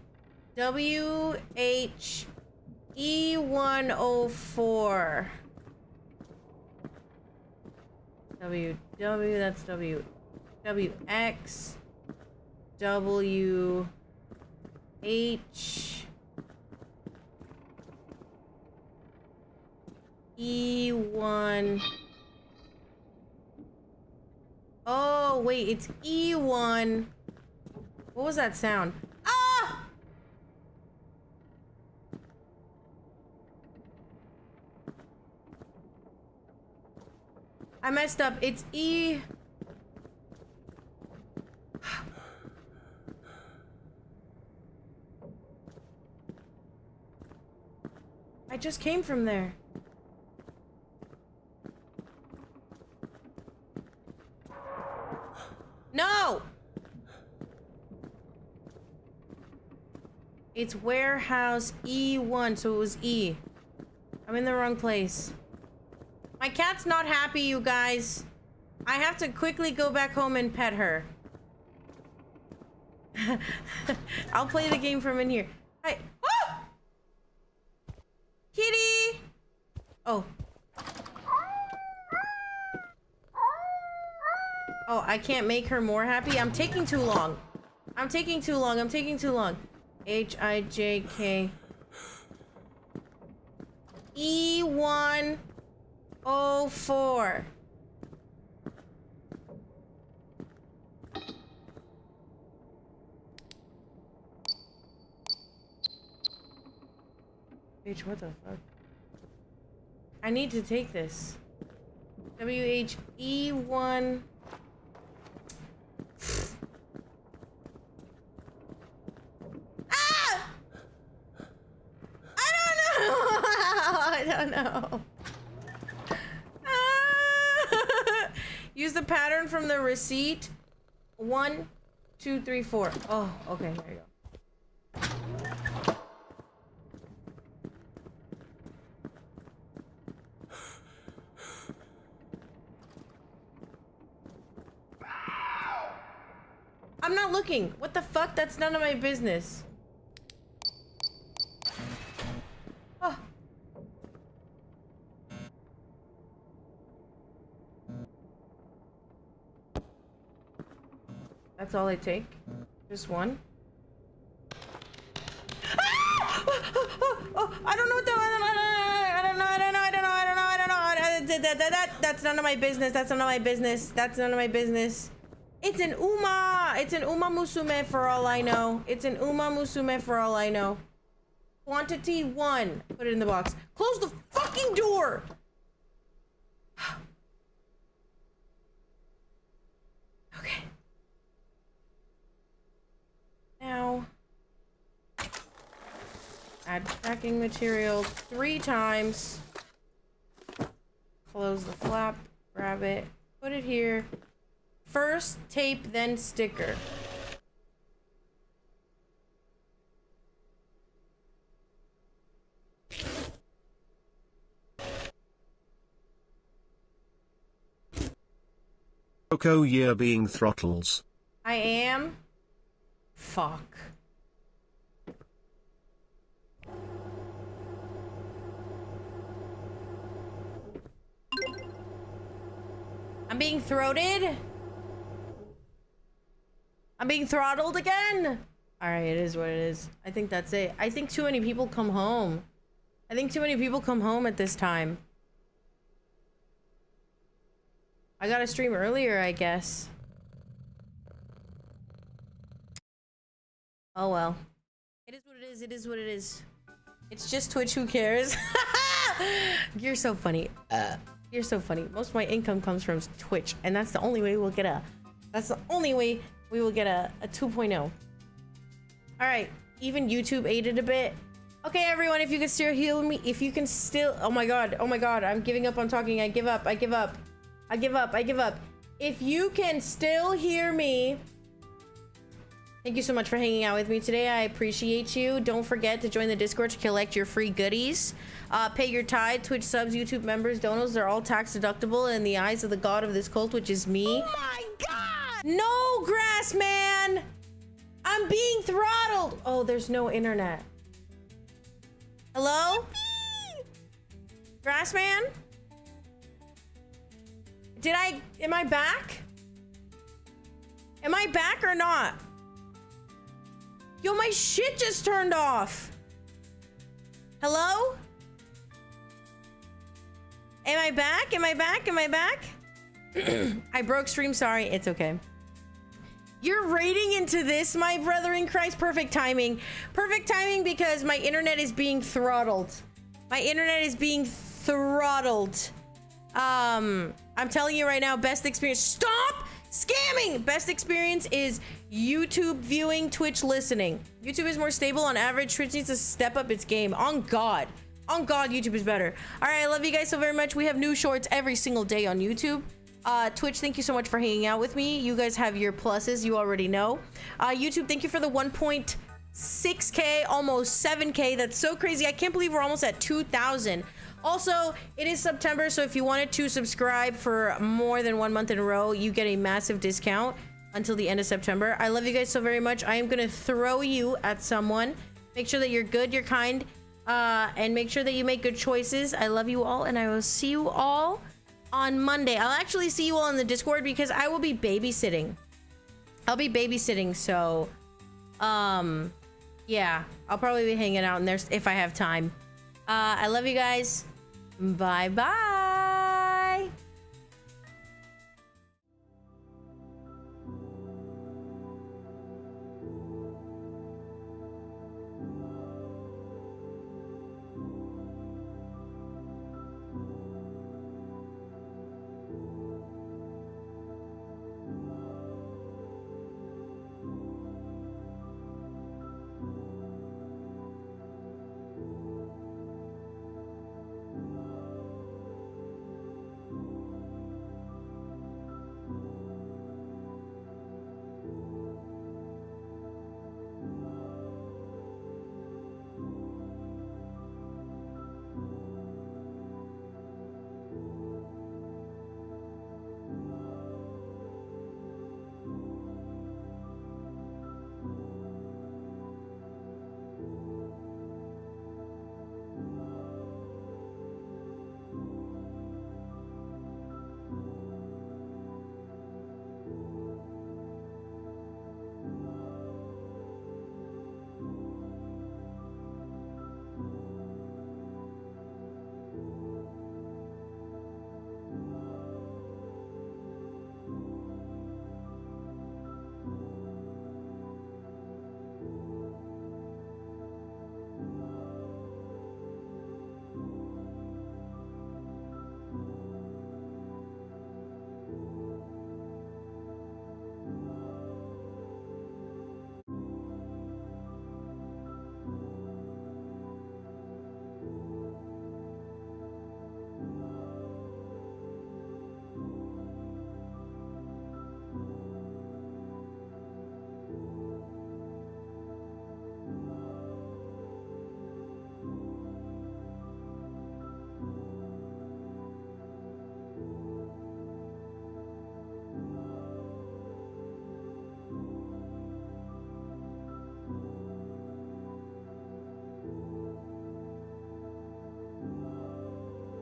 WH E104 WW, that's W WX WH E1. Oh, wait, it's E1. What was that sound? Ah! I messed up. It's E. I just came from there. No! It's warehouse E1, so it was E. I'm in the wrong place. My cat's not happy, you guys. I have to quickly go back home and pet her. I'll play the game from in here. Hi. Oh! Kitty! Oh. Oh, I can't make her more happy? I'm taking too long. I'm taking too long. HIJK E104. Bitch, what the fuck? I need to take this. WHE1. Ah! I don't know. Use the pattern from the receipt. 1, 2, 3, 4. Oh, okay, there you go. I'm not looking. What the fuck? That's none of my business. Oh. That's all I take? Just one? Ah! Oh, I don't know what that's none of my business. That's none of my business. That's none of my business. It's an Uma! It's an Uma Musume for all I know. It's an Uma Musume for all I know. Quantity 1. Put it in the box. Close the fucking door! Okay. Now, add tracking material 3 times. Close the flap, grab it, put it here. First tape, then sticker. KoKo year being throttles. I am. Fuck. I'm being throated. I'm being throttled again. All right, it is what it is. I think that's it. I think too many people come home. I think too many people come home at this time. I gotta stream earlier, I guess. Oh well. It is what it is. It is what it is. It's just Twitch. Who cares? You're so funny. You're so funny. Most of my income comes from Twitch, and that's the only way we'll get a. That's the only way we will get a 2.0. All right. Even YouTube aided a bit. Okay, everyone. If you can still hear me, if you can still. Oh my god. Oh my god. I'm giving up on talking. I give up. I give up. I give up. I give up. If you can still hear me. Thank you so much for hanging out with me today. I appreciate you. Don't forget to join the Discord to collect your free goodies. Pay your tithe, Twitch subs, YouTube members, donos. They're all tax deductible in the eyes of the god of this cult, which is me. Oh my god! No, grass man! I'm being throttled! Oh, there's no internet. Hello? Grass man? Am I back? Am I back or not? Yo, my shit just turned off. Hello? Am I back? Am I back? Am I back? I broke stream, sorry. It's okay. You're raiding into this, my brother in Christ. Perfect timing. Perfect timing because my internet is being throttled. My internet is being throttled. I'm telling you right now, best experience. Stop scamming! Best experience is YouTube viewing, Twitch listening. YouTube is more stable on average. Twitch needs to step up its game. On God. On God, YouTube is better. All right, I love you guys so very much. We have new shorts every single day on YouTube. Twitch, thank you so much for hanging out with me. You guys have your pluses, you already know. YouTube, thank you for the 1.6K, almost 7K. That's so crazy. I can't believe we're almost at 2,000. Also, it is September, so if you wanted to subscribe for more than 1 month in a row, you get a massive discount until the end of September. I love you guys so very much. I am gonna throw you at someone. Make sure that you're good, you're kind, and make sure that you make good choices. I love you all, and I will see you all on Monday. I'll actually see you all in the Discord because I will be babysitting. I'll be babysitting, so yeah, I'll probably be hanging out in there if I have time. I love you guys. Bye bye.